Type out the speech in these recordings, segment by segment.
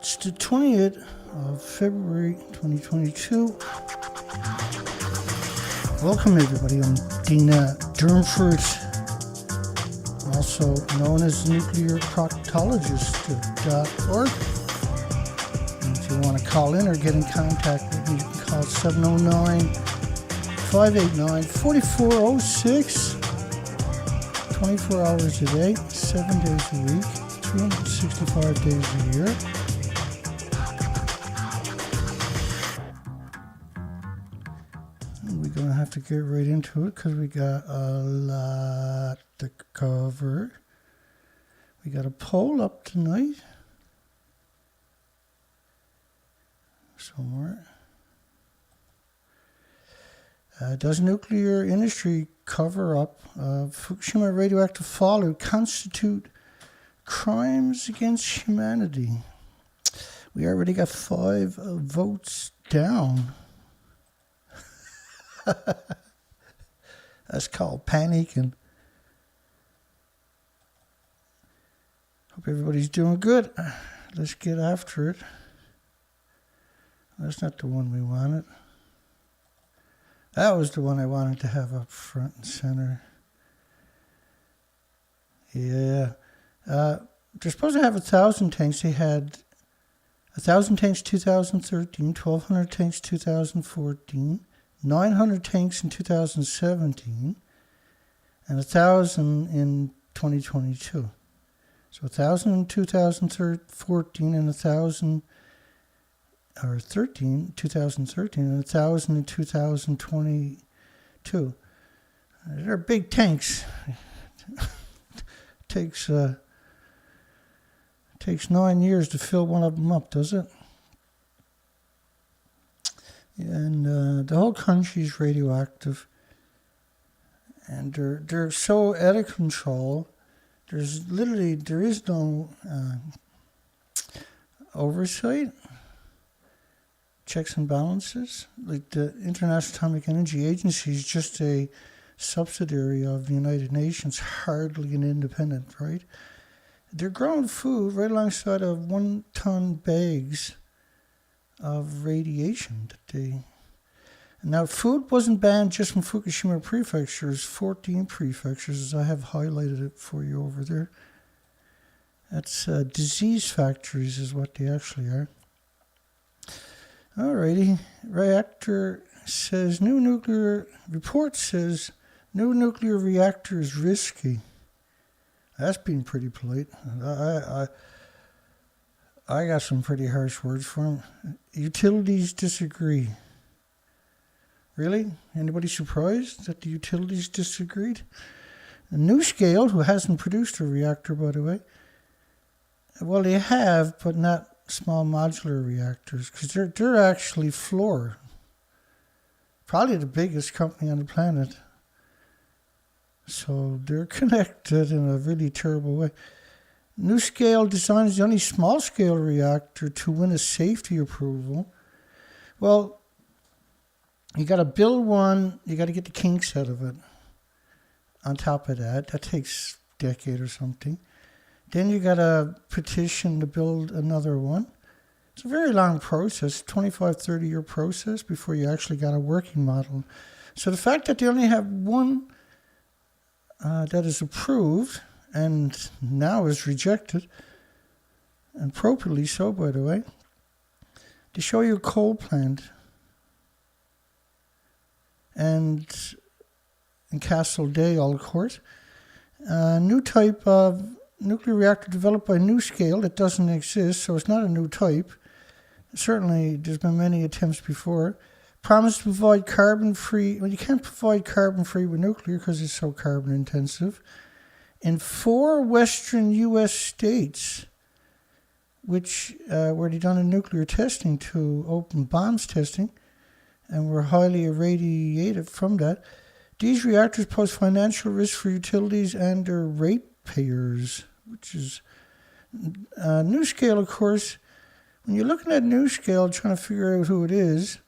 It's the 20th of February 2022. Welcome everybody. I'm Dina Durnford, also known as nuclearproctologist.org. If you want to call in or get in contact with me, you can call 709-589-4406. 24 hours a day, 7 days a week, 365 days a year. We're going to have to get right into it because we got a lot to cover. We got a poll up tonight somewhere. Does nuclear industry cover-up Fukushima radioactive fallout constitute crimes against humanity? We already got 5 votes down. That's called panicking. Hope everybody's doing good. Let's get after it. That's not the one we wanted. That was the one I wanted to have up front and center. Yeah. They're supposed to have 1,000 tanks. They had 1,000 tanks 2013, 1,200 tanks 2014, 900 tanks in 2017, and 1,000 in 2022. So 1,000 in 2014 and 1,000 2013 and 1,000 in 2022. They're big tanks. Takes 9 years to fill one of them up, does it? And the whole country is radioactive, and they're so out of control. There is no oversight. Checks and balances. Like the International Atomic Energy Agency is just a subsidiary of the United Nations, hardly an independent, right? They're growing food right alongside of 1-ton bags of radiation that they... Now, food wasn't banned just from Fukushima prefectures, 14 prefectures, as I have highlighted it for you over there. That's disease factories is what they actually are. Alrighty, reactor says new nuclear reactor is risky. That's being pretty polite. I got some pretty harsh words for him. Utilities disagree. Really? Anybody surprised that the utilities disagreed? NuScale, who hasn't produced a reactor, by the way, well, they have, but not small modular reactors, because they're actually Fluor, probably the biggest company on the planet. So they're connected in a really terrible way. NuScale designs the only small-scale reactor to win a safety approval. Well, you got to build one. You got to get the kinks out of it. On top of that, that takes a decade or something. Then you got to petition to build another one. It's a very long process, 25, 30-year process before you actually got a working model. So the fact that they only have one that is approved and now is rejected, and appropriately so, by the way, to show you a coal plant and in Castle Dale, of course, a new type of nuclear reactor developed by NuScale that doesn't exist, so it's not a new type. Certainly, there's been many attempts before. Promised to provide carbon-free... Well, you can't provide carbon-free with nuclear because it's so carbon-intensive. In 4 western U.S. states, which where they done a nuclear testing to open bombs testing, and were highly irradiated from that, these reactors pose financial risk for utilities and their ratepayers, which is NuScale, of course. When you're looking at NuScale, trying to figure out who it is,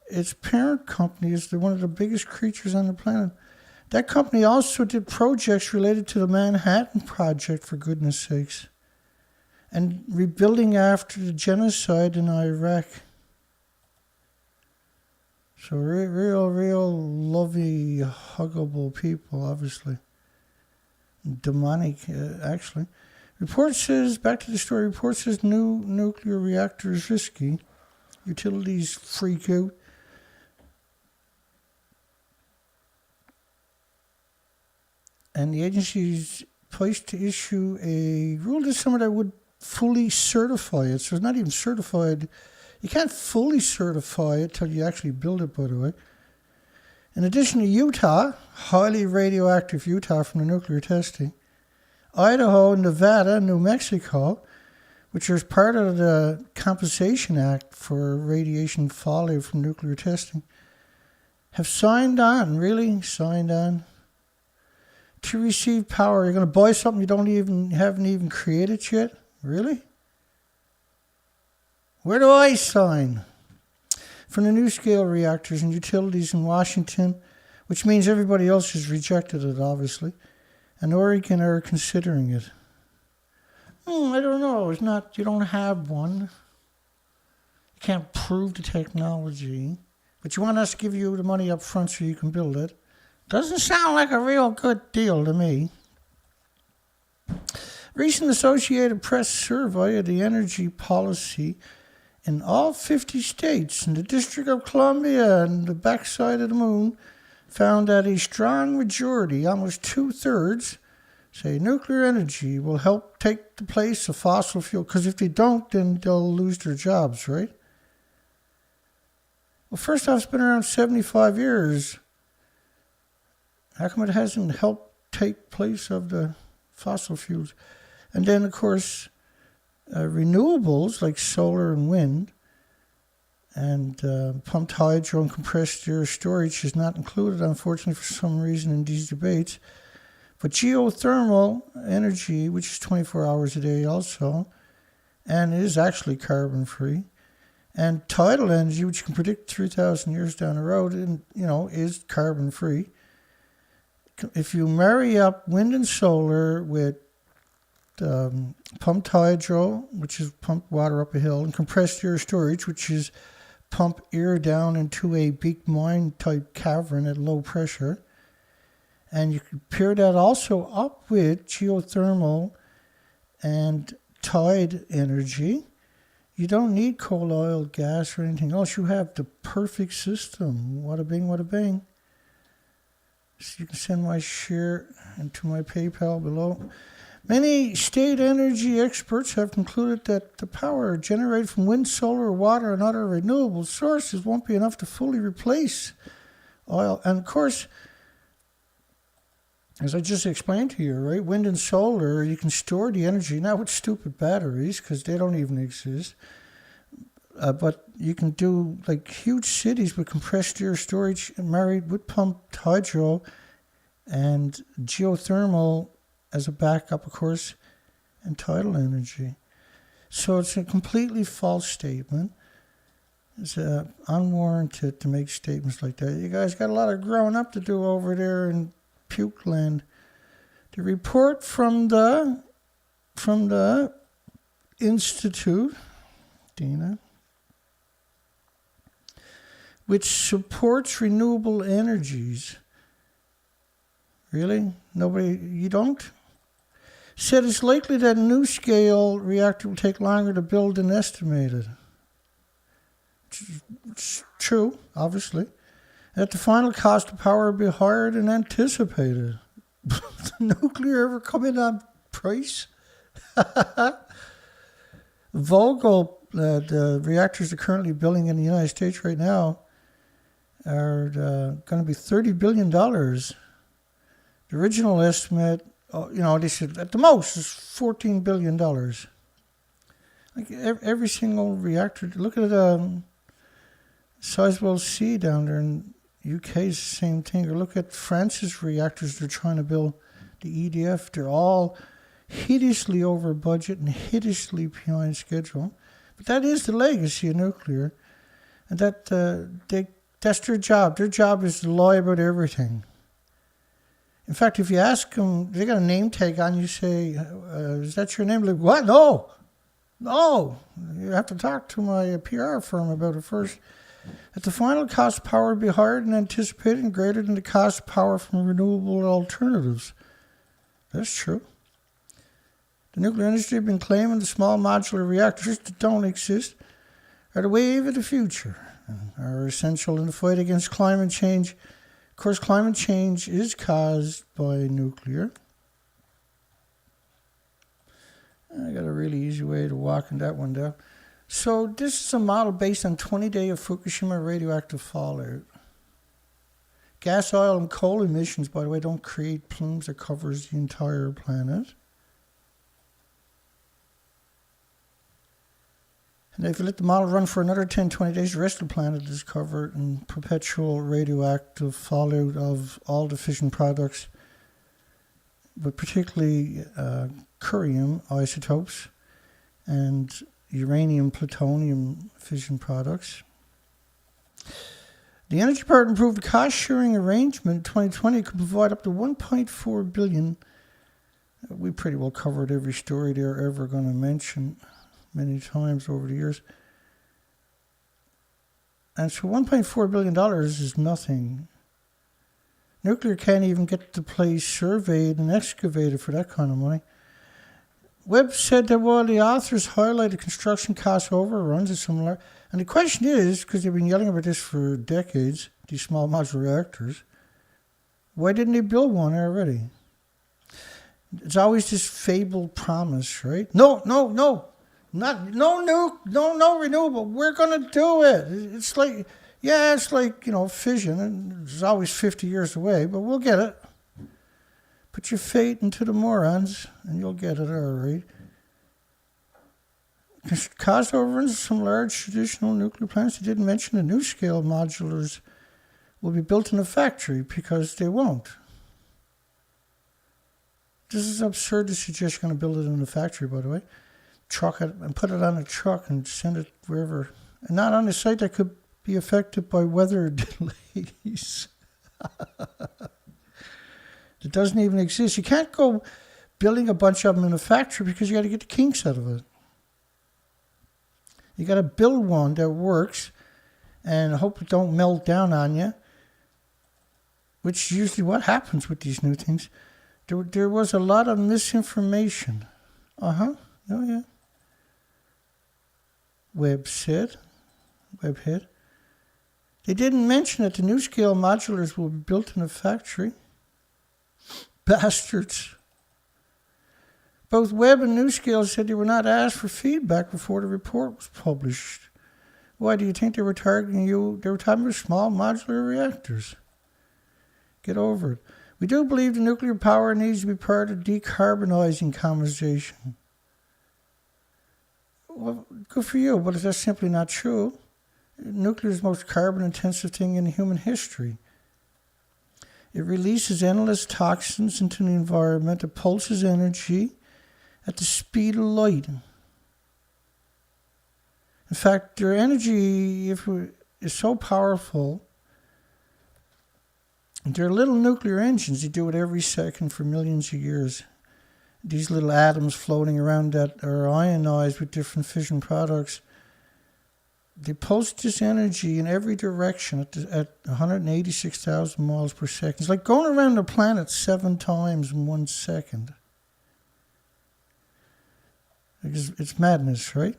its parent company is one of the biggest creatures on the planet. That company also did projects related to the Manhattan Project, for goodness sakes. and rebuilding after the genocide in Iraq. So real lovely, huggable people, obviously. Demonic, actually. Report says, back to the story, report says new nuclear reactor is risky. Utilities freak out. And the agency's poised to issue a rule this summer that would fully certify it. So it's not even certified. You can't fully certify it till you actually build it, by the way. In addition to Utah, highly radioactive Utah from the nuclear testing, Idaho, Nevada, New Mexico, which is part of the Compensation Act for radiation fallout from nuclear testing, have signed on to receive power. You're going to buy something you haven't even created yet? Really? Where do I sign? From the NuScale reactors and utilities in Washington, which means everybody else has rejected it, obviously, and Oregon are considering it. I don't know. It's not. You don't have one. You can't prove the technology, but you want us to give you the money up front so you can build it. Doesn't sound like a real good deal to me. Recent Associated Press survey of the energy policy in all 50 states and the District of Columbia and the backside of the moon found that a strong majority, almost 2/3, say nuclear energy will help take the place of fossil fuel. Because if they don't, then they'll lose their jobs, right? Well, first off, it's been around 75 years. How come it hasn't helped take place of the fossil fuels? And then, of course, renewables like solar and wind and pumped hydro and compressed air storage is not included, unfortunately, for some reason in these debates. But geothermal energy, which is 24 hours a day also, and is actually carbon-free, and tidal energy, which you can predict 3,000 years down the road, and is carbon-free. If you marry up wind and solar with pumped hydro, which is pump water up a hill, and compressed air storage, which is pump air down into a big mine-type cavern at low pressure, and you can pair that also up with geothermal and tide energy, you don't need coal, oil, gas, or anything else. You have the perfect system. Wada bing, wada bing. So you can send my share into my PayPal below. Many state energy experts have concluded that the power generated from wind, solar, water, and other renewable sources won't be enough to fully replace oil. And of course, as I just explained to you, right, wind and solar, you can store the energy, not with stupid batteries, because they don't even exist. But you can do like huge cities with compressed air storage married with pumped hydro and geothermal as a backup, of course, and tidal energy. So it's a completely false statement. It's unwarranted to make statements like that. You guys got a lot of growing up to do over there in Puke Land. The report from the Institute, Dina, which supports renewable energies. Really? Nobody, you don't? Said it's likely that a NuScale reactor will take longer to build than estimated. It's true, obviously. That the final cost of power will be higher than anticipated. Nuclear ever come in on price? Vogel, the reactors they're currently building in the United States right now, are going to be $30 billion. The original estimate, they said at the most is $14 billion. Like every single reactor, look at Sizewell C down there in UK is the same thing. Or look at France's reactors they're trying to build, the EDF. They're all hideously over budget and hideously behind schedule. But that is the legacy of nuclear. And that's their job. Their job is to lie about everything. In fact, if you ask them, they got a name tag on, you say, is that your name? Like, what? No. No, you have to talk to my PR firm about it first. That the final cost of power would be higher than anticipated and greater than the cost of power from renewable alternatives. That's true. The nuclear industry have been claiming the small modular reactors that don't exist are the wave of the future and are essential in the fight against climate change. Of course, climate change is caused by nuclear. I got a really easy way to walking that one down. So this is a model based on 20 days of Fukushima radioactive fallout. Gas, oil, and coal emissions, by the way, don't create plumes that covers the entire planet. And if you let the model run for another 10, 20 days, the rest of the planet is covered in perpetual radioactive fallout of all the fission products, but particularly curium isotopes and uranium-plutonium fission products. The Energy Department approved a cost-sharing arrangement in 2020 could provide up to $1.4 billion. We pretty well covered every story they're ever going to mention many times over the years. And so $1.4 billion is nothing. Nuclear can't even get the place surveyed and excavated for that kind of money. Webb said that while the authors highlighted construction cost overruns and similar, and the question is, because they've been yelling about this for decades, these small modular reactors, why didn't they build one already? It's always this fabled promise, right? No renewable. We're going to do it. It's like, fission. And it's always 50 years away, but we'll get it. Put your faith into the morons, and you'll get it all right. Cost overruns of some large traditional nuclear plants. They didn't mention the NuScale modulars will be built in a factory because they won't. This is absurd to suggest you're going to build it in a factory, by the way. Truck it and put it on a truck and send it wherever. And not on a site that could be affected by weather delays. It doesn't even exist. You can't go building a bunch of them in a factory because you got to get the kinks out of it. You got to build one that works and hope it don't melt down on you, which is usually what happens with these new things. There was a lot of misinformation. Oh yeah. Webb said. They didn't mention that the NuScale modulars will be built in a factory. Bastards. Both Webb and NuScale said they were not asked for feedback before the report was published. Why do you think they were targeting you? They were talking about small modular reactors. Get over it. We do believe the nuclear power needs to be part of decarbonizing conversation. Well, good for you, but that's simply not true. Nuclear is the most carbon-intensive thing in human history. It releases endless toxins into the environment. It pulses energy at the speed of light. In fact, their energy is so powerful. They're little nuclear engines. They do it every second for millions of years. These little atoms floating around that are ionized with different fission products. They pulse this energy in every direction at 186,000 miles per second. It's like going around the planet 7 times in 1 second. It's madness, right?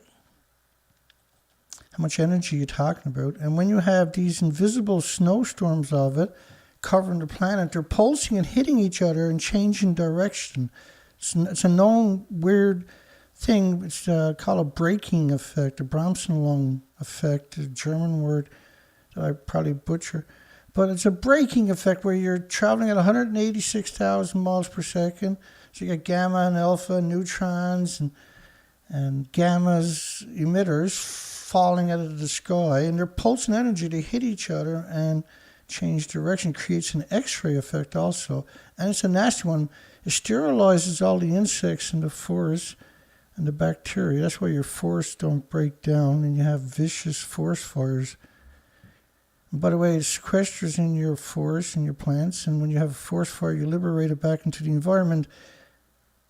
How much energy are you talking about? And when you have these invisible snowstorms of it covering the planet, they're pulsing and hitting each other and changing direction. It's a known weird thing. It's called a braking effect, a Bremsenlung effect, a German word that I probably butcher. But it's a braking effect where you're traveling at 186,000 miles per second. So you got gamma and alpha, neutrons and gamma's emitters falling out of the sky, and they're pulsing energy. They hit each other and change direction. Creates an X-ray effect also. And it's a nasty one. It sterilizes all the insects in the forest and the bacteria. That's why your forests don't break down and you have vicious forest fires. And by the way, it sequesters in your forests and your plants, and when you have a forest fire, you liberate it back into the environment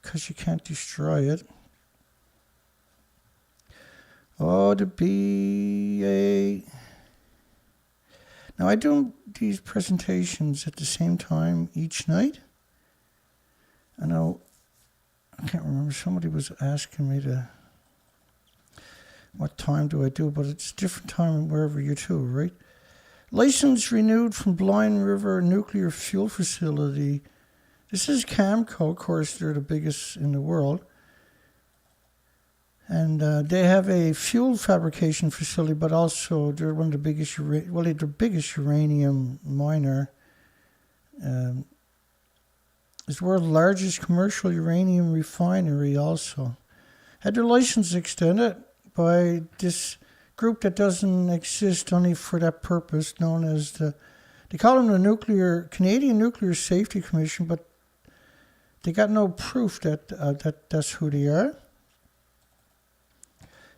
because you can't destroy it. Oh, to be a... Now, I do these presentations at the same time each night. I know, I can't remember, somebody was asking me what time do I do, but it's a different time wherever you do, right? License renewed from Blind River Nuclear Fuel Facility. This is Camco, of course, they're the biggest in the world. And they have a fuel fabrication facility, but also they're one of the biggest, they're the biggest uranium miner. It's the world's largest commercial uranium refinery also. Had their license extended by this group that doesn't exist only for that purpose, known as they call them the Canadian Nuclear Safety Commission, but they got no proof that that's who they are.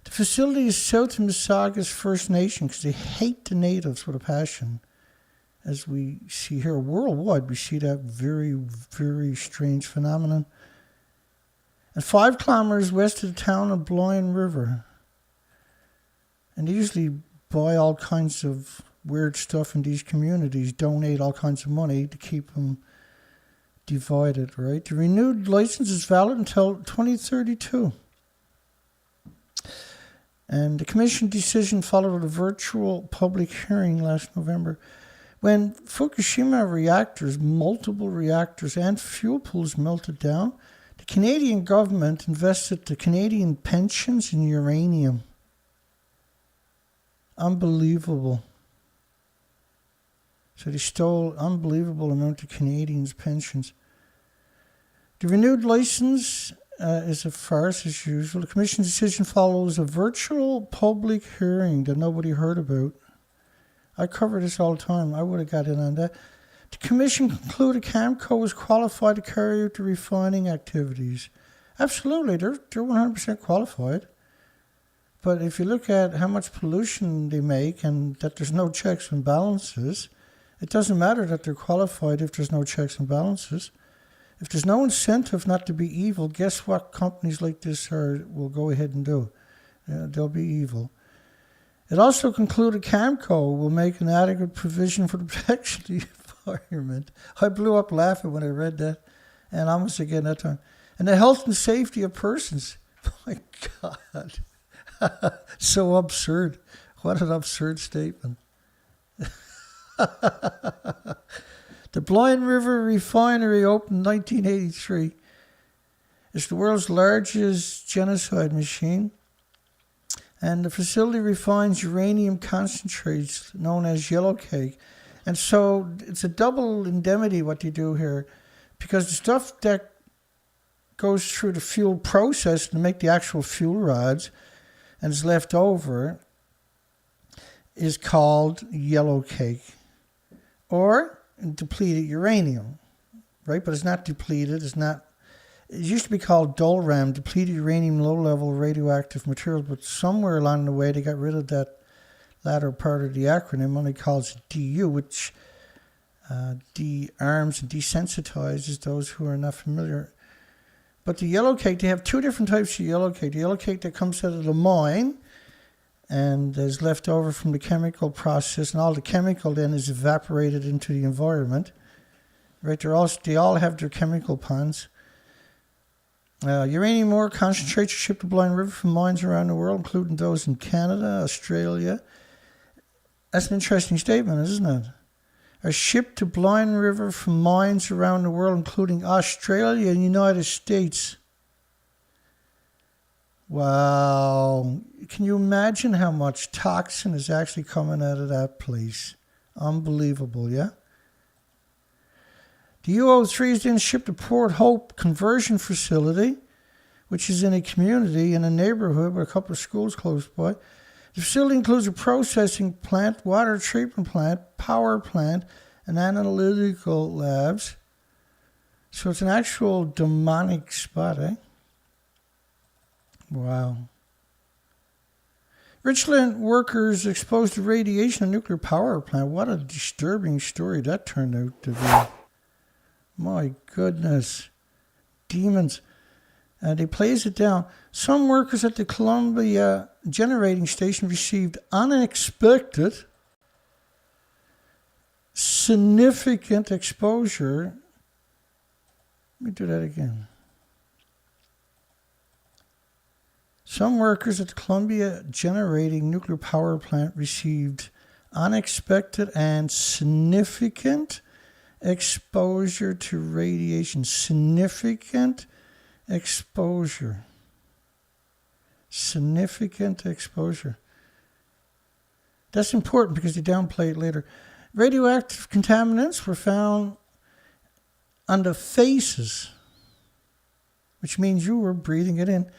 The facility is south of Mississauga's First Nation because they hate the natives with a passion. As we see here worldwide, we see that very, very strange phenomenon. And 5 kilometres west of the town of Blind River. And they usually buy all kinds of weird stuff in these communities, donate all kinds of money to keep them divided, right? The renewed license is valid until 2032. And the commission decision followed a virtual public hearing last November. When Fukushima reactors, multiple reactors and fuel pools melted down, the Canadian government invested the Canadian pensions in uranium. Unbelievable. So they stole unbelievable amount of Canadians' pensions. The renewed license is a farce as usual. The commission decision follows a virtual public hearing that nobody heard about. I cover this all the time. I would have got in on that. The commission concluded Camco was qualified to carry out the refining activities. Absolutely, they're 100% qualified. But if you look at how much pollution they make and that there's no checks and balances, it doesn't matter that they're qualified if there's no checks and balances. If there's no incentive not to be evil, guess what companies like this will go ahead and do? They'll be evil. It also concluded Camco will make an adequate provision for the protection of the environment. I blew up laughing when I read that, and almost again that time. And the health and safety of persons. My God. So absurd. What an absurd statement. The Blind River Refinery opened in 1983. It's the world's largest genocide machine. And the facility refines uranium concentrates known as yellowcake. And so it's a double indemnity what they do here. Because the stuff that goes through the fuel process to make the actual fuel rods and is left over is called yellowcake. Or depleted uranium, right? But it's not depleted. It used to be called DOLRAM, depleted uranium low-level radioactive material, but somewhere along the way they got rid of that latter part of the acronym, only calls it DU, which de-arms and desensitizes those who are not familiar. But the yellowcake, they have 2 different types of yellowcake. The yellowcake that comes out of the mine and is left over from the chemical process, and all the chemical then is evaporated into the environment. Right? They all have their chemical ponds. Uranium ore concentrates are shipped to Blind River from mines around the world, including those in Canada, Australia. That's an interesting statement, isn't it? Are shipped to Blind River from mines around the world, including Australia and United States. Wow. Can you imagine how much toxin is actually coming out of that place? Unbelievable, yeah? The UO3 is then shipped to Port Hope Conversion Facility, which is in a community in a neighborhood with a couple of schools close by. The facility includes a processing plant, water treatment plant, power plant, and analytical labs. So it's an actual demonic spot, eh? Wow. Richland workers exposed to radiation in a nuclear power plant. What a disturbing story that turned out to be. My goodness. Demons. They plays it down. Some workers at the Columbia generating station received unexpected, significant exposure. Let me do that again. Some workers at the Columbia generating nuclear power plant received unexpected and significant exposure to radiation. Significant exposure. Significant exposure. That's important because they downplay it later. Radioactive contaminants were found on the faces, which means you were breathing it in,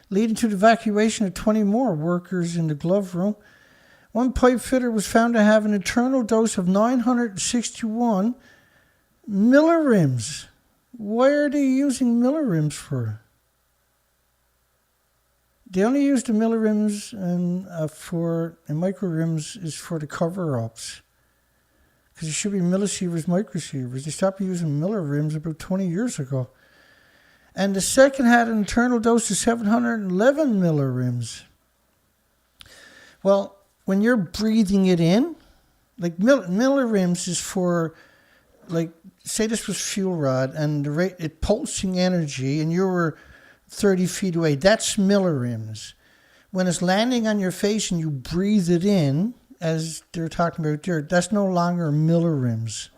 leading to the evacuation of 20 more workers in the glove room. One pipe fitter was found to have an internal dose of 961 millirims. Why are they using millirims for? They only use the millirims and microrims is for the cover-ups. Because it should be millisieverts, microsieverts. They stopped using millirims about 20 years ago. And the second had an internal dose of 711 millirims. Well, when you're breathing it in, like millirims is for, like, say this was fuel rod and the rate it pulsing energy and you were 30 feet away. That's millirims. When it's landing on your face and you breathe it in, as they're talking about there, that's no longer millirims.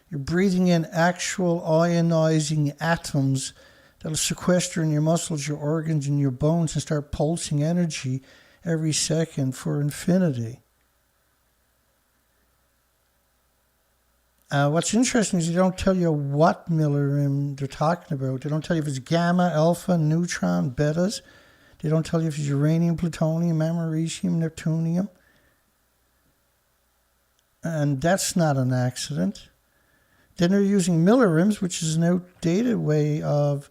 You're breathing in actual ionizing atoms that'll sequester in your muscles, your organs, and your bones and start pulsing energy every second for infinity. What's interesting is they don't tell you what millirim they're talking about. They don't tell you if it's gamma, alpha, neutron, betas. They don't tell you if it's uranium, plutonium, americium, neptunium. And that's not an accident. Then they're using millirims, which is an outdated way of,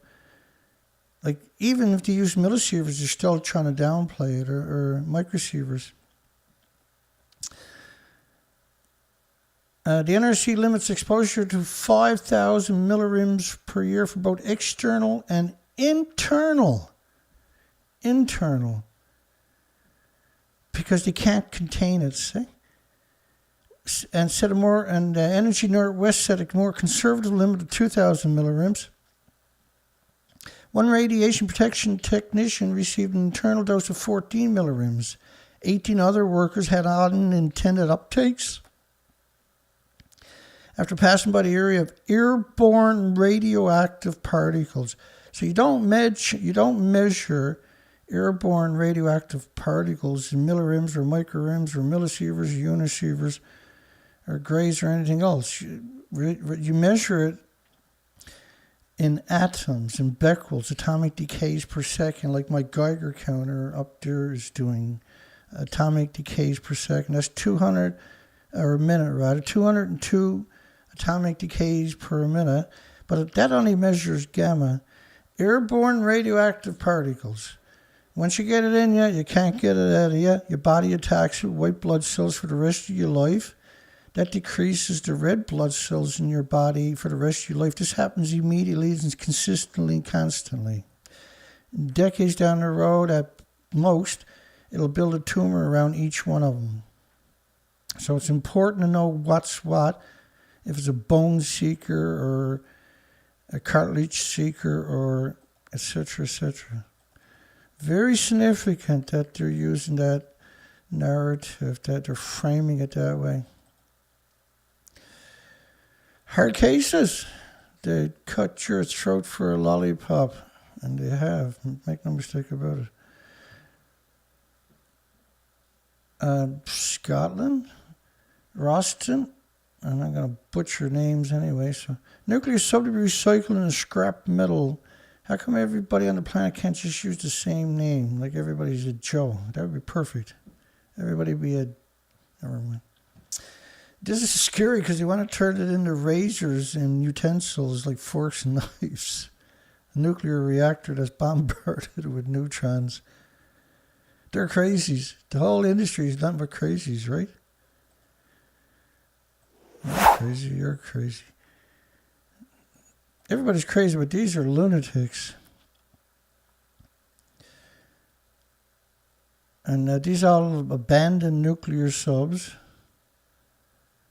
like, even if they use millisieverts, they're still trying to downplay it, or microsieverts. The NRC limits exposure to 5,000 millirims per year for both external and internal. Because they can't contain it, see? And set a more, and Energy Northwest set a more conservative limit of 2,000 millirims. One radiation protection technician received an internal dose of 14 millirims. 18 other workers had unintended uptakes after passing by the area of airborne radioactive particles. So you don't measure airborne radioactive particles in millirims or microrims or millisieverts or unisieverts or grays or anything else. You measure it in atoms, in becquerels, atomic decays per second, like my Geiger counter up there is doing atomic decays per second. That's 200, or a minute rather, 202 atomic decays per minute. But that only measures gamma. Airborne radioactive particles. Once you get it in you, you can't get it out of you. Your body attacks it with white blood cells for the rest of your life. That decreases the red blood cells in your body for the rest of your life. This happens immediately and consistently and constantly. Decades down the road, at most, it'll build a tumor around each one of them. So it's important to know what's what. If it's a bone seeker or a cartilage seeker or etc., etc. Very significant that they're using that narrative, that they're framing it that way. Hard cases. They cut your throat for a lollipop, and they have. Make no mistake about it. Scotland, Rosyth, and I'm going to butcher names anyway. So, nuclear subject recycling and scrap metal. How come everybody on the planet can't just use the same name? Like everybody's a Joe. That would be perfect. Everybody be a... Never mind. This is scary because they want to turn it into razors and utensils like forks and knives. A nuclear reactor that's bombarded with neutrons. They're crazies. The whole industry is nothing but crazies, right? You're crazy, you're crazy. Everybody's crazy, but these are lunatics. And these all abandoned nuclear subs.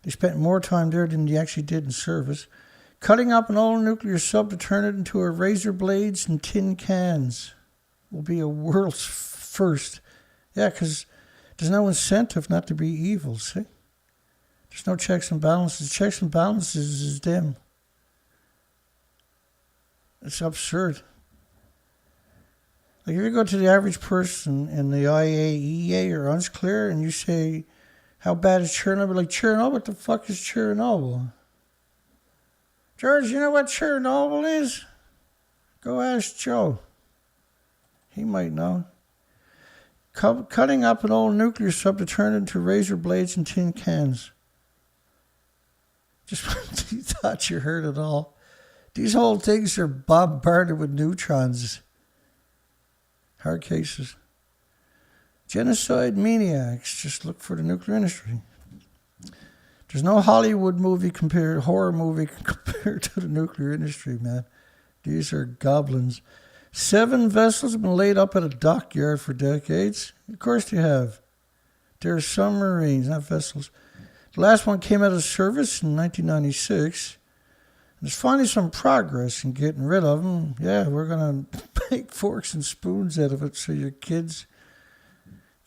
They spent more time there than they actually did in service. Cutting up an old nuclear sub to turn it into a razor blades and tin cans will be a world's first. Yeah, because there's no incentive not to be evil, see? There's no checks and balances. Checks and balances is them. It's absurd. Like if you go to the average person in the IAEA or Unclear and you say, how bad is Chernobyl? Like, Chernobyl? What the fuck is Chernobyl? George, you know what Chernobyl is? Go ask Joe. He might know. Cutting up an old nuclear sub to turn it into razor blades and tin cans. Just when you thought you heard it all. These whole things are bombarded with neutrons. Hard cases. Genocide maniacs. Just look for the nuclear industry. There's no Hollywood movie horror movie compared to the nuclear industry, man. These are goblins. 7 vessels have been laid up at a dockyard for decades. Of course they have. They're submarines, not vessels. The last one came out of service in 1996. There's finally some progress in getting rid of them. Yeah, we're going to make forks and spoons out of it so your kids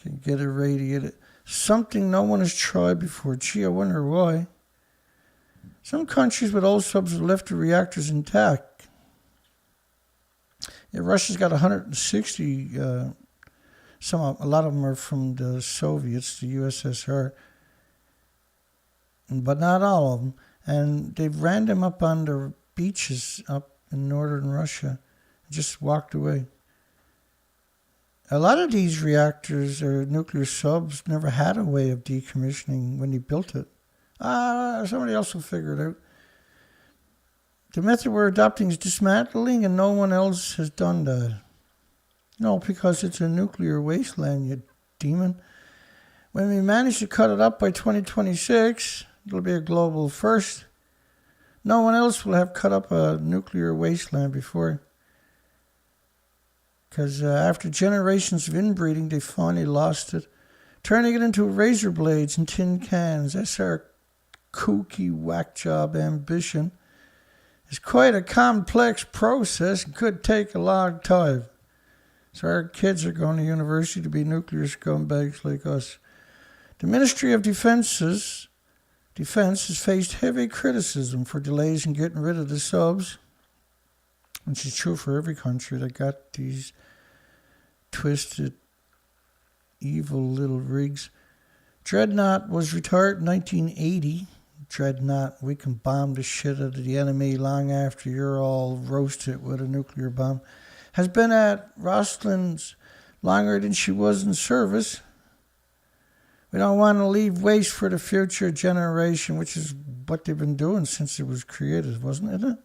can get irradiated. Something no one has tried before. Gee, I wonder why. Some countries with old subs have left the reactors intact. Yeah, Russia's got 160. A lot of them are from the Soviets, the USSR, but not all of them. And they've ran them up on the beaches up in northern Russia and just walked away. A lot of these reactors or nuclear subs never had a way of decommissioning when they built it. Somebody else will figure it out. The method we're adopting is dismantling, and no one else has done that. No, because it's a nuclear wasteland, you demon. When we manage to cut it up by 2026, it'll be a global first. No one else will have cut up a nuclear wasteland before. Because after generations of inbreeding, they finally lost it. Turning it into razor blades and tin cans. That's our kooky whack job ambition. It's quite a complex process and could take a long time. So our kids are going to university to be nuclear scumbags like us. The Ministry of Defense has faced heavy criticism for delays in getting rid of the subs, which is true for every country that got these twisted, evil little rigs. Dreadnought was retired in 1980. Dreadnought, we can bomb the shit out of the enemy long after you're all roasted with a nuclear bomb. Has been at Roslyn's longer than she was in service. We don't want to leave waste for the future generation, which is what they've been doing since it was created, wasn't it?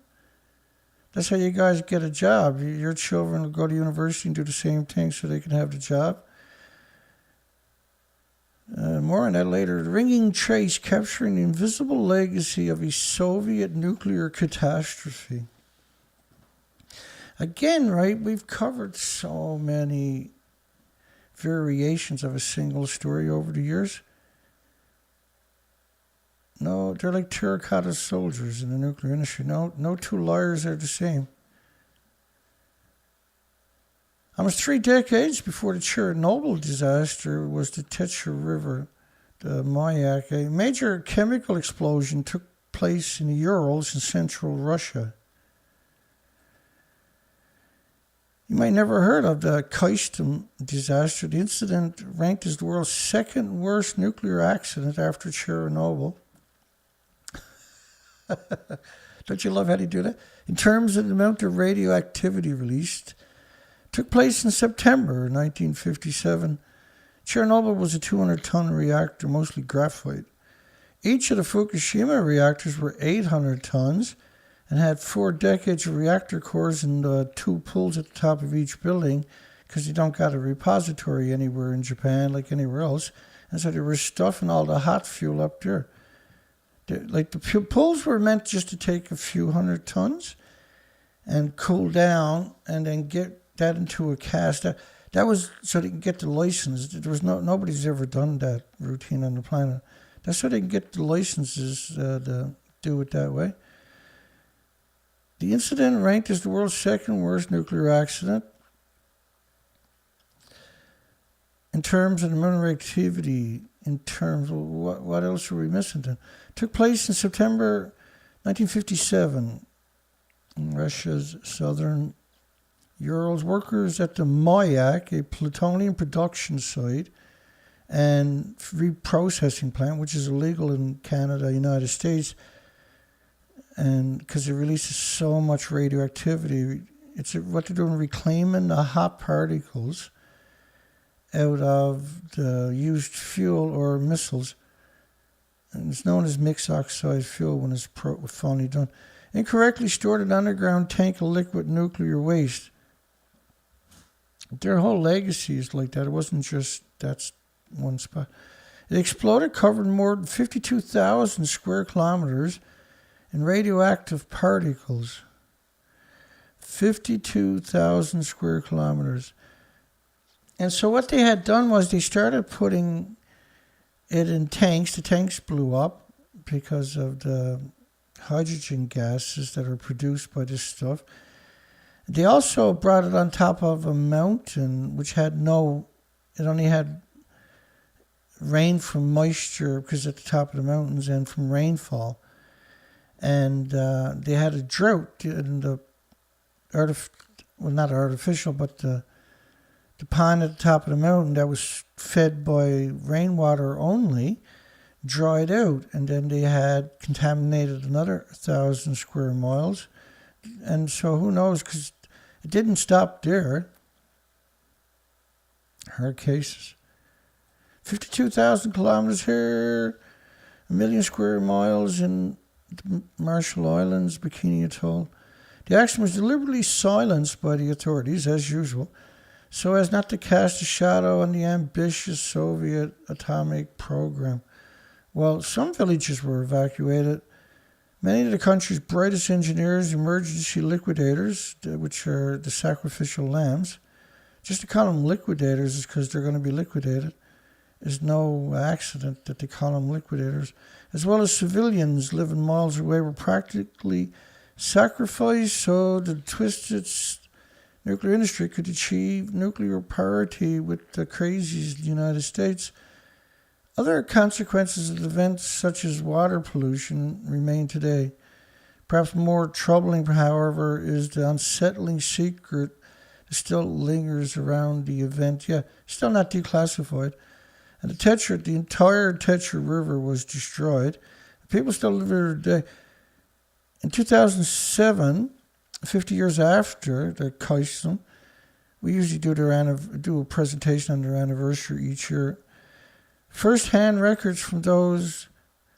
That's how you guys get a job. Your children will go to university and do the same thing so they can have the job. More on that later. The Ringing Trace, capturing the invisible legacy of a Soviet nuclear catastrophe. Again, right, we've covered so many variations of a single story over the years. No, they're like terracotta soldiers in the nuclear industry. No two liars are the same. Almost 3 decades before the Chernobyl disaster was the Tetra River, the Mayak. A major chemical explosion took place in the Urals in central Russia. You might never heard of the Kyshtym disaster. The incident ranked as the world's 2nd worst nuclear accident after Chernobyl. Don't you love how they do that? In terms of the amount of radioactivity released, took place in September 1957. Chernobyl was a 200-ton reactor, mostly graphite. Each of the Fukushima reactors were 800 tons and had 4 decades of reactor cores and 2 pools at the top of each building because you don't got a repository anywhere in Japan like anywhere else. And so they were stuffing all the hot fuel up there. The pools were meant just to take a few hundred tons and cool down and then get that into a cast. That was so they can get the license. There was nobody's ever done that routine on the planet. That's so they can get the licenses to do it that way. The incident ranked as the world's second worst nuclear accident. In terms of the amount of activity, in terms of what else are we missing then? Took place in September 1957 in Russia's southern Urals. Workers at the Mayak, a plutonium production site and reprocessing plant, which is illegal in Canada, United States, and because it releases so much radioactivity, it's what they're doing, reclaiming the hot particles out of the used fuel or missiles. And it's known as mixed oxide fuel when it's finally done. Incorrectly stored an underground tank of liquid nuclear waste. Their whole legacy is like that. It wasn't just that's one spot. It exploded, covered more than 52,000 square kilometers in radioactive particles. 52,000 square kilometers. And so what they had done was they started putting it in tanks. The tanks blew up because of the hydrogen gases that are produced by this stuff. They also brought it on top of a mountain which had it only had rain from moisture because at the top of the mountains and from rainfall. And they had a drought in the not artificial, but the pond at the top of the mountain that was fed by rainwater only dried out, and then they had contaminated another 1,000 square miles. And so who knows, because it didn't stop there. Hard cases. 52,000 kilometers here, 1 million square miles in the Marshall Islands, Bikini Atoll. The action was deliberately silenced by the authorities, as usual, so as not to cast a shadow on the ambitious Soviet atomic program. Well, some villages were evacuated. Many of the country's brightest engineers, emergency liquidators, which are the sacrificial lambs, just to call them liquidators is because they're going to be liquidated. There's no accident that they call them liquidators. As well as civilians living miles away were practically sacrificed so the twisted nuclear industry could achieve nuclear parity with the crazies of the United States. Other consequences of events such as water pollution remain today. Perhaps more troubling, however, is the unsettling secret that still lingers around the event. Yeah, still not declassified. And the entire Tetra River was destroyed. People still live there today. In 2007, 50 years after the Kyshtym, we usually do a presentation on their anniversary each year. First-hand records from those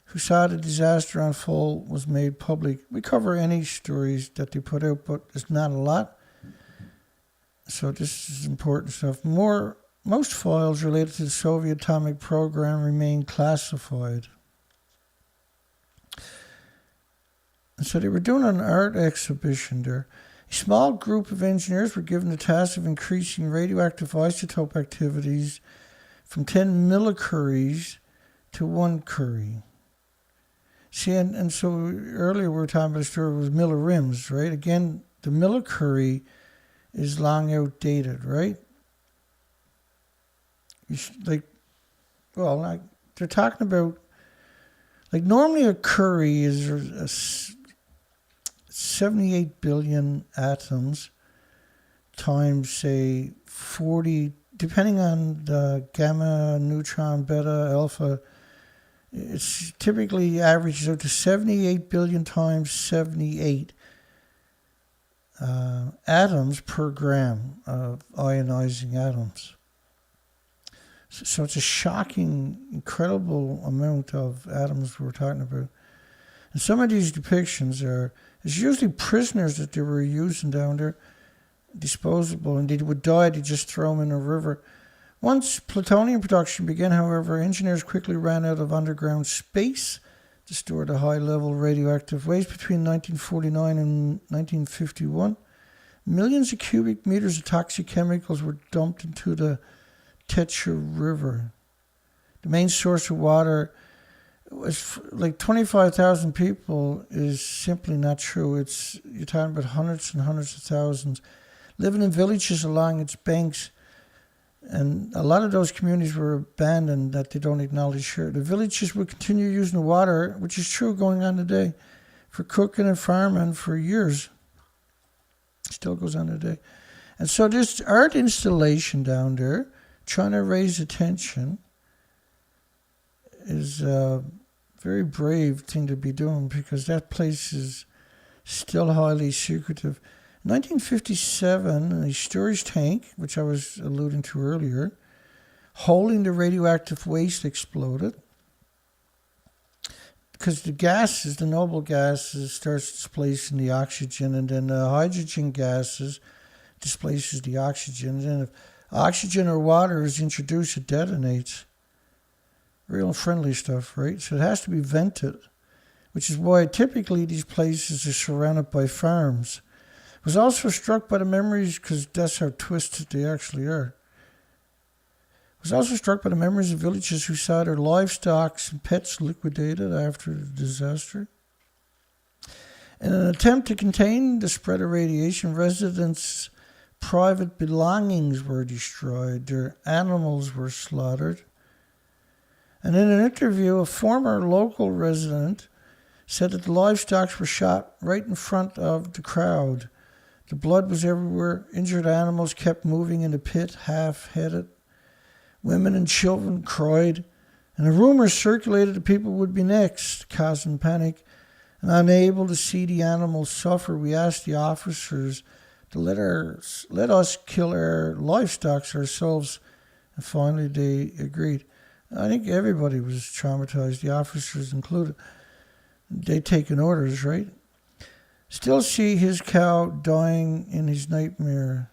who saw the disaster unfold was made public. We cover any stories that they put out, but it's not a lot. So this is important stuff. Most files related to the Soviet atomic program remain classified. And so they were doing an art exhibition there. A small group of engineers were given the task of increasing radioactive isotope activities from 10 millicuries to 1 curie. See, and so earlier we were talking about a story with millirims, right? Again, the millicurie is long outdated, right? They're talking about, normally a curie is 78 billion atoms times, say, 40, depending on the gamma, neutron, beta, alpha. It's typically averages out to 78 billion times 78 atoms per gram of ionizing atoms. So it's a shocking, incredible amount of atoms we're talking about. And some of these depictions it's usually prisoners that they were using down there, disposable, and they would die, they just throw them in a river. Once plutonium production began, however, engineers quickly ran out of underground space to store the high-level radioactive waste. Between 1949 and 1951, millions of cubic meters of toxic chemicals were dumped into the Techa River. The main source of water was like 25,000 people is simply not true. You're talking about hundreds and hundreds of thousands living in villages along its banks. And a lot of those communities were abandoned that they don't acknowledge here. The villages would continue using the water, which is true going on today, for cooking and farming for years. Still goes on today. And so this art installation down there, trying to raise attention, is a very brave thing to be doing, because that place is still highly secretive. In 1957, a storage tank, which I was alluding to earlier, holding the radioactive waste exploded, because the gases, the noble gases, starts displacing the oxygen, and then the hydrogen gases displaces the oxygen. And then if oxygen or water is introduced, it detonates. Real friendly stuff, right? So it has to be vented, which is why typically these places are surrounded by farms. I was also struck by the memories, because that's how twisted they actually are. I was also struck by the memories of villagers who saw their livestock and pets liquidated after the disaster. In an attempt to contain the spread of radiation, residents' private belongings were destroyed. Their animals were slaughtered. And in an interview, a former local resident said that the livestock were shot right in front of the crowd. The blood was everywhere. Injured animals kept moving in the pit, half-headed. Women and children cried. And a rumor circulated that people would be next, causing panic. And unable to see the animals suffer, we asked the officers to let us kill our livestock ourselves. And finally they agreed. I think everybody was traumatized, the officers included. They'd taken orders, right? Still see his cow dying in his nightmare.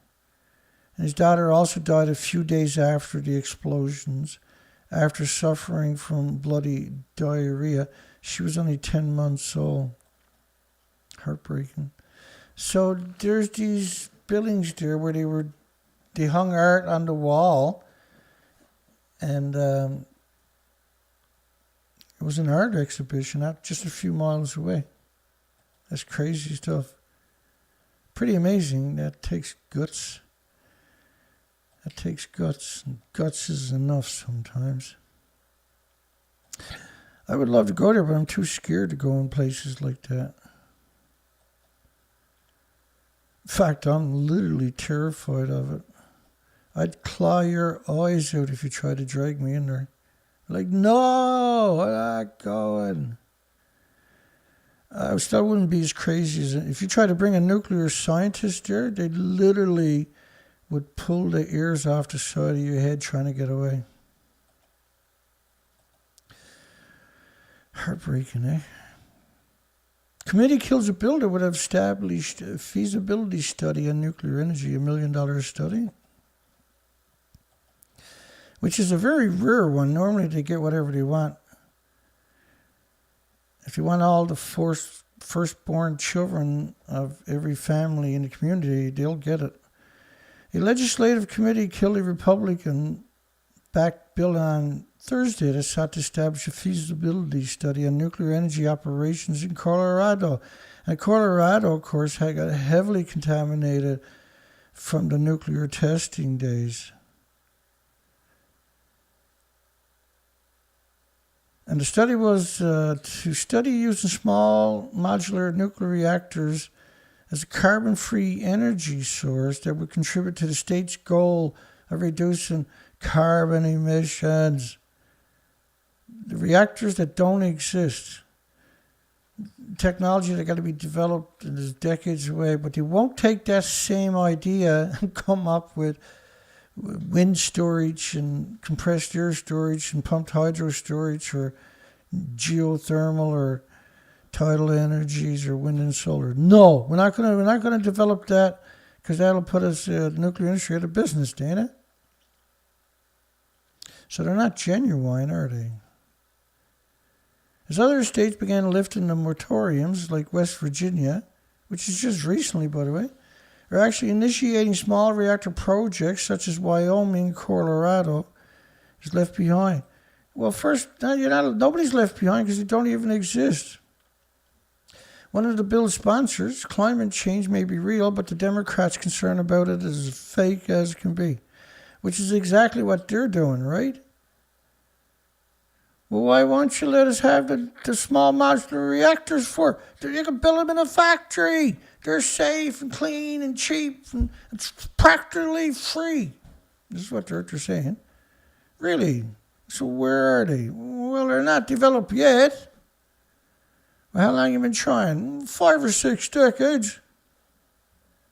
And his daughter also died a few days after the explosions, after suffering from bloody diarrhea. She was only 10 months old. Heartbreaking. So there's these buildings there where they hung art on the wall, and it was an art exhibition not just a few miles away. That's crazy stuff. Pretty amazing. That takes guts. And guts is enough sometimes. I would love to go there, but I'm too scared to go in places like that. In fact, I'm literally terrified of it. I'd claw your eyes out if you tried to drag me in there. Like, no, I'm not going. I still wouldn't be as crazy as if you try to bring a nuclear scientist there, they literally would pull the ears off the side of your head trying to get away. Heartbreaking, eh? Committee kills a builder would have established a feasibility study on nuclear energy, $1 million study, which is a very rare one. Normally they get whatever they want. If you want all the firstborn children of every family in the community, they'll get it. A legislative committee killed a Republican-backed bill on Thursday that sought to establish a feasibility study on nuclear energy operations in Colorado. And Colorado, of course, had got heavily contaminated from the nuclear testing days. And the study was to study using small modular nuclear reactors as a carbon-free energy source that would contribute to the state's goal of reducing carbon emissions. The reactors that don't exist, technology that got to be developed and is decades away, but they won't take that same idea and come up with wind storage and compressed air storage and pumped hydro storage or geothermal or tidal energies or wind and solar. No, we're not going to develop that, because that'll put us the nuclear industry out of business, Dana. So they're not genuine, are they? As other states began lifting the moratoriums, like West Virginia, which is just recently, by the way, are actually initiating small reactor projects such as Wyoming, Colorado is left behind. Well, first, nobody's left behind because they don't even exist. One of the bill's sponsors, climate change may be real, but the Democrats' concern about it is as fake as it can be, which is exactly what they're doing, right? Well, why won't you let us have the small modular reactors for? You can build them in a factory. They're safe and clean and cheap and it's practically free. This is what they're saying. Really? So where are they? Well, they're not developed yet. Well, how long have you been trying? 5 or 6 decades.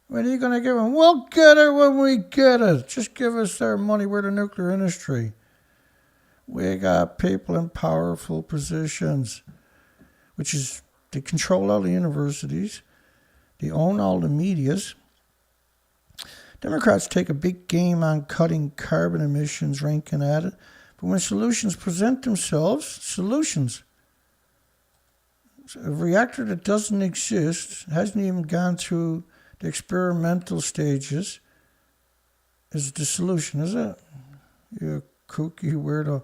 When are you going to give them? We'll get it when we get it. Just give us our money. We're the nuclear industry. We got people in powerful positions, which is they control all the universities. They own all the medias. Democrats take a big game on cutting carbon emissions, ranking at it. But when solutions present themselves, solutions. A reactor that doesn't exist, hasn't even gone through the experimental stages, is the solution, is it? You kooky weirdo.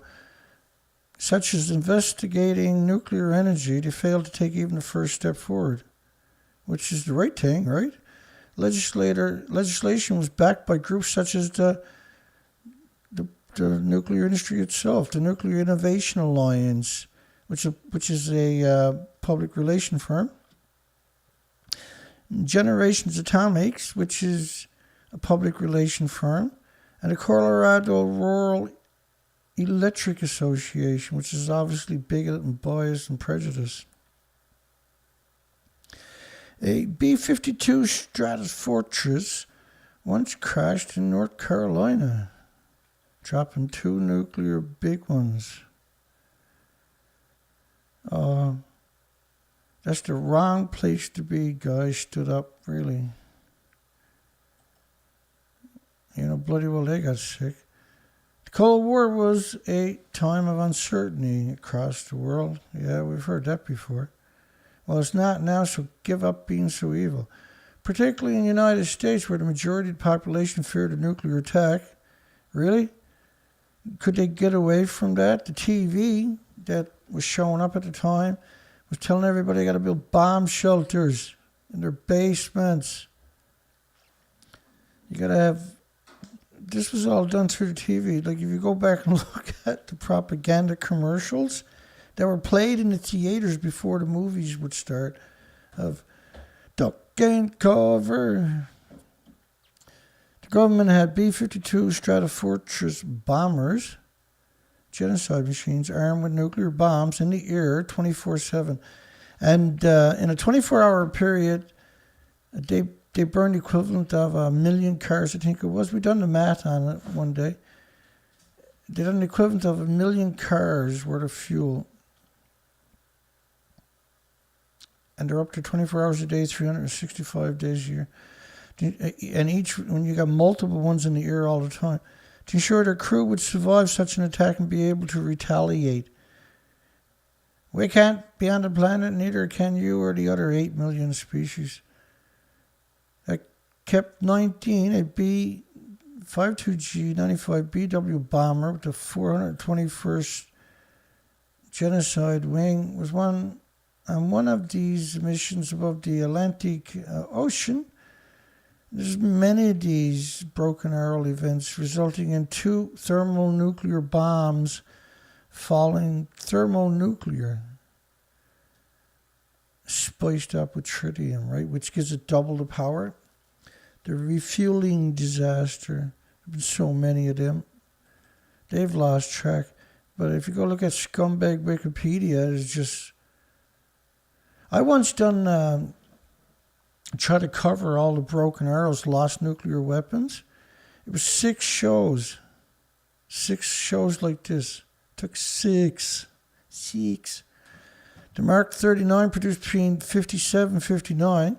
Such as investigating nuclear energy, they failed to take even the first step forward, which is the right thing, right? Legislation was backed by groups such as the nuclear industry itself, the Nuclear Innovation Alliance, which is a public relation firm. Generations Atomics, which is a public relation firm, and the Colorado Rural Electric Association, which is obviously bigoted and biased and prejudiced. A B-52 Stratofortress once crashed in North Carolina, dropping 2 nuclear big ones. That's the wrong place to be, guys. Stood up, really. Bloody well they got sick. The Cold War was a time of uncertainty across the world. Yeah, we've heard that before. Well, it's not now, so give up being so evil. Particularly in the United States, where the majority of the population feared a nuclear attack. Really? Could they get away from that? The TV that was showing up at the time was telling everybody they got to build bomb shelters in their basements. You got to have... This was all done through the TV. Like, if you go back and look at the propaganda commercials that were played in the theaters before the movies would start, of duck and cover. The government had B-52 Stratofortress bombers, genocide machines armed with nuclear bombs in the air 24/7. And in a 24-hour period, they burned the equivalent of 1 million cars, I think it was. We done the math on it one day. They done the equivalent of 1 million cars worth of fuel. And they're up to 24 hours a day, 365 days a year. And when you got multiple ones in the air all the time, to ensure their crew would survive such an attack and be able to retaliate. We can't be on the planet, neither can you or the other 8 million species. That kept 19, a B-52G 95 BW bomber with the 421st Genocide Wing was on one of these missions above the Atlantic Ocean. There's many of these broken arrow events resulting in 2 thermonuclear bombs falling thermonuclear, spiced up with tritium, right, which gives it double the power. The refueling disaster, there have been so many of them. They've lost track. But if you go look at scumbag Wikipedia, it's just... I once done... try to cover all the broken arrows, lost nuclear weapons. It was 6 shows. 6 shows like this. It took 6. The Mark 39 produced between 57 and 59.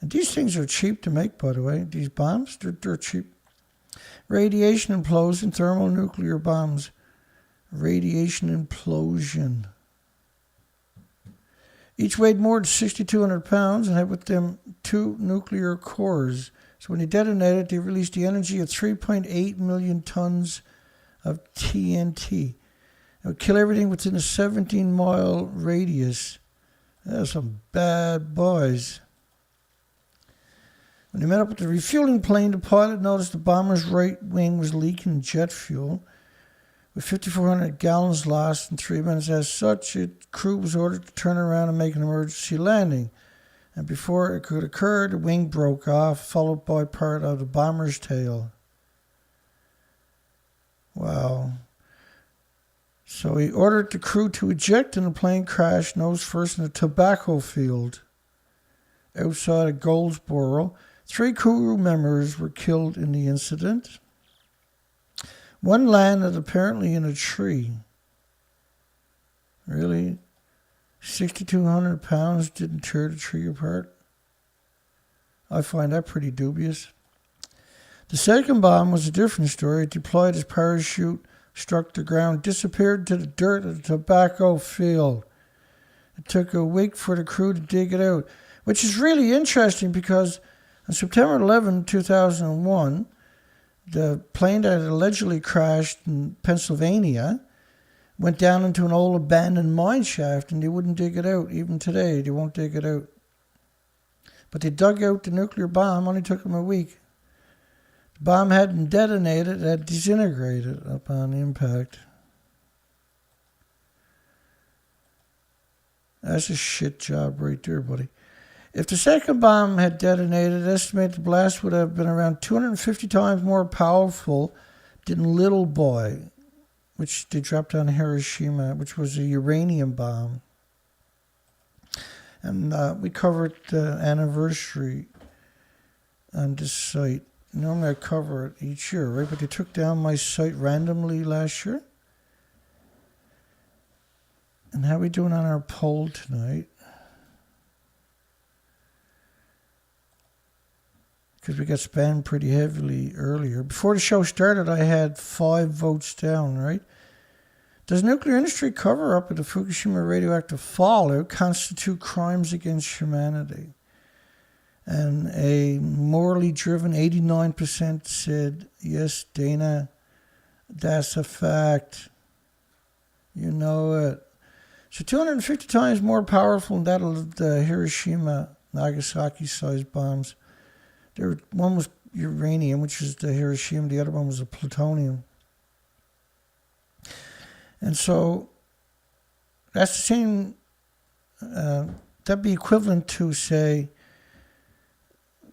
And these things are cheap to make, by the way. These bombs, they're cheap. Radiation implosion, thermonuclear bombs. Radiation implosion. Each weighed more than 6,200 pounds and had with them 2 nuclear cores. So when they detonated, they released the energy of 3.8 million tons of TNT. It would kill everything within a 17-mile radius. Those are some bad boys. When they met up with the refueling plane, the pilot noticed the bomber's right wing was leaking jet fuel, with 5,400 gallons lost in 3 minutes. As such, the crew was ordered to turn around and make an emergency landing. And before it could occur, the wing broke off, followed by part of the bomber's tail. Wow. So he ordered the crew to eject, and the plane crashed nose first in a tobacco field outside of Goldsboro. 3 crew members were killed in the incident. One landed apparently in a tree. Really? 6,200 pounds didn't tear the tree apart? I find that pretty dubious. The second bomb was a different story. It deployed as parachute, struck the ground, disappeared to the dirt of the tobacco field. It took a week for the crew to dig it out, which is really interesting because on September 11, 2001, the plane that had allegedly crashed in Pennsylvania went down into an old abandoned mine shaft, and they wouldn't dig it out. Even today, they won't dig it out. But they dug out the nuclear bomb. Only took them a week. The bomb hadn't detonated. It had disintegrated upon impact. That's a shit job right there, buddy. If the second bomb had detonated, estimated the blast would have been around 250 times more powerful than Little Boy, which they dropped on Hiroshima, which was a uranium bomb. And we covered the anniversary on this site. Normally I cover it each year, right? But they took down my site randomly last year. And how are we doing on our poll tonight? Because we got spammed pretty heavily earlier. Before the show started, I had 5 votes down, right? Does nuclear industry cover-up of the Fukushima radioactive fallout constitute crimes against humanity? And a morally driven 89% said, yes, Dana, that's a fact. You know it. So 250 times more powerful than that of the Hiroshima, Nagasaki-sized bombs. One was uranium, which is the Hiroshima. The other one was the plutonium. And so that's the same. That'd be equivalent to, say,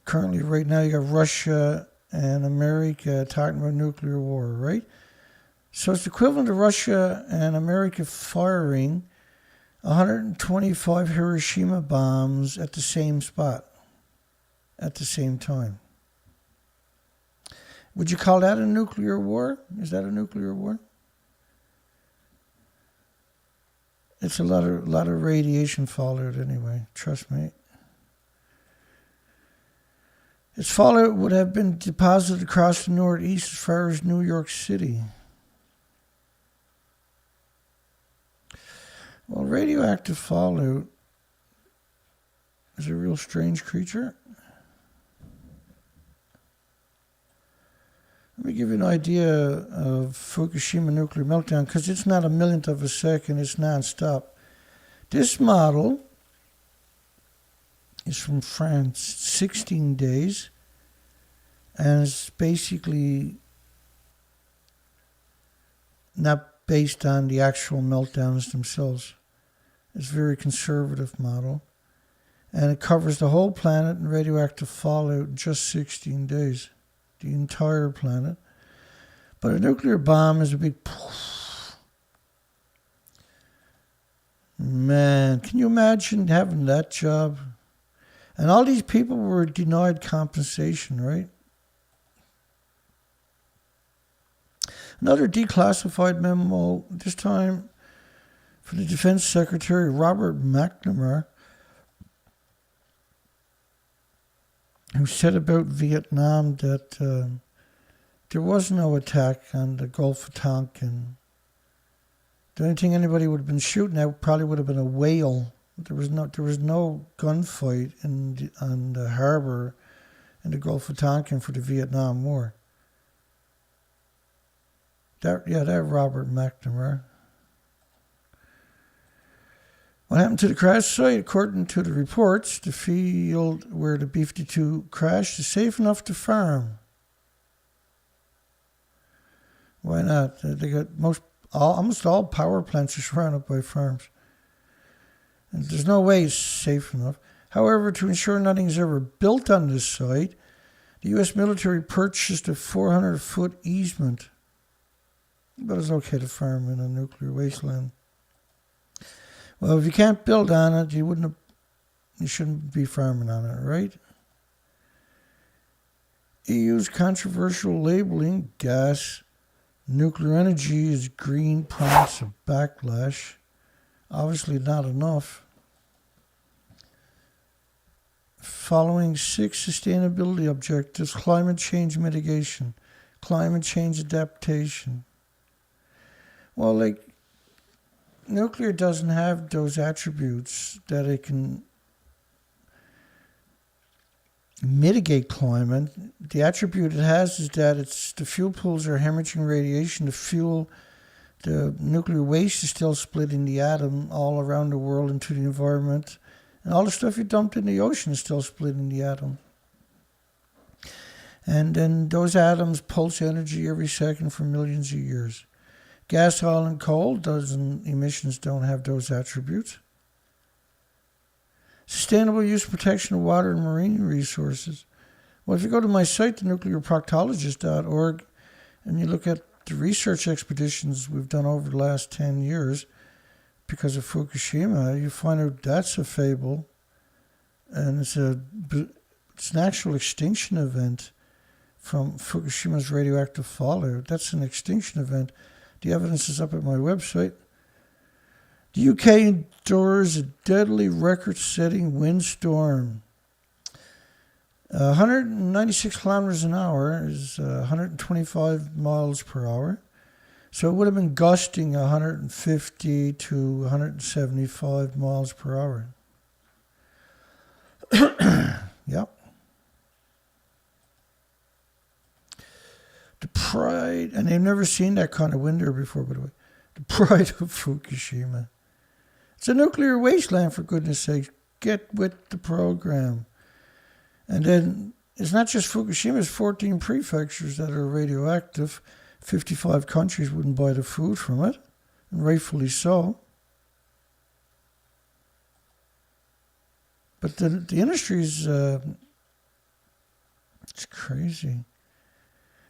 currently right now you got Russia and America talking about nuclear war, right? So it's equivalent to Russia and America firing 125 Hiroshima bombs at the same spot at the same time. Would you call that a nuclear war? Is that a nuclear war? It's a lot of radiation fallout anyway, trust me. Its fallout would have been deposited across the Northeast as far as New York City. Well, radioactive fallout is a real strange creature. Let me give you an idea of Fukushima nuclear meltdown, because it's not a millionth of a second, it's non-stop. This model is from France, 16 days, and it's basically not based on the actual meltdowns themselves. It's a very conservative model, and it covers the whole planet in radioactive fallout in just 16 days. The entire planet. But a nuclear bomb is a big... Man, can you imagine having that job? And all these people were denied compensation, right? Another declassified memo, this time for the Defense Secretary Robert McNamara, who said about Vietnam that there was no attack on the Gulf of Tonkin. The only thing anybody would have been shooting at probably would have been a whale There was no gunfight on the harbour in the Gulf of Tonkin for the Vietnam War. That Robert McNamara. What happened to the crash site? According to the reports, the field where the B-52 crashed is safe enough to farm. Why not? They got almost all power plants are surrounded by farms. And there's no way it's safe enough. However, to ensure nothing is ever built on this site, the U.S. military purchased a 400-foot easement. But it's okay to farm in a nuclear wasteland. Well, if you can't build on it, you shouldn't be farming on it, right? EU's controversial labeling, gas, nuclear energy is green, promise of backlash. Obviously not enough. Following 6 sustainability objectives: climate change mitigation, climate change adaptation. Well, nuclear doesn't have those attributes that it can mitigate climate. The attribute it has is that the fuel pools are hemorrhaging radiation. The nuclear waste is still split in the atom all around the world into the environment. And all the stuff you dumped in the ocean is still split in the atom. And then those atoms pulse energy every second for millions of years. Gas, oil, and coal, emissions don't have those attributes. Sustainable use and protection of water and marine resources. Well, if you go to my site, thenuclearproctologist.org, and you look at the research expeditions we've done over the last 10 years because of Fukushima, you find out that's a fable, and it's an actual extinction event from Fukushima's radioactive fallout. That's an extinction event. The evidence is up at my website. The UK endures a deadly record-setting windstorm. 196 kilometers an hour is 125 miles per hour. So it would have been gusting 150 to 175 miles per hour. Yep. The pride, and they've never seen that kind of wind there before, by the way. The pride of Fukushima. It's a nuclear wasteland, for goodness sake. Get with the program. And then it's not just Fukushima, it's 14 prefectures that are radioactive. 55 countries wouldn't buy the food from it, and rightfully so. But the industry's it's crazy.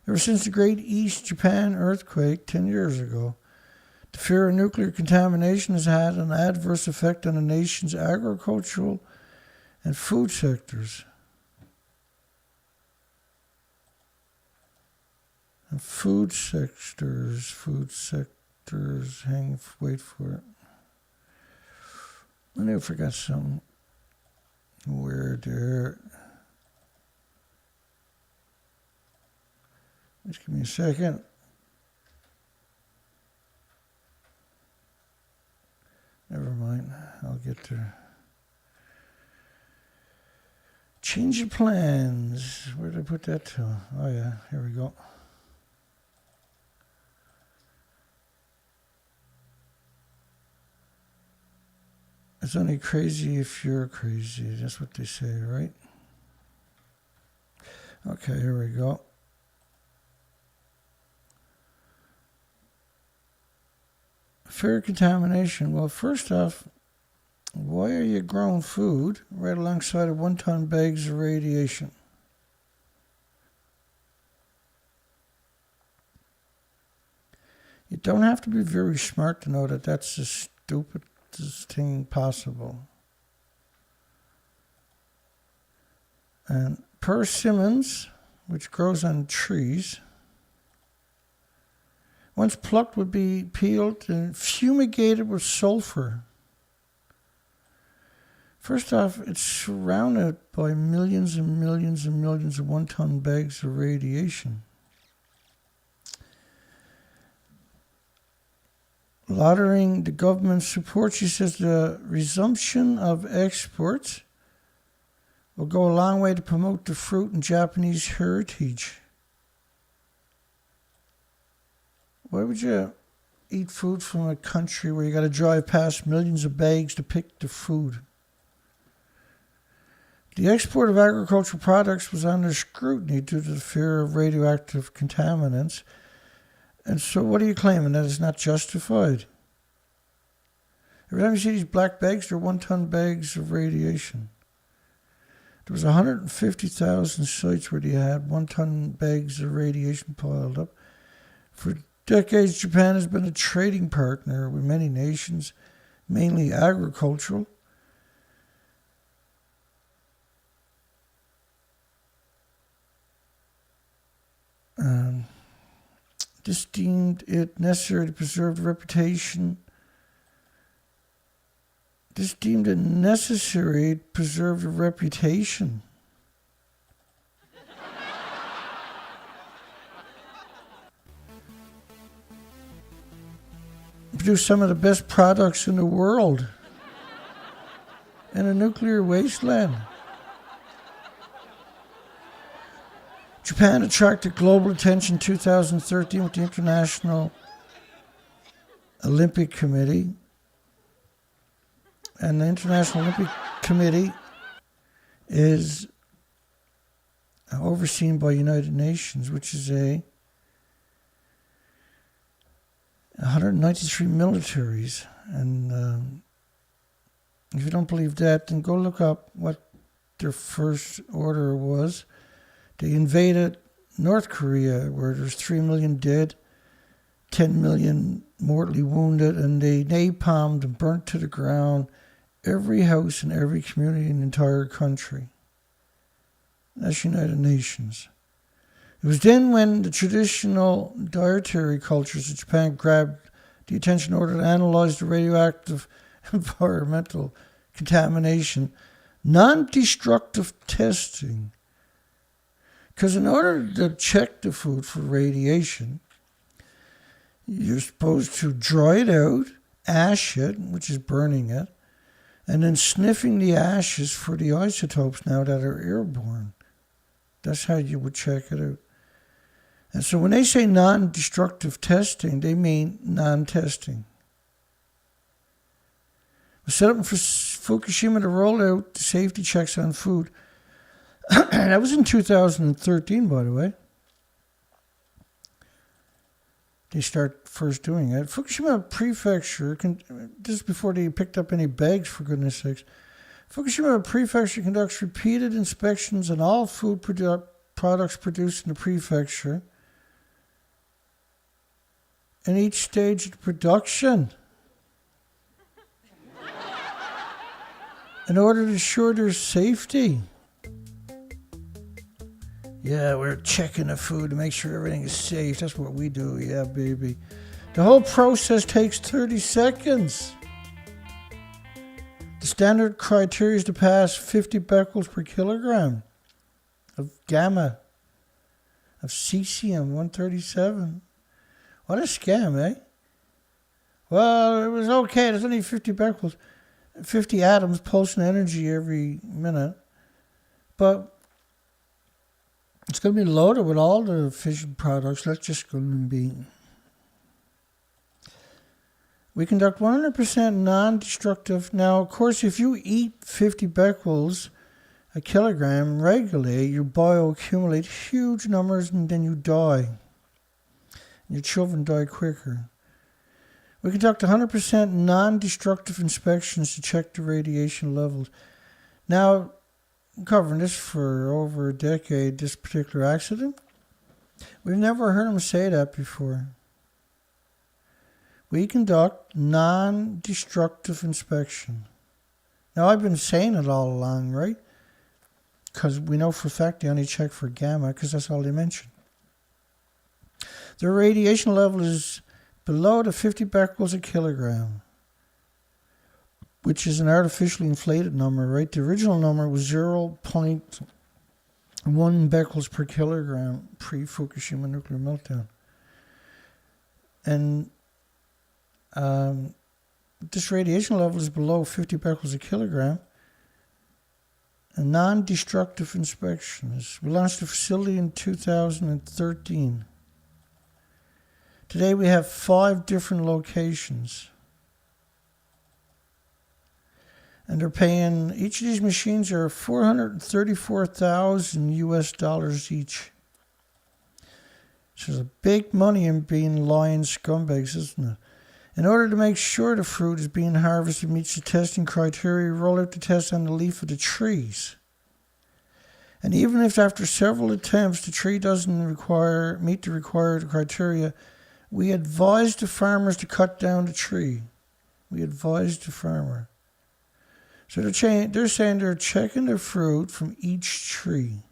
Ever since the Great East Japan earthquake 10 years ago, the fear of nuclear contamination has had an adverse effect on the nation's agricultural and food sectors. And food sectors, wait for it. I knew I forgot something. Where there. Just give me a second. Never mind. I'll get there. Change of plans. Where did I put that to? Oh, yeah. Here we go. It's only crazy if you're crazy. That's what they say, right? Okay, here we go. Fear of contamination. Well, first off, why are you growing food right alongside of 1-ton bags of radiation? You don't have to be very smart to know that that's the stupidest thing possible. And persimmons, which grows on trees, once plucked would be peeled and fumigated with sulfur. First off, it's surrounded by millions and millions and millions of 1-ton bags of radiation. Slaughtering the government's support. She says the resumption of exports will go a long way to promote the fruit and Japanese heritage. Why would you eat food from a country where you got to drive past millions of bags to pick the food? The export of agricultural products was under scrutiny due to the fear of radioactive contaminants. And so what are you claiming? That is not justified? Every time you see these black bags, they're 1-ton bags of radiation. There was 150,000 sites where they had 1-ton bags of radiation piled up. For decades, Japan has been a trading partner with many nations, mainly agricultural. This deemed it necessary to preserve the reputation. This deemed it necessary to preserve the reputation. Produce some of the best products in the world in a nuclear wasteland. Japan attracted global attention in 2013 with the International Olympic Committee. And the International Olympic Committee is overseen by United Nations, which is 193 militaries. And if you don't believe that, then go look up what their first order was. They invaded North Korea, where there's 3 million dead, 10 million mortally wounded, and they napalmed and burnt to the ground every house in every community in the entire country. That's United Nations. It was then when the traditional dietary cultures of Japan grabbed the attention in order to analyze the radioactive environmental contamination, non-destructive testing. Because in order to check the food for radiation, you're supposed to dry it out, ash it, which is burning it, and then sniffing the ashes for the isotopes now that are airborne. That's how you would check it out. And so when they say non-destructive testing, they mean non-testing. We set up for Fukushima to roll out the safety checks on food. That was in 2013, by the way. They start first doing it. Fukushima Prefecture, this is before they picked up any bags, for goodness sakes. Fukushima Prefecture conducts repeated inspections on all food products produced in the prefecture in each stage of production in order to ensure their safety. Yeah, we're checking the food to make sure everything is safe. That's what we do. Yeah, baby. The whole process takes 30 seconds. The standard criteria is to pass 50 becquerels per kilogram of gamma, of cesium-137. What a scam, eh? Well, it was okay. There's only 50 becquerels, 50 atoms pulsing energy every minute. But it's going to be loaded with all the fission products. That's just going to be. We conduct 100% non-destructive. Now, of course, if you eat 50 becquerels a kilogram regularly, your bioaccumulate huge numbers and then you die. Your children die quicker. We conduct 100% non-destructive inspections to check the radiation levels. Now, I'm covering this for over a decade, this particular accident. We've never heard him say that before. We conduct non-destructive inspection. Now, I've been saying it all along, right? Because we know for a fact they only check for gamma, because that's all they mention. The radiation level is below the 50 becquerels a kilogram, which is an artificially inflated number, right? The original number was 0.1 becquerels per kilogram pre-Fukushima nuclear meltdown. And This radiation level is below 50 becquerels a kilogram. And non-destructive inspections. We launched the facility in 2013. Today we have 5 different locations. And they're paying, each of these machines are $434,000 US each. So there's a big money in being lying scumbags, isn't it? In order to make sure the fruit is being harvested meets the testing criteria, roll out the test on the leaf of the trees. And even if after several attempts the tree doesn't meet the required criteria, we advise the farmers to cut down the tree. We advise the farmer. So they're saying they're checking the fruit from each tree.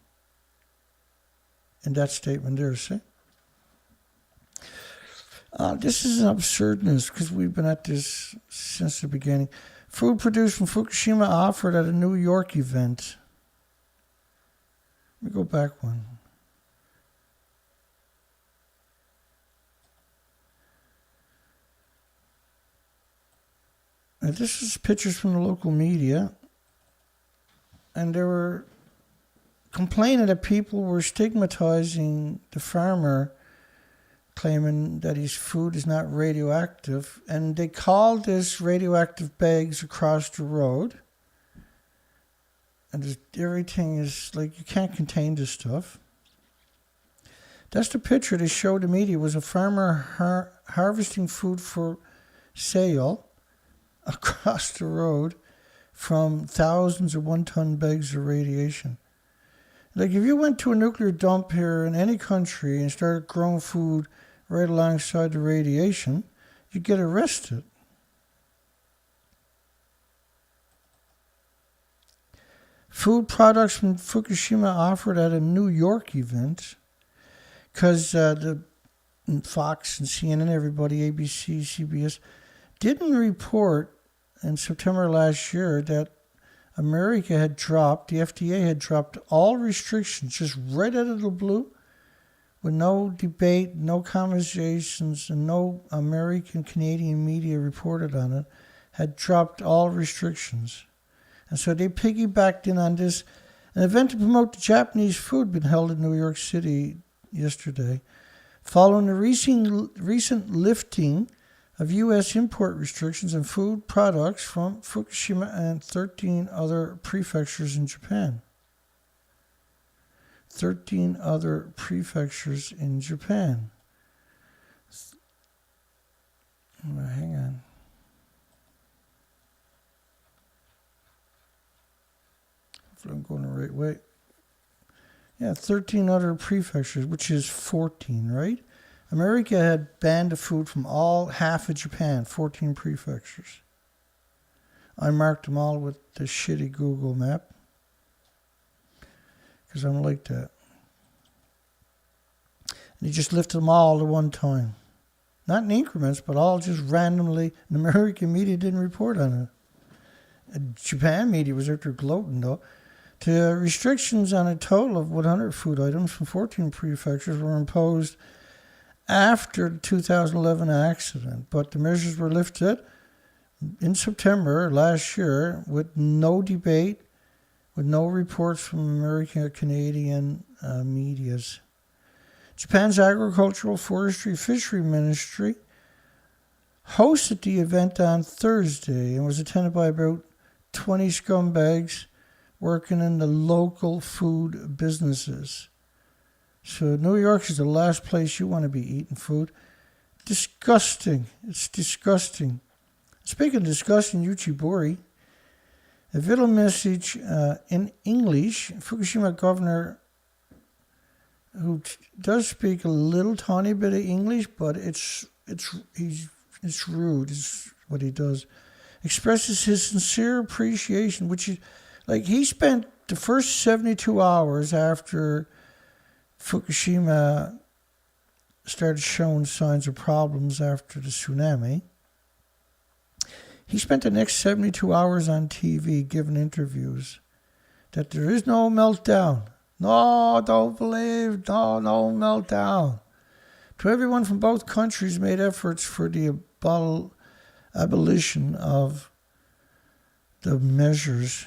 In that statement there, see? This is an absurdness because we've been at this since the beginning. Food produced from Fukushima offered at a New York event. Let me go back one. Now, this is pictures from the local media. And they were complaining that people were stigmatizing the farmer, claiming that his food is not radioactive. And they called this radioactive bags across the road. And everything is like, you can't contain this stuff. That's the picture they showed the media. Was a farmer harvesting food for sale across the road from thousands of 1-ton bags of radiation. Like if you went to a nuclear dump here in any country and started growing food right alongside the radiation, you'd get arrested. Food products from Fukushima offered at a New York event because the Fox and CNN, everybody, ABC, CBS, didn't report in September last year that America had dropped, the FDA had dropped all restrictions just right out of the blue with no debate, no conversations, and no American, Canadian media reported on it, had dropped all restrictions. And so they piggybacked in on this. An event to promote the Japanese food been held in New York City yesterday, following the recent lifting of U.S. import restrictions on food products from Fukushima and 13 other prefectures in Japan. 13 other prefectures in Japan. Hang on. Hopefully I'm going the right way. Yeah, 13 other prefectures, which is 14, right? America had banned the food from half of Japan, 14 prefectures. I marked them all with the shitty Google map because I'm like that. And he just lifted them all at one time. Not in increments, but all just randomly. And American media didn't report on it. And Japan media was out there gloating, though. The restrictions on a total of 100 food items from 14 prefectures were imposed after the 2011 accident, but the measures were lifted in September last year with no debate, with no reports from American or Canadian medias. Japan's Agricultural, Forestry, Fishery Ministry hosted the event on Thursday and was attended by about 20 scumbags working in the local food businesses. So New York is the last place you want to be eating food. Disgusting. It's disgusting. Speaking of disgusting, Uchibori, a video message in English, Fukushima governor, who does speak a little tiny bit of English, but it's rude, is what he does, expresses his sincere appreciation, which is, like, he spent the first 72 hours after Fukushima started showing signs of problems after the tsunami. He spent the next 72 hours on TV giving interviews that there is no meltdown. No, don't believe. No meltdown. To everyone from both countries made efforts for the abolition of the measures.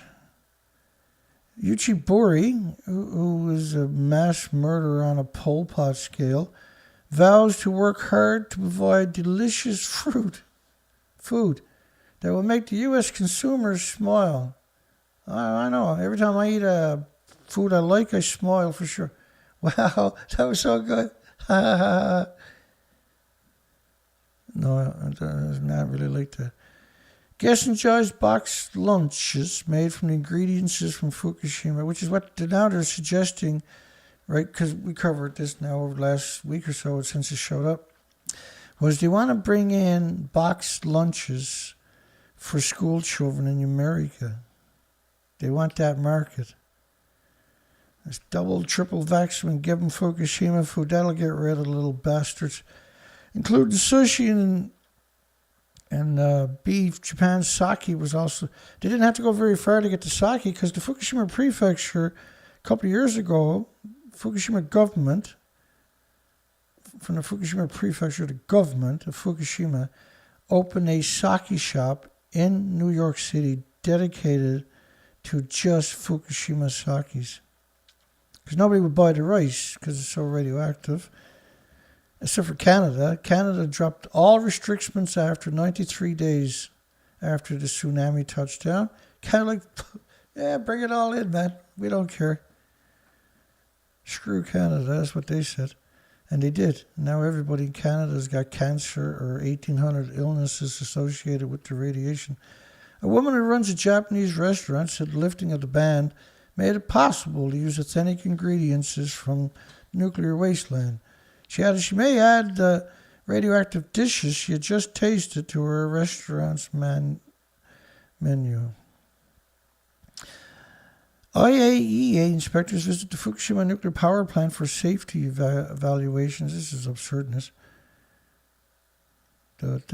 Yuchi Bori, who was a mass murderer on a Pol Pot scale, vows to work hard to provide delicious food that will make the U.S. consumers smile. I know. Every time I eat a food I like, I smile for sure. Wow, that was so good. No, it's not really like that. Guest enjoys boxed lunches made from the ingredients from Fukushima, which is what now they're suggesting, right? Because we covered this now over the last week or so since it showed up. Was they want to bring in boxed lunches for school children in America. They want that market. It's double, triple vaccine, give them Fukushima food. That'll get rid of the little bastards. Including sushi and beef. Japan's sake was also... They didn't have to go very far to get the sake because the Fukushima prefecture, a couple of years ago, Fukushima government, from the Fukushima prefecture, the government of Fukushima, opened a sake shop in New York City dedicated to just Fukushima sakes. Because nobody would buy the rice because it's so radioactive. Except for Canada. Canada dropped all restrictions after 93 days after the tsunami touched down. Kind of like, yeah, bring it all in, man. We don't care. Screw Canada, that's what they said. And they did. Now everybody in Canada has got cancer or 1,800 illnesses associated with the radiation. A woman who runs a Japanese restaurant said the lifting of the ban made it possible to use authentic ingredients from nuclear wasteland. She added she may add the radioactive dishes she had just tasted to her restaurant's menu. IAEA inspectors visit the Fukushima nuclear power plant for safety evaluations. This is absurdness. These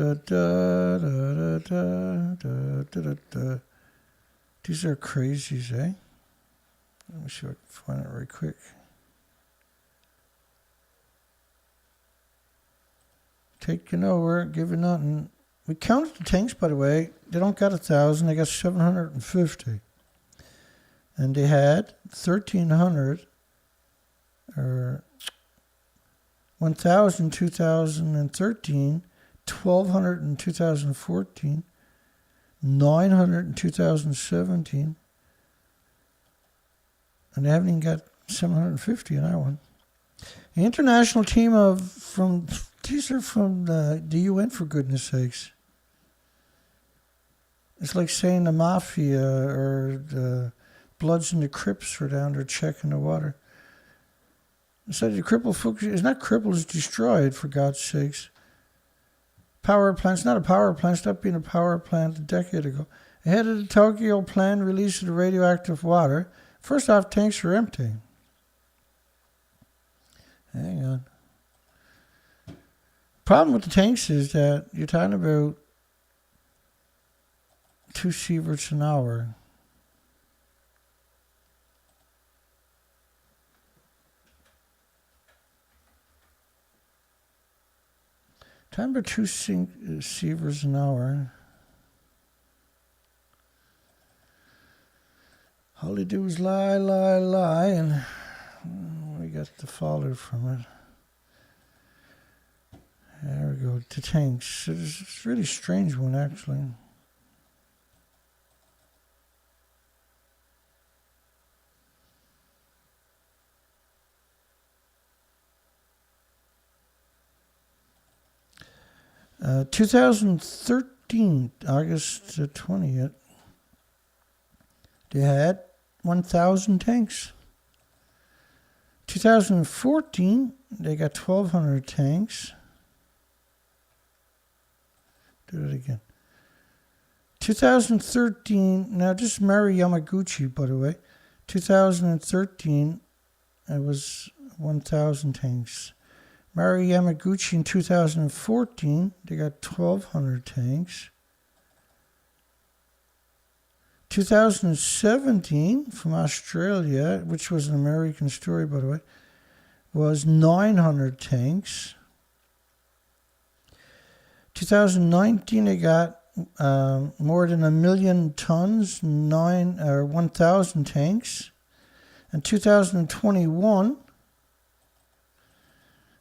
are crazies, eh? Let me see if I can find it right quick. Take you nowhere, give you nothing. We counted the tanks, by the way. They don't got 1,000, they got 750. And they had 1,300, or 1,000 in 2013, 1,200 in 2014, 900 in 2017, and they haven't even got 750 in that one. The international team these are from the UN, for goodness sakes. It's like saying the mafia or the Bloods and the Crips are down there checking the water. So the crippled Fukushima is not crippled, it's destroyed, for God's sakes. Power plant's not a power plant, stopped being a power plant a decade ago. Ahead of the Tokyo planned release of the radioactive water, first off, tanks are empty. Hang on. Problem with the tanks is that you're talking about 2 sieverts an hour. Talking about 2 sieverts an hour. All they do is lie, and we got the follow from it. There we go, the tanks. It's a really strange one, actually. Uh, 2013, August 20th, they had 1,000 tanks. 2014, they got 1,200 tanks. Do it again. 2013, now this is Mari Yamaguchi, by the way. 2013, it was 1,000 tanks. Mari Yamaguchi in 2014, they got 1,200 tanks. 2017 from Australia, which was an American story, by the way, was 900 tanks. 2019, they got more than 1 million tons, 1,000 tanks. In 2021,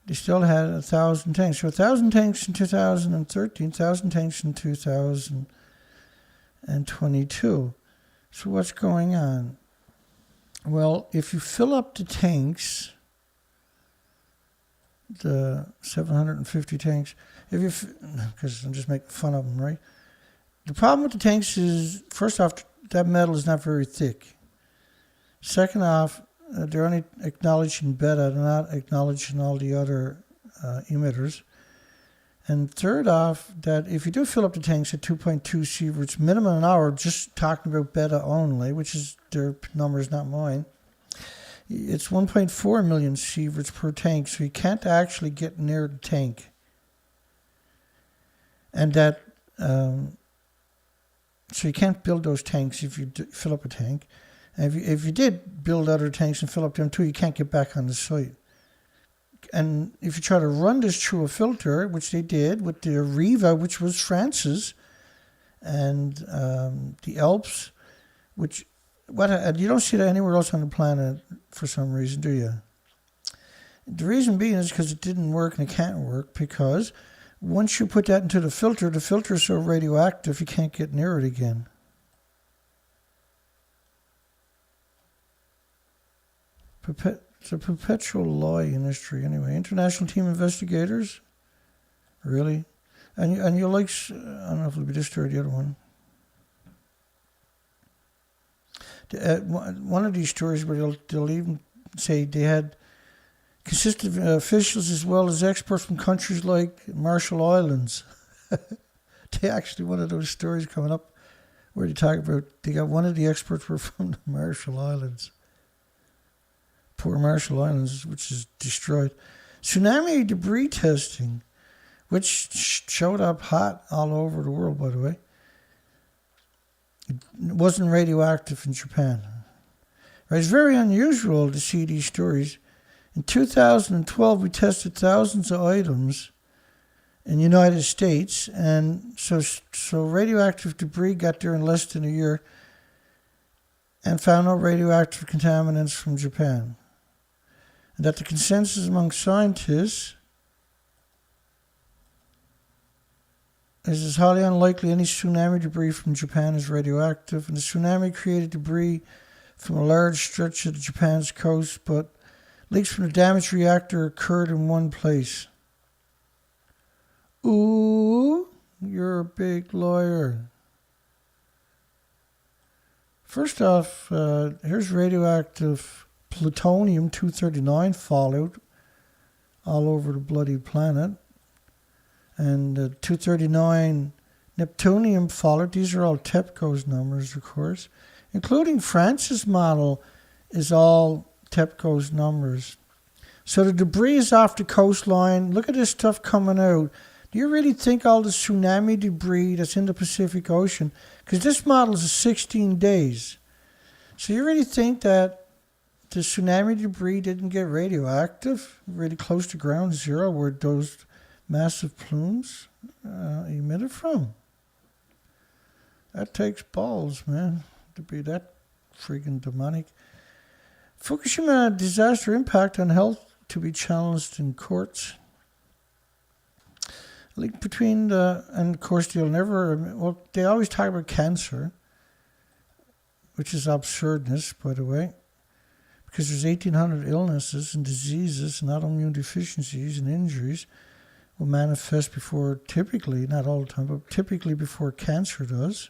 they still had 1,000 tanks. So 1,000 tanks in 2013, 1,000 tanks in 2022. So what's going on? Well, if you fill up the tanks, the 750 tanks, because I'm just making fun of them, right? The problem with the tanks is, first off, that metal is not very thick. Second off, they're only acknowledging beta, they're not acknowledging all the other emitters. And third off, that if you do fill up the tanks at 2.2 sieverts minimum an hour, just talking about beta only, which is their numbers, not mine, it's 1.4 million sieverts per tank, so you can't actually get near the tank. And that, so you can't build those tanks if you fill up a tank. And if you did build other tanks and fill up them too, you can't get back on the site. And if you try to run this through a filter, which they did with the Riva, which was France's, and the Alps, which you don't see that anywhere else on the planet for some reason, do you? The reason being is because it didn't work and it can't work, because once you put that into the filter is so radioactive you can't get near it again. It's a perpetual lie in history anyway. International team investigators? Really? And you like, I don't know if it'll be this or the other one. One of these stories where they'll even say they had consistent officials as well as experts from countries like Marshall Islands. They actually, one of those stories coming up where they talk about, they got one of the experts were from the Marshall Islands. Poor Marshall Islands, which is destroyed. Tsunami debris testing, which showed up hot all over the world, by the way. It wasn't radioactive in Japan. It's very unusual to see these stories. In 2012, we tested thousands of items in the United States, and so radioactive debris got there in less than a year and found no radioactive contaminants from Japan. And that the consensus among scientists is it's highly unlikely any tsunami debris from Japan is radioactive, and the tsunami created debris from a large stretch of Japan's coast, but leaks from the damaged reactor occurred in one place. Ooh, you're a big lawyer. First off, here's radioactive plutonium-239 fallout all over the bloody planet. And 239 neptunium fallout, these are all TEPCO's numbers, of course. Including France's model is all TEPCO's numbers. So the debris is off the coastline. Look at this stuff coming out. Do you really think all the tsunami debris that's in the Pacific Ocean, because this model is 16 days. So you really think that the tsunami debris didn't get radioactive, really close to ground zero where those massive plumes emitted from? That takes balls, man, to be that freaking demonic. Fukushima disaster impact on health to be challenged in courts. Link between and of course they always talk about cancer, which is absurdness, by the way, because there's 1,800 illnesses and diseases and autoimmune deficiencies and injuries will manifest before, typically, not all the time, but typically before cancer does.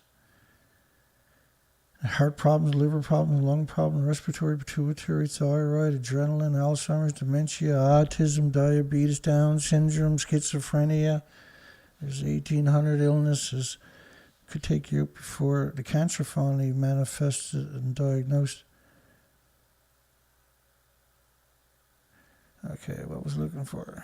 Heart problems, liver problems, lung problems, respiratory, pituitary, thyroid, adrenaline, Alzheimer's, dementia, autism, diabetes, Down syndrome, schizophrenia. There's 1,800 illnesses could take you before the cancer finally manifests and diagnosed. Okay, what was I looking for?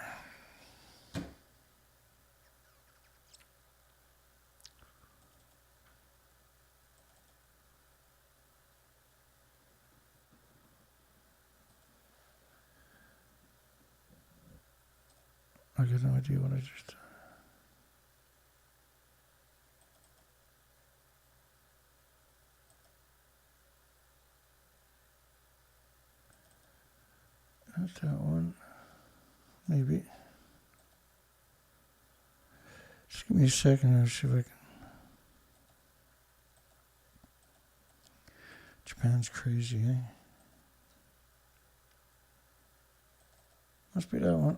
I got no idea what I just... maybe. Just give me a second here, see if I can. Japan's crazy, eh? Must be that one.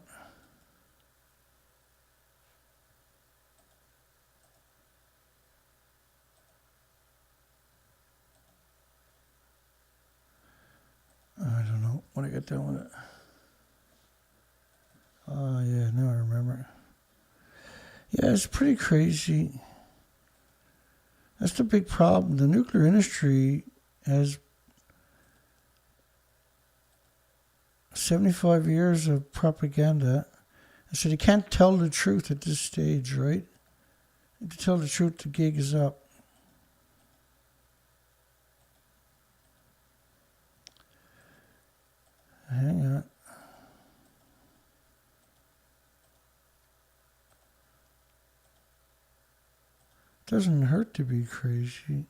I don't know when I get done with it. Oh, yeah, now I remember. Yeah, it's pretty crazy. That's the big problem. The nuclear industry has 75 years of propaganda. And so they can't tell the truth at this stage, right? To tell the truth, the gig is up. Hang on. Doesn't hurt to be crazy.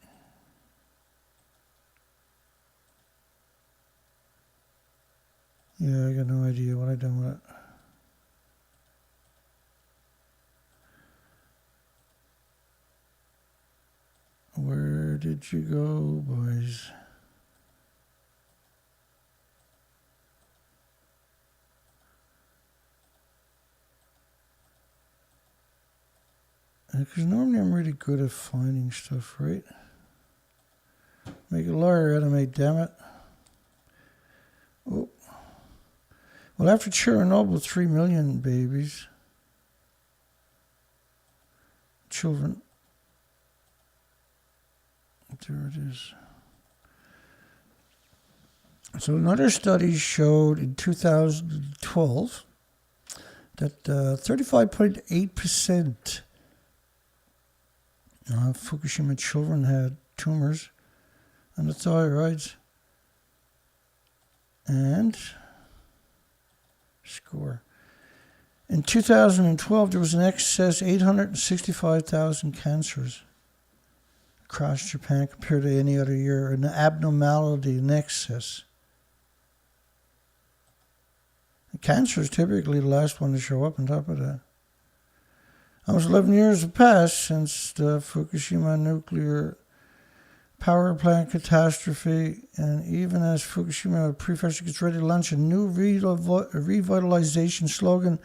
Yeah, I got no idea what I done with it. Where did you go, boys? Because normally I'm really good at finding stuff, right? Make a lawyer out of me, damn it. Oh. Well, after Chernobyl, 3 million babies, children. There it is. So another study showed in 2012 that 35.8% Fukushima children had tumors on the thyroids. And score. In 2012, there was an excess 865,000 cancers across Japan compared to any other year, an abnormality in excess. The cancer is typically the last one to show up on top of that. Almost 11 years have passed since the Fukushima nuclear power plant catastrophe, and even as Fukushima Prefecture gets ready to launch a new revitalization slogan,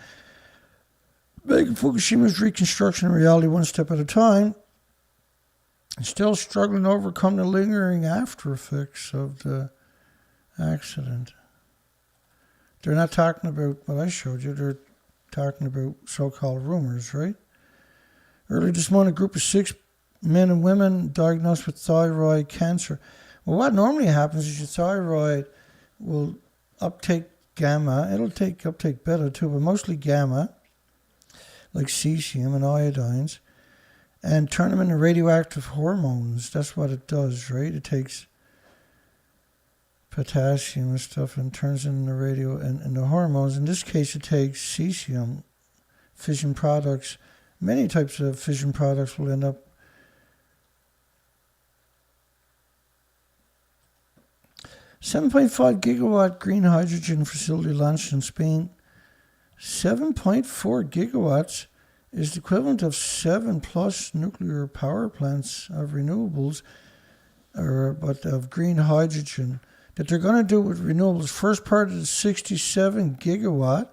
making Fukushima's reconstruction a reality one step at a time, and still struggling to overcome the lingering after effects of the accident. They're not talking about what I showed you, they're talking about so-called rumors, right? Earlier this month, a group of 6 men and women diagnosed with thyroid cancer. Well, what normally happens is your thyroid will uptake gamma. It'll take uptake beta too, but mostly gamma, like cesium and iodines, and turn them into radioactive hormones. That's what it does, right? It takes potassium and stuff and turns it into radio and the hormones. In this case, it takes cesium, fission products. Many types of fission products will end up 7.5 gigawatt green hydrogen facility launched in Spain. 7.4 gigawatts is the equivalent of 7 plus nuclear power plants of renewables, but of green hydrogen. That they're going to do with renewables. First part of the 67 gigawatt,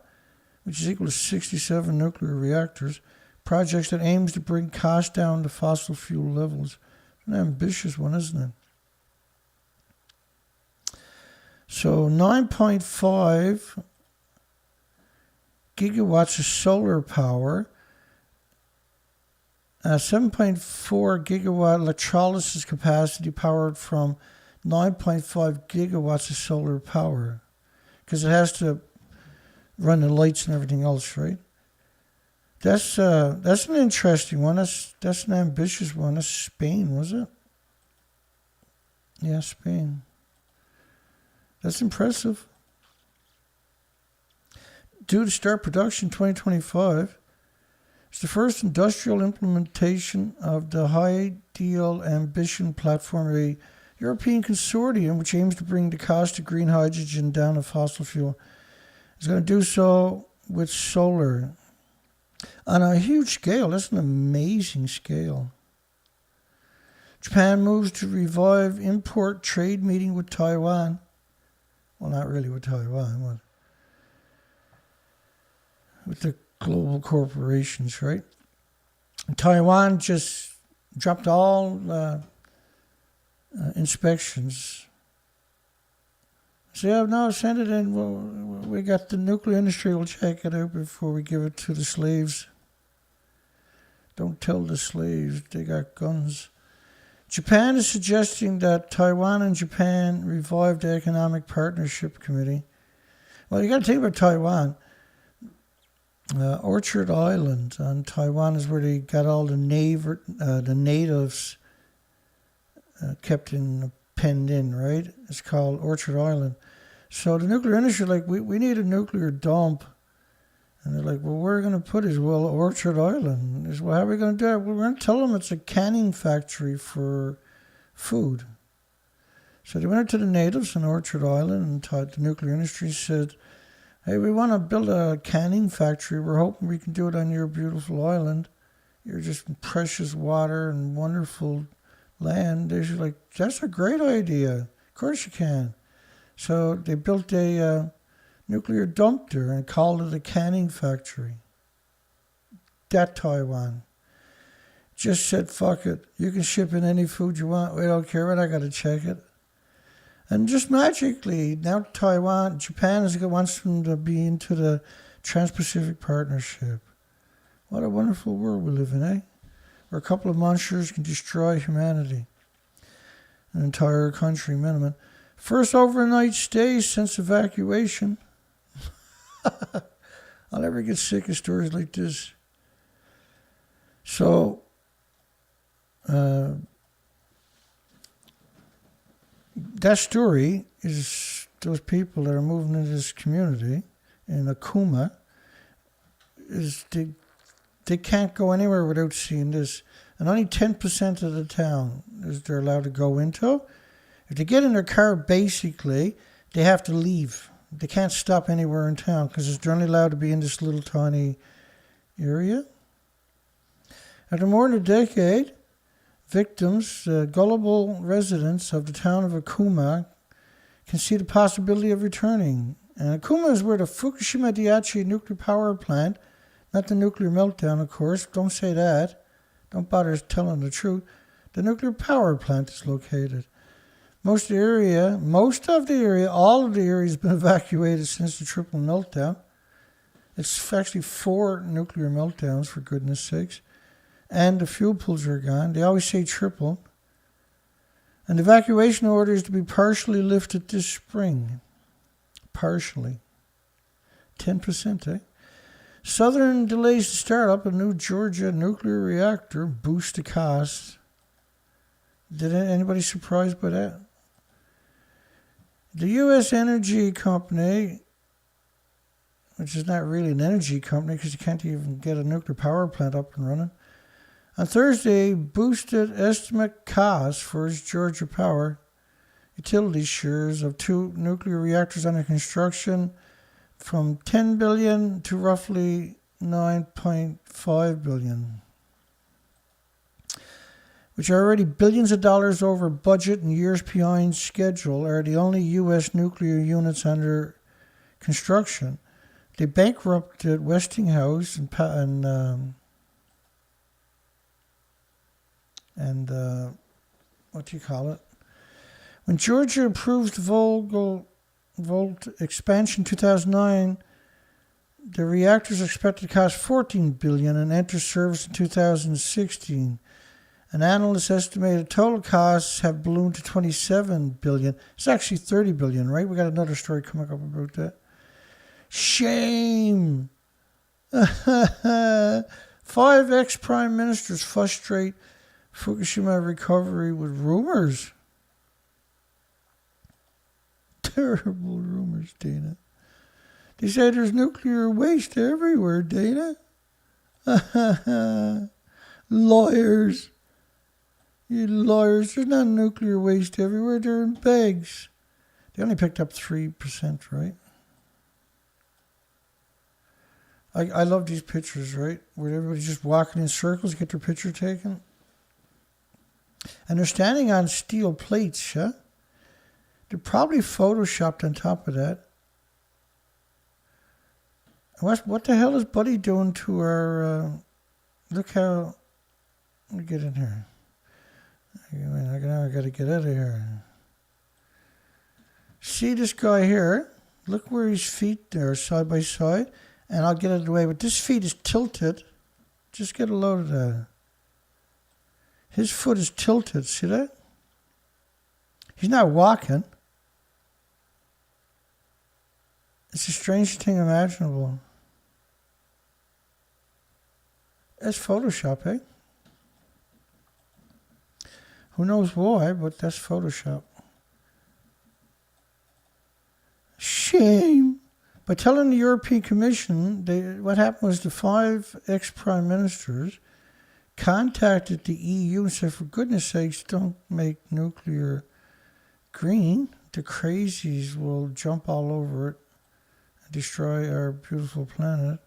which is equal to 67 nuclear reactors, projects that aims to bring costs down to fossil fuel levels. An ambitious one, isn't it? So 9.5 gigawatts of solar power, 7.4 gigawatt electrolysis capacity powered from 9.5 gigawatts of solar power, because it has to run the lights and everything else, right? That's an interesting one. That's an ambitious one. That's Spain, was it? Yeah, Spain. That's impressive. Due to start production 2025, it's the first industrial implementation of the High Deal Ambition Platform, a European consortium which aims to bring the cost of green hydrogen down to fossil fuel. It's going to do so with solar on a huge scale. That's an amazing scale. Japan moves to revive import trade meeting with Taiwan. Well, not really with Taiwan, but with the global corporations, right? And Taiwan just dropped all inspections. So yeah, no, send it in. Well, we got the nuclear industry. We'll check it out before we give it to the slaves. Don't tell the slaves they got guns. Japan is suggesting that Taiwan and Japan revive the Economic Partnership Committee. Well, you got to think about Taiwan. Orchard Island on Taiwan is where they got all the natives kept penned in, right? It's called Orchard Island. So the nuclear industry, like, we need a nuclear dump. And they're like, well, where are we going to put it? Well, Orchard Island. Is, well, how are we going to do it? Well, we're going to tell them it's a canning factory for food. So they went out to the natives in Orchard Island, and the nuclear industry said, hey, we want to build a canning factory. We're hoping we can do it on your beautiful island. You're just precious water and wonderful land. They're like, that's a great idea. Of course you can. So they built a nuclear dump there and called it a canning factory. That Taiwan just said, fuck it. You can ship in any food you want. We don't care. We're not going to check it. And just magically, now Japan wants them to be into the Trans-Pacific Partnership. What a wonderful world we live in, eh? Where a couple of monsters can destroy humanity. An entire country minimum. First overnight stay since evacuation. I'll never get sick of stories like this. So, that story is those people that are moving into this community in Akuma, they can't go anywhere without seeing this. And only 10% of the town they're allowed to go into. If they get in their car, basically, they have to leave. They can't stop anywhere in town because they're only allowed to be in this little tiny area. After more than a decade, victims, gullible residents of the town of Akuma, can see the possibility of returning. And Akuma is where the Fukushima Daiichi nuclear power plant, not the nuclear meltdown, of course, don't say that, don't bother telling the truth, the nuclear power plant is located. Most of the area, all of the area has been evacuated since the triple meltdown. It's actually 4 nuclear meltdowns, for goodness sakes. And the fuel pools are gone. They always say triple. And the evacuation order is to be partially lifted this spring. Partially. 10%, eh? Southern delays to start up a new Georgia nuclear reactor boost the cost. Did anybody surprised by that? The U.S. energy company, which is not really an energy company because you can't even get a nuclear power plant up and running, on Thursday boosted estimate costs for its Georgia Power utility shares of 2 nuclear reactors under construction from $10 billion to roughly $9.5 billion. Which are already billions of dollars over budget and years behind schedule, are the only U.S. nuclear units under construction. They bankrupted Westinghouse and what do you call it? When Georgia approved the Volt expansion in 2009, the reactors are expected to cost $14 billion and enter service in 2016. And analysts estimated total costs have ballooned to $27 billion. It's actually $30 billion, right? We got another story coming up about that. Shame! 5 ex-prime ministers frustrate Fukushima recovery with rumors. Terrible rumors, Dana. They say there's nuclear waste everywhere, Dana. Lawyers. You lawyers, there's not nuclear waste everywhere. They're in bags. They only picked up 3%, right? I love these pictures, right? Where everybody's just walking in circles, get their picture taken. And they're standing on steel plates, yeah? They're probably photoshopped on top of that. What the hell is Buddy doing to our... look how... Let me get in here. Now I got to get out of here. See this guy here? Look where his feet are side by side. And I'll get out of the way. But this feet is tilted. Just get a load of that. His foot is tilted. See that? He's not walking. It's the strangest thing imaginable. That's Photoshop, eh? Who knows why, but that's Photoshop. Shame. By telling the European Commission, what happened was the 5 ex-prime ministers contacted the EU and said, for goodness sakes, don't make nuclear green. The crazies will jump all over it and destroy our beautiful planet.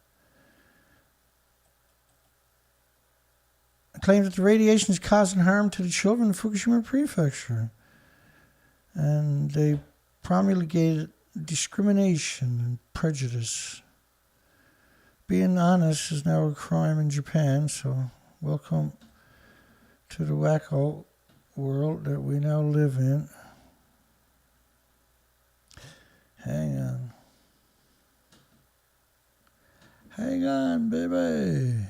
Claimed that the radiation is causing harm to the children in Fukushima prefecture. And they promulgated discrimination and prejudice. Being honest is now a crime in Japan, so welcome to the wacko world that we now live in. Hang on. Hang on, baby.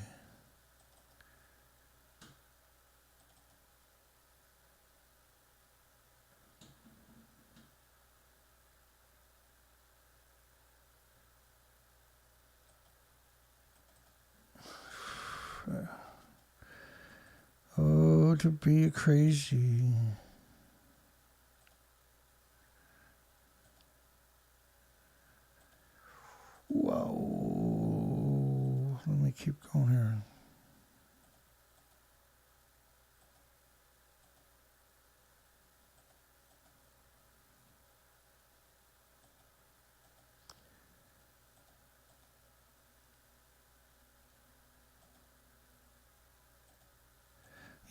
Oh, to be crazy. Whoa. Let me keep going here.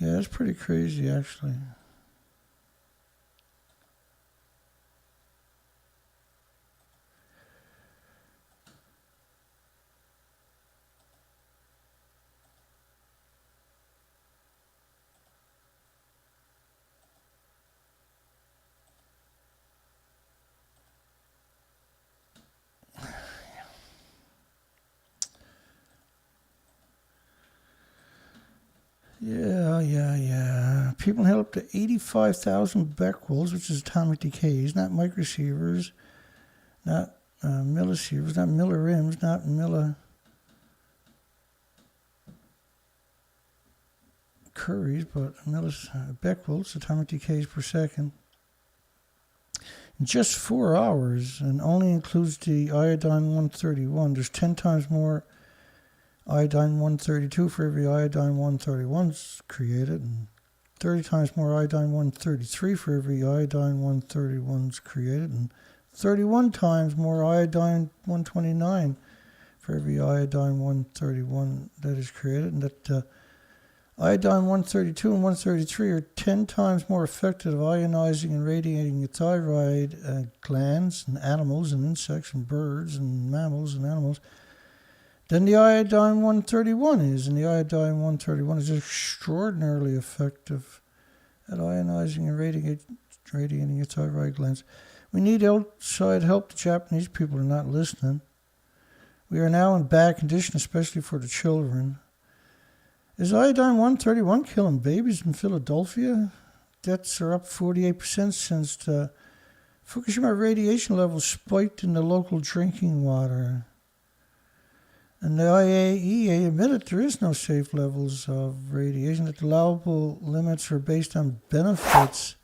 Yeah, that's pretty crazy, actually. Yeah. People held up to 85,000 becquerels, which is atomic decays, not microsieverts, not millisieverts, not millirims, not millicuries, but becquerels, atomic decays per second. In just 4 hours, and only includes the iodine-131. There's 10 times more iodine-132 for every iodine-131 is created, and 30 times more iodine-133 for every iodine-131 is created, and 31 times more iodine-129 for every iodine-131 that is created, and that iodine-132 and 133 are 10 times more effective at ionizing and radiating the thyroid glands in animals and insects and birds and mammals and animals than the iodine-131 is. And the iodine-131 is extraordinarily effective at ionizing and radiating your thyroid glands. We need outside help. The Japanese people are not listening. We are now in bad condition, especially for the children. Is iodine-131 killing babies in Philadelphia? Deaths are up 48% since the Fukushima radiation levels spiked in the local drinking water. And the IAEA admitted there is no safe levels of radiation, that the allowable limits are based on benefits,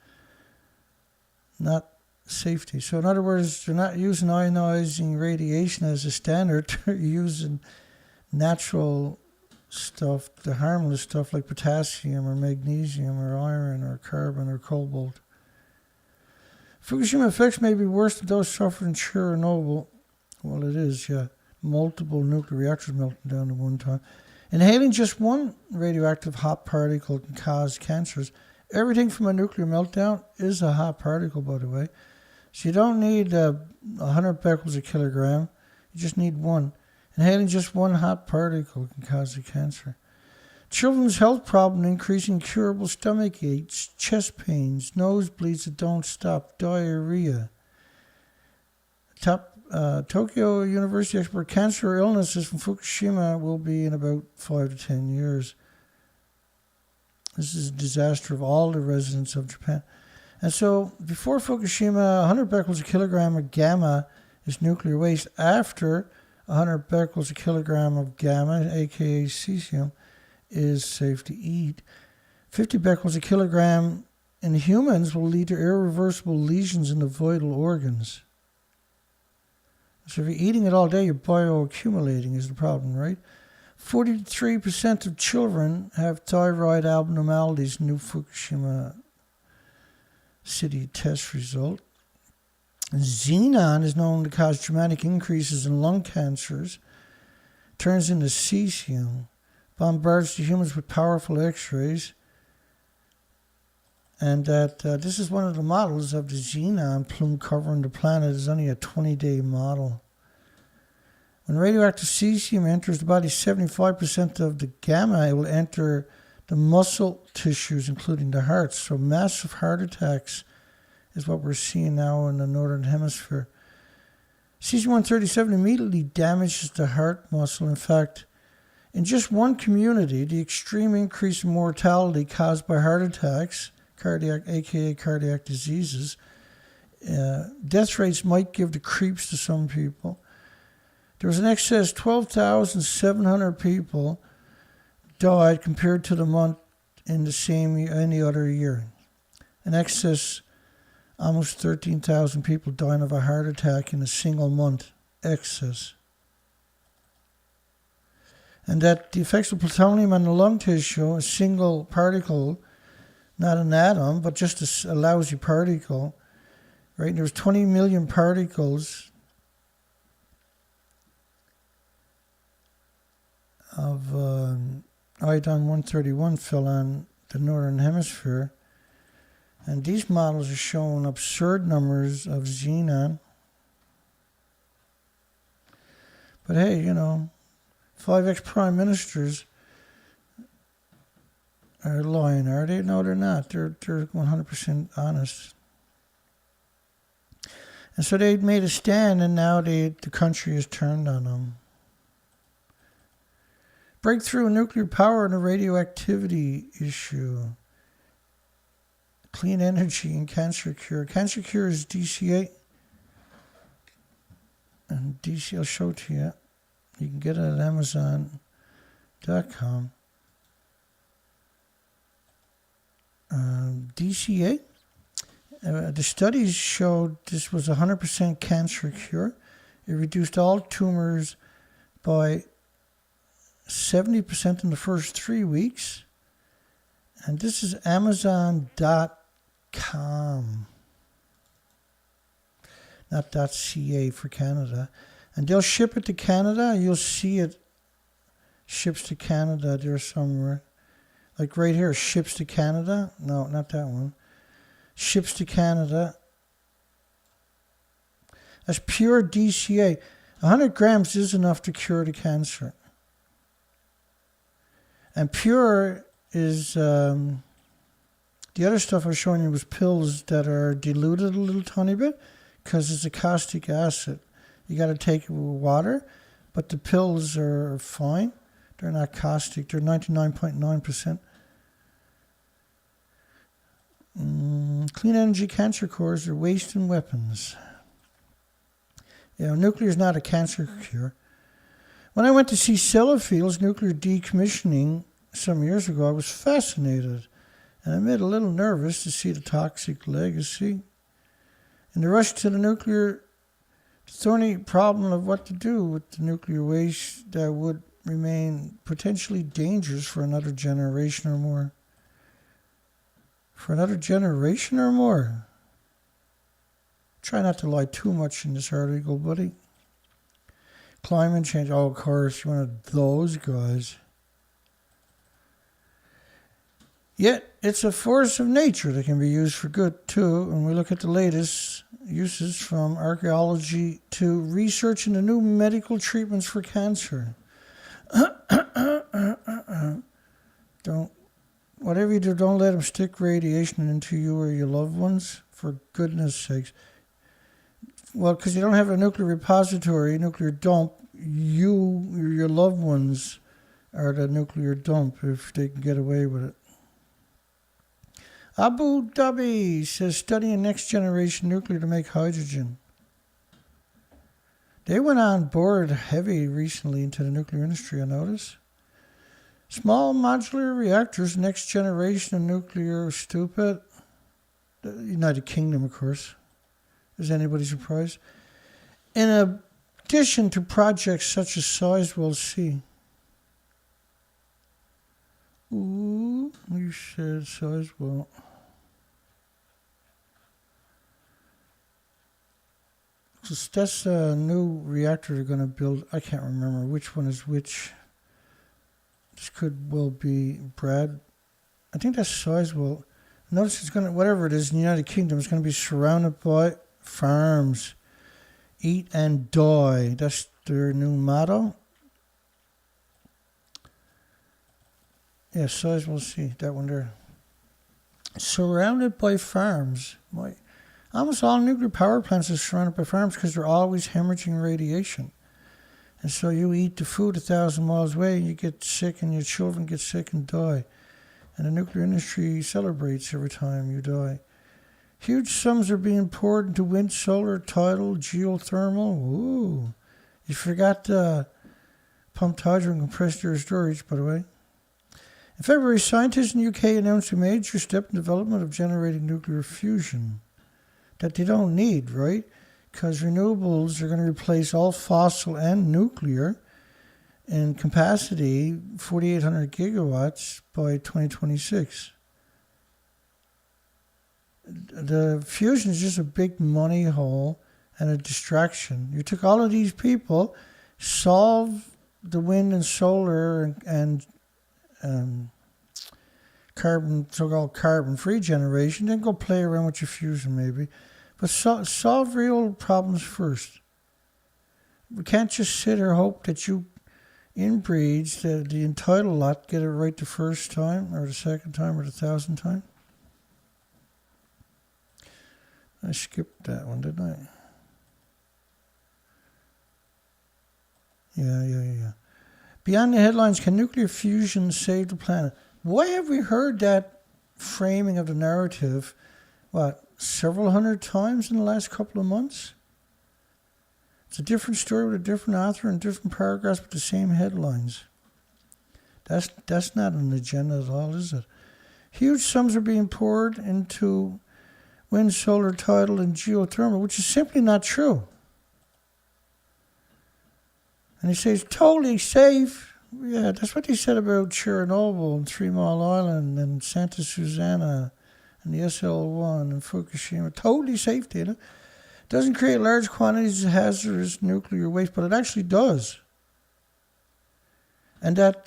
not safety. So in other words, they're not using ionizing radiation as a standard. They're using natural stuff, the harmless stuff like potassium or magnesium or iron or carbon or cobalt. Fukushima effects may be worse than those suffered in Chernobyl. Well, it is, yeah. multiple nuclear reactors melting down at one time. Inhaling just one radioactive hot particle can cause cancers. Everything from a nuclear meltdown is a hot particle, by the way. So you don't need 100 becquerels a kilogram. You just need one. Inhaling just one hot particle can cause a cancer. Children's health problem, increasing curable stomach aches, chest pains, nosebleeds that don't stop, diarrhea. Tokyo University expert, cancer illnesses from Fukushima will be in about 5 to 10 years. This is a disaster of all the residents of Japan. And so, before Fukushima, 100 becquerels a kilogram of gamma is nuclear waste. After 100 becquerels a kilogram of gamma, aka cesium, is safe to eat. 50 becquerels a kilogram in humans will lead to irreversible lesions in the vital organs. So if you're eating it all day, you're bioaccumulating is the problem, right? 43% of children have thyroid abnormalities, new Fukushima City test result. Xenon is known to cause dramatic increases in lung cancers, turns into cesium, bombards the humans with powerful X-rays, and that this is one of the models of the xenon plume covering the planet. Is only a 20-day model. When radioactive cesium enters the body, 75% of the gamma it will enter the muscle tissues, including the heart. So massive heart attacks is what we're seeing now in the northern hemisphere. Cesium-137 immediately damages the heart muscle. In fact, in just one community, the extreme increase in mortality caused by heart attacks, aka cardiac diseases, death rates might give the creeps to some people. There was an excess 12,700 people died compared to the month in the same any other year. An excess almost 13,000 people dying of a heart attack in a single month. Excess. And that the effects of plutonium on the lung tissue, a single particle, not an atom, but just a lousy particle, right? And there was 20 million particles of iodine-131 fell on the northern hemisphere. And these models are showing absurd numbers of xenon. But hey, 5 ex-prime ministers are lying, are they? No, they're not. They're 100% honest. And so they made a stand, and now the country has turned on them. Breakthrough in nuclear power and the radioactivity issue. Clean energy and cancer cure. Cancer cure is DCA. And DC, I'll show it to you. You can get it at Amazon.com. DCA. The studies showed this was 100% cancer cure. It reduced all tumors by 70% in the first 3 weeks. And this is Amazon.com. Not .ca for Canada. And they'll ship it to Canada. You'll see it ships to Canada there somewhere. Like right here, ships to Canada. No, not that one. Ships to Canada. That's pure DCA. 100 grams is enough to cure the cancer. And pure is, the other stuff I was showing you was pills that are diluted a little tiny bit because it's a caustic acid. You got to take it with water, but the pills are fine. They're not caustic. They're 99.9%. Clean energy cancer cores are waste and weapons. Nuclear is not a cancer cure. When I went to see Sellafield's nuclear decommissioning some years ago, I was fascinated. And I made a little nervous to see the toxic legacy. And the rush to the nuclear, thorny problem of what to do with the nuclear waste that would remain potentially dangerous for another generation or more. For another generation or more. Try not to lie too much in this article, buddy. Climate change, oh, of course, one of those guys. Yet, it's a force of nature that can be used for good, too. And we look at the latest uses from archaeology to research into new medical treatments for cancer. Whatever you do, don't let them stick radiation into you or your loved ones, for goodness sakes. Well, because you don't have a nuclear repository, nuclear dump, you or your loved ones are the nuclear dump if they can get away with it. Abu Dhabi says studying next generation nuclear to make hydrogen. They went on board heavy recently into the nuclear industry, I noticed. Small modular reactors, next generation of nuclear, stupid. The United Kingdom, of course. Is anybody surprised? In addition to projects such as Sizewell C. Ooh, we said Sizewell. That's a new reactor they're going to build. I can't remember which one is which. This could well be Brad. I think that's Sizewell. Notice it's going to, whatever it is in the United Kingdom, it's going to be surrounded by farms. Eat and die. That's their new motto. Yeah, Sizewell C, that one there. Surrounded by farms. Almost all nuclear power plants are surrounded by farms because they're always hemorrhaging radiation. And so you eat the food 1,000 miles away, and you get sick, and your children get sick and die. And the nuclear industry celebrates every time you die. Huge sums are being poured into wind, solar, tidal, geothermal. Ooh. You forgot pumped hydro and compressed air storage, by the way. In February, scientists in the UK announced a major step in development of generating nuclear fusion that they don't need, right? Because renewables are going to replace all fossil and nuclear in capacity, 4,800 gigawatts by 2026. The fusion is just a big money hole and a distraction. You took all of these people, solve the wind and solar and carbon, so-called carbon-free generation, then go play around with your fusion maybe. But solve real problems first. We can't just sit here and hope that you inbreeds, the entitled lot, get it right the first time, or the second time, or the 1,000th time. I skipped that one, didn't I? Yeah. Beyond the headlines, can nuclear fusion save the planet? Why have we heard that framing of the narrative, several hundred times in the last couple of months? It's a different story with a different author and different paragraphs with the same headlines. That's not an agenda at all, is it? Huge sums are being poured into wind, solar, tidal, and geothermal, which is simply not true. And he says, totally safe. Yeah, that's what he said about Chernobyl and 3 Mile Island and Santa Susana and the SL1 and Fukushima. Totally safe data. Doesn't create large quantities of hazardous nuclear waste, but it actually does. And that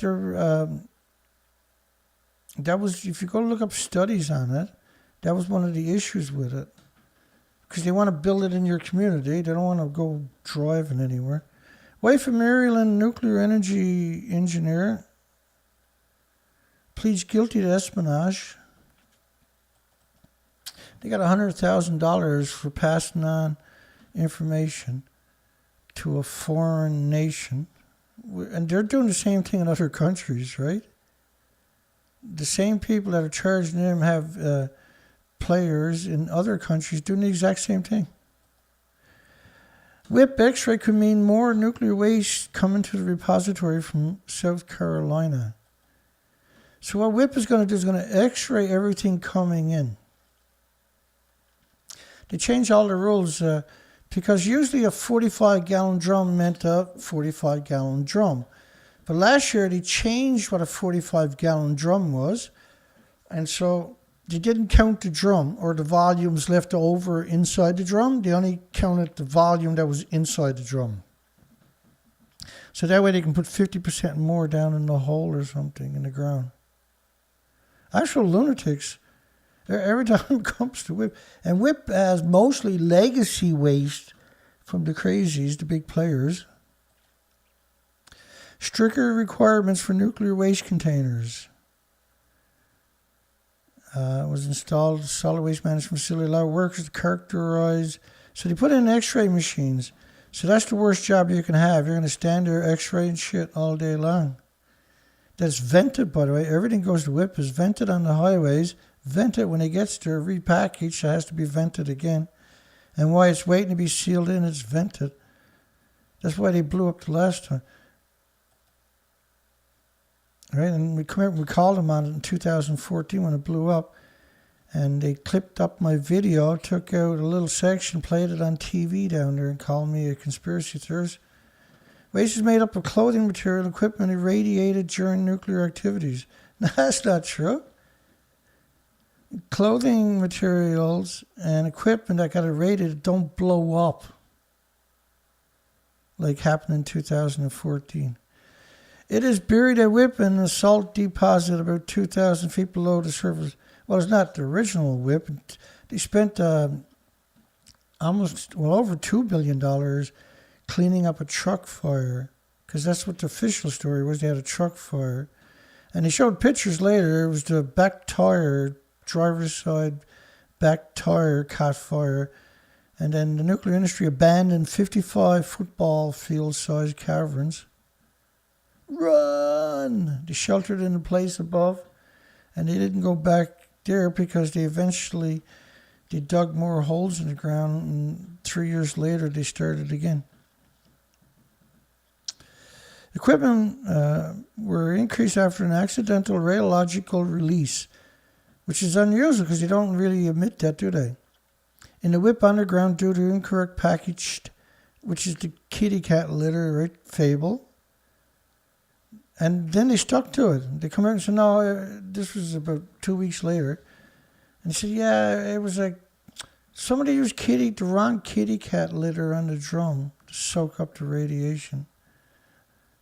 was, if you go look up studies on it, that was one of the issues with it. Because they want to build it in your community. They don't want to go driving anywhere. Wife of Maryland nuclear energy engineer pleads guilty to espionage. They got $100,000 for passing on information to a foreign nation. And they're doing the same thing in other countries, right? The same people that are charging them have players in other countries doing the exact same thing. WIP X-ray could mean more nuclear waste coming to the repository from South Carolina. So what WIP is going to do is going to X-ray everything coming in. They changed all the rules because usually a 45-gallon drum meant a 45-gallon drum. But last year they changed what a 45-gallon drum was. And so they didn't count the drum or the volumes left over inside the drum. They only counted the volume that was inside the drum. So that way they can put 50% more down in the hole or something in the ground. Actual lunatics, every time it comes to WIP. And WIP has mostly legacy waste from the crazies, the big players. Stricter requirements for nuclear waste containers. Was installed solid waste management facility, allow workers to characterize. So they put in x-ray machines. So that's the worst job you can have. You're going to stand there x-ray and shit all day long. That's vented, by the way. Everything goes to WIP is vented on the highways. Vented when it gets there, repackaged. So it has to be vented again. And while it's waiting to be sealed in, it's vented. That's why they blew up the last time. Right, and we called them on it in 2014 when it blew up, and they clipped up my video, took out a little section, played it on TV down there, and called me a conspiracy theorist. Waste is made up of clothing material, equipment irradiated during nuclear activities. No, that's not true. Clothing materials and equipment that got irradiated don't blow up like happened in 2014. It is buried at WIP in a salt deposit about 2,000 feet below the surface. Well, it's not the original WIP. They spent over $2 billion cleaning up a truck fire, because that's what the official story was. They had a truck fire. And they showed pictures later. It was the back tire, driver's side back tire caught fire. And then the nuclear industry abandoned 55 football field-sized caverns. Run! They sheltered in a place above, and they didn't go back there because they dug more holes in the ground, and 3 years later they started again. Equipment were increased after an accidental radiological release, which is unusual because they don't really admit that, do they? In the WIP underground due to incorrect packaged, which is the kitty cat litter, right? Fable. And then they stuck to it. They come out and said, no, this was about 2 weeks later. And they said, yeah, it was like somebody used the wrong kitty cat litter on the drum to soak up the radiation.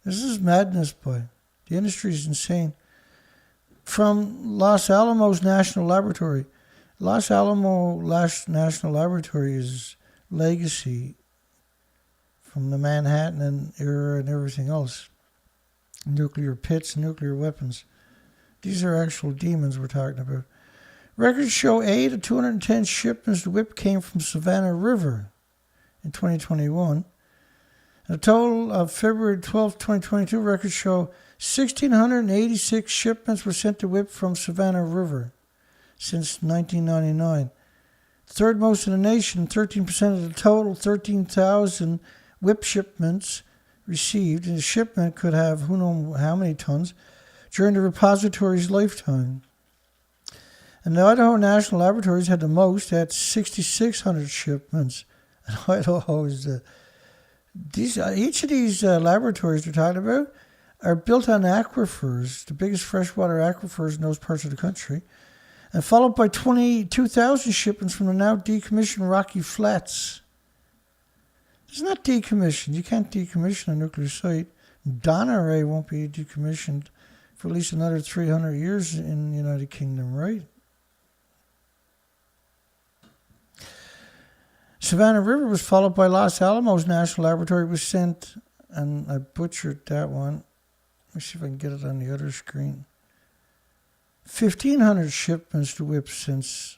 This is madness, boy. The industry is insane. From Los Alamos National Laboratory. Los Alamos National Laboratory is legacy from the Manhattan era and everything else. Nuclear pits, nuclear weapons. These are actual demons we're talking about. Records show 8 of 210 shipments to WIP came from Savannah River in 2021. And a total of February 12, 2022, records show 1,686 shipments were sent to WIP from Savannah River since 1999. Third most in the nation, 13% of the total, 13,000 WIP shipments received, and a shipment could have who knows how many tons during the repository's lifetime. And the Idaho National Laboratories had the most at 6,600 shipments. And Idaho is each of these laboratories we're talking about are built on aquifers, the biggest freshwater aquifers in those parts of the country, and followed by 22,000 shipments from the now decommissioned Rocky Flats. It's not decommissioned. You can't decommission a nuclear site. Donneray won't be decommissioned for at least another 300 years in the United Kingdom, right? Savannah River was followed by Los Alamos National Laboratory, was sent, and I butchered that one. Let me see if I can get it on the other screen. 1,500 shipments to WIP since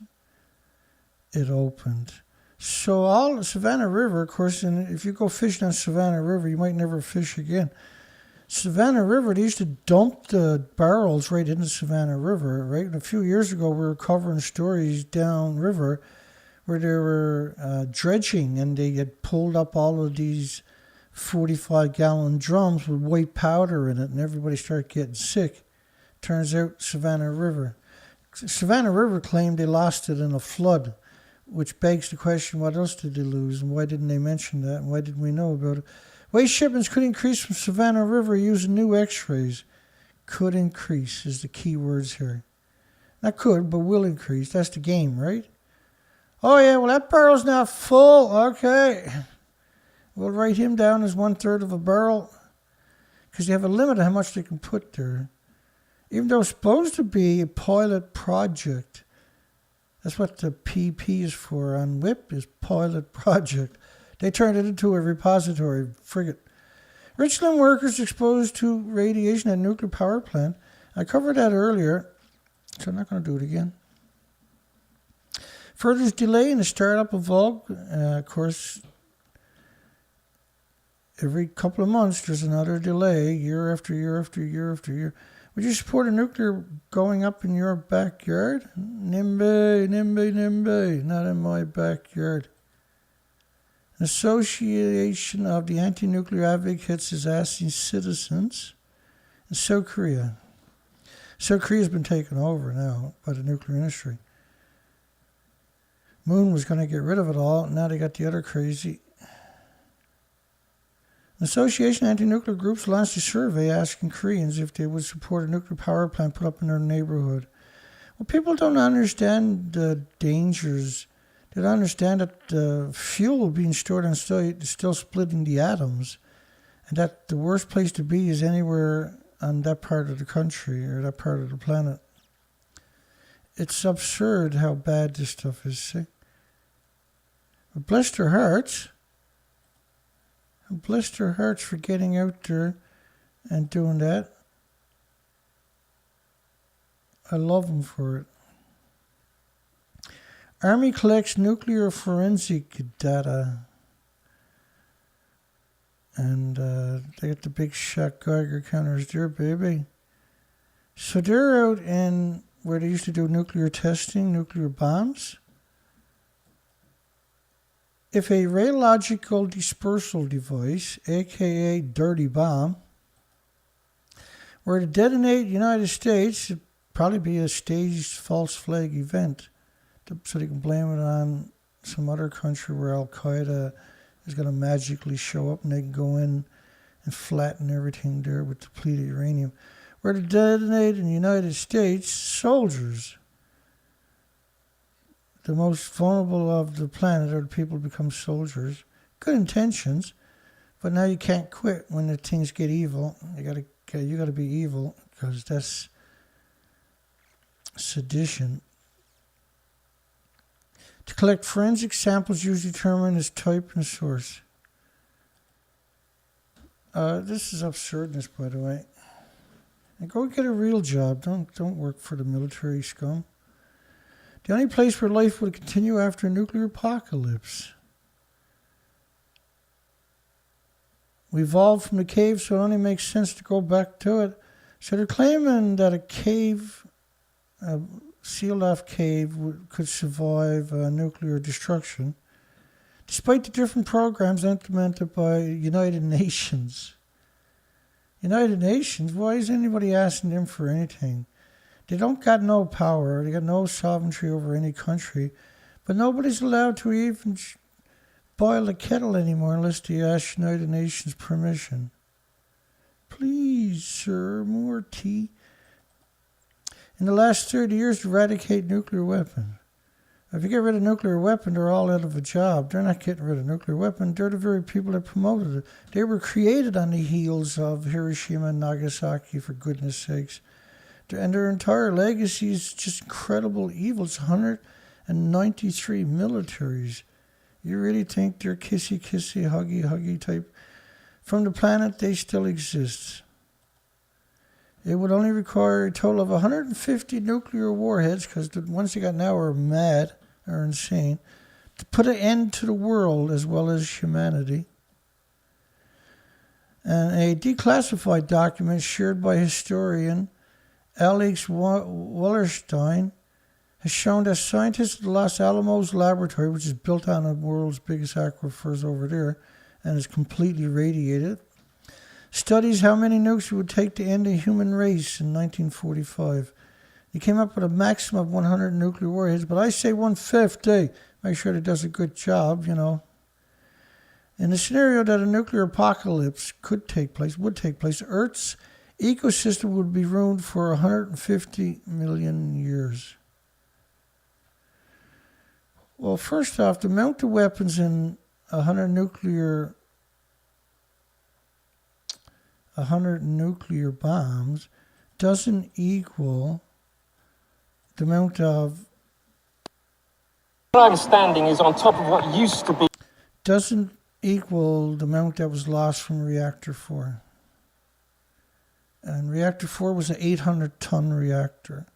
it opened. So all the Savannah River, of course, and if you go fishing on Savannah River, you might never fish again. Savannah River, they used to dump the barrels right into Savannah River, right? And a few years ago, we were covering stories downriver where they were dredging, and they had pulled up all of these 45-gallon drums with white powder in it, and everybody started getting sick. Turns out Savannah River claimed they lost it in a flood, which begs the question, what else did they lose, and why didn't they mention that, and why didn't we know about it? Waste shipments could increase from Savannah River using new x-rays. Could increase is the key words here. Not could, but will increase. That's the game, right? Oh, yeah, well, that barrel's now full. Okay. We'll write him down as 1/3 of a barrel. because they have a limit on how much they can put there. Even though it's supposed to be a pilot project. That's what the PP is for on WIP, is pilot project. They turned it into a repository frigate. Richland workers exposed to radiation at nuclear power plant. I covered that earlier, so I'm not going to do it again. Further delay in the startup of Volk. Of course, every couple of months there's another delay, year after year after year after year. Would you support a nuclear going up in your backyard? NIMBY, NIMBY, NIMBY, not in my backyard. An association of the anti-nuclear advocates is asking citizens in South Korea. South Korea's been taken over now by the nuclear industry. Moon was going to get rid of it all. Now they got the other crazy. An association of anti-nuclear groups launched a survey asking Koreans if they would support a nuclear power plant put up in their neighborhood. Well, people don't understand the dangers. They don't understand that the fuel being stored on site is still splitting the atoms, and that the worst place to be is anywhere on that part of the country or that part of the planet. It's absurd how bad this stuff is, see? But bless their hearts. Bless their hearts for getting out there and doing that. I love them for it. Army collects nuclear forensic data. And they got the big shot Geiger counters there, baby. So they're out in where they used to do nuclear testing, nuclear bombs. If a radiological dispersal device, aka dirty bomb, were to detonate United States, it'd probably be a staged false flag event, so they can blame it on some other country where Al-Qaeda is going to magically show up and they can go in and flatten everything there with depleted uranium. Were to detonate in the United States, soldiers, the most vulnerable of the planet, are the people who become soldiers. Good intentions, but now you can't quit when the things get evil. You gotta be evil, because that's sedition. To collect forensic samples, usually determine its type and source. This is absurdness, by the way. And go get a real job. Don't work for the military scum. The only place where life would continue after a nuclear apocalypse. We evolved from the cave, so it only makes sense to go back to it. So they're claiming that a cave, a sealed-off cave, could survive nuclear destruction, despite the different programs implemented by United Nations. United Nations? Why is anybody asking them for anything? They don't got no power. They got no sovereignty over any country. But nobody's allowed to even boil a kettle anymore unless they ask United Nations permission. Please, sir, more tea. In the last 30 years, to eradicate nuclear weapons. If you get rid of nuclear weapon, they're all out of a job. They're not getting rid of nuclear weapon. They're the very people that promoted it. They were created on the heels of Hiroshima and Nagasaki, for goodness sakes. And their entire legacy is just incredible evil. It's 193 militaries. You really think they're kissy, huggy, huggy type? From the planet, they still exist. It would only require a total of 150 nuclear warheads, because the ones they got now are mad, are insane, to put an end to the world as well as humanity. And a declassified document shared by historian Alex Wallerstein has shown that scientists at the Los Alamos laboratory, which is built on the world's biggest aquifers over there and is completely radiated, studies how many nukes it would take to end the human race in 1945. He came up with a maximum of 100 nuclear warheads, but I say 150. Make sure that it does a good job, you know. In the scenario that a nuclear apocalypse would take place, Earth's ecosystem would be ruined for 150 million years. Well, first off, the amount of weapons in 100 nuclear 100 nuclear bombs doesn't equal the amount of... My understanding is on top of what used to be... Doesn't equal the amount that was lost from reactor 4. And reactor 4 was an 800-ton reactor.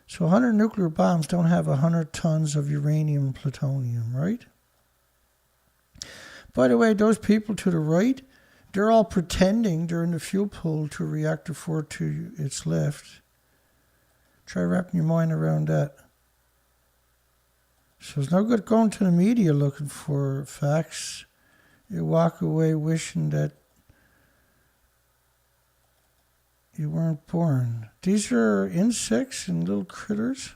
So 100 nuclear bombs don't have 100 tons of uranium and plutonium, right? By the way, those people to the right, they're all pretending they're in the fuel pool to reactor 4 to its left. Try wrapping your mind around that. So it's no good going to the media looking for facts. You walk away wishing that you weren't born. These are insects and little critters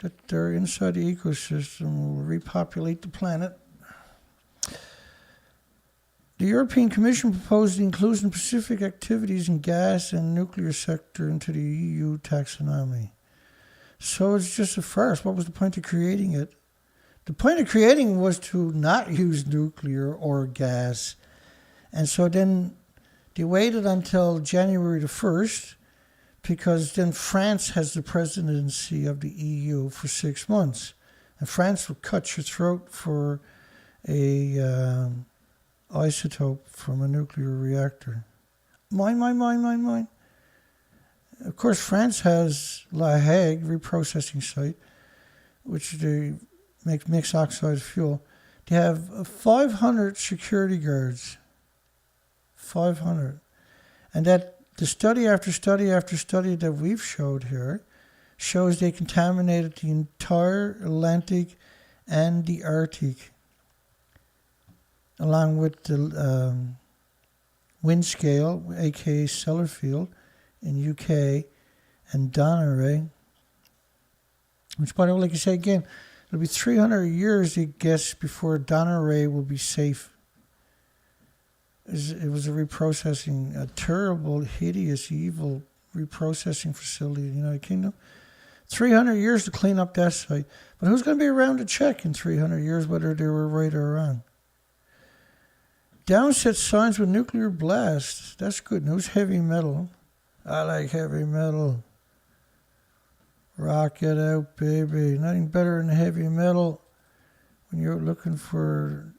that they're inside the ecosystem, will repopulate the planet. The European Commission proposed the inclusion of specific activities in gas and nuclear sector into the EU taxonomy. So it's just a farce. What was the point of creating it? The point of creating was to not use nuclear or gas. And so then they waited until January the 1st, because then France has the presidency of the EU for 6 months. And France will cut your throat for a isotope from a nuclear reactor. Mine. Of course, France has La Hague reprocessing site, which they make mixed oxide fuel. They have 500 security guards. 500. And that the study after study after study that we've showed here shows they contaminated the entire Atlantic and the Arctic, along with the NuScale, aka Sellafield, in UK, and Donneray, which, by the way, like I say again, it'll be 300 years, I guess, before Donneray will be safe. It was a reprocessing, a terrible, hideous, evil reprocessing facility in the United Kingdom. 300 years to clean up that site. But who's going to be around to check in 300 years whether they were right or wrong? Downset signs with nuclear blast. That's good news. Heavy metal. I like heavy metal. Rock it out, baby. Nothing better than heavy metal when you're looking for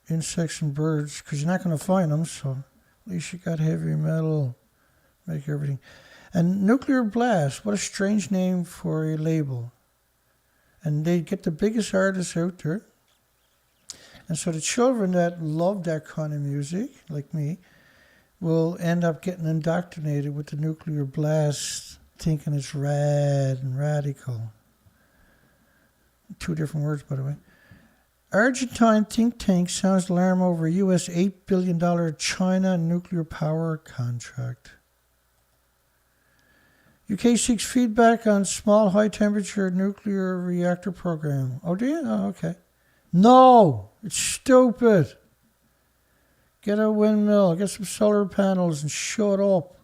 insects and birds, because you're not going to find them, so at least you got heavy metal. Make everything. And nuclear blast, what a strange name for a label. And they get the biggest artists out there. And so the children that love that kind of music, like me, will end up getting indoctrinated with the nuclear blast, thinking it's rad and radical. 2 different words, by the way. Argentine think tank sounds alarm over US $8 billion China nuclear power contract. UK seeks feedback on small high-temperature nuclear reactor program. Oh, do you? Oh, okay. No! It's stupid. Get a windmill, get some solar panels, and shut up.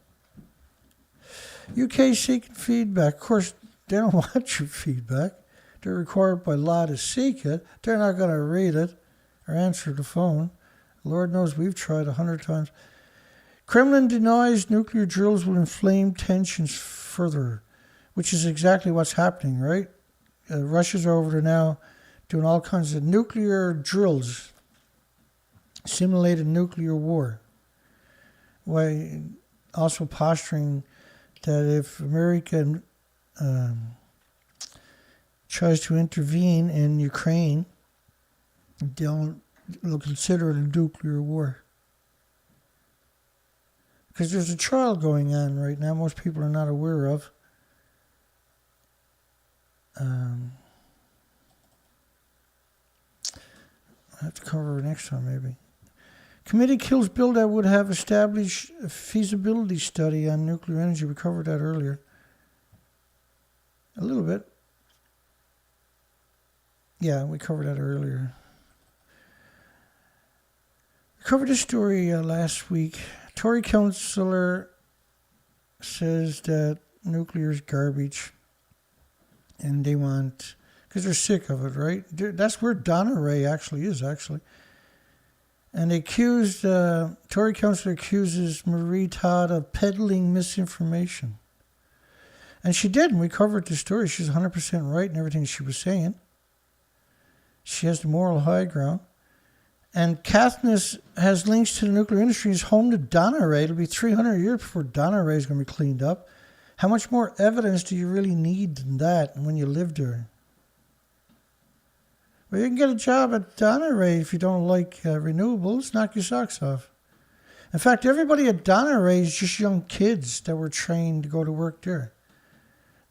UK seeking feedback. Of course, they don't want your feedback. They're required by law to seek it. They're not going to read it or answer the phone. Lord knows we've tried 100 times. Kremlin denies nuclear drills will inflame tensions further, which is exactly what's happening, right? Russia's over there now doing all kinds of nuclear drills, simulated nuclear war. Why, also posturing that if America tries to intervene in Ukraine, they'll consider it a nuclear war. Because there's a trial going on right now most people are not aware of. I have to cover it next time, maybe. Committee kills bill that would have established a feasibility study on nuclear energy. We covered that earlier. A little bit. Yeah, we covered that earlier. We covered this story last week. Tory councillor says that nuclear is garbage. And they want, because they're sick of it, right? That's where Donneray actually is, actually. And they accused, Tory councillor accuses Marie Todd of peddling misinformation. And she did, and we covered the story. She's 100% right in everything she was saying. She has the moral high ground. And Caithness has links to the nuclear industry. It's home to Donerae. It'll be 300 years before Donerae is going to be cleaned up. How much more evidence do you really need than that when you live there? Well, you can get a job at Donerae if you don't like renewables. Knock your socks off. In fact, everybody at Donerae is just young kids that were trained to go to work there.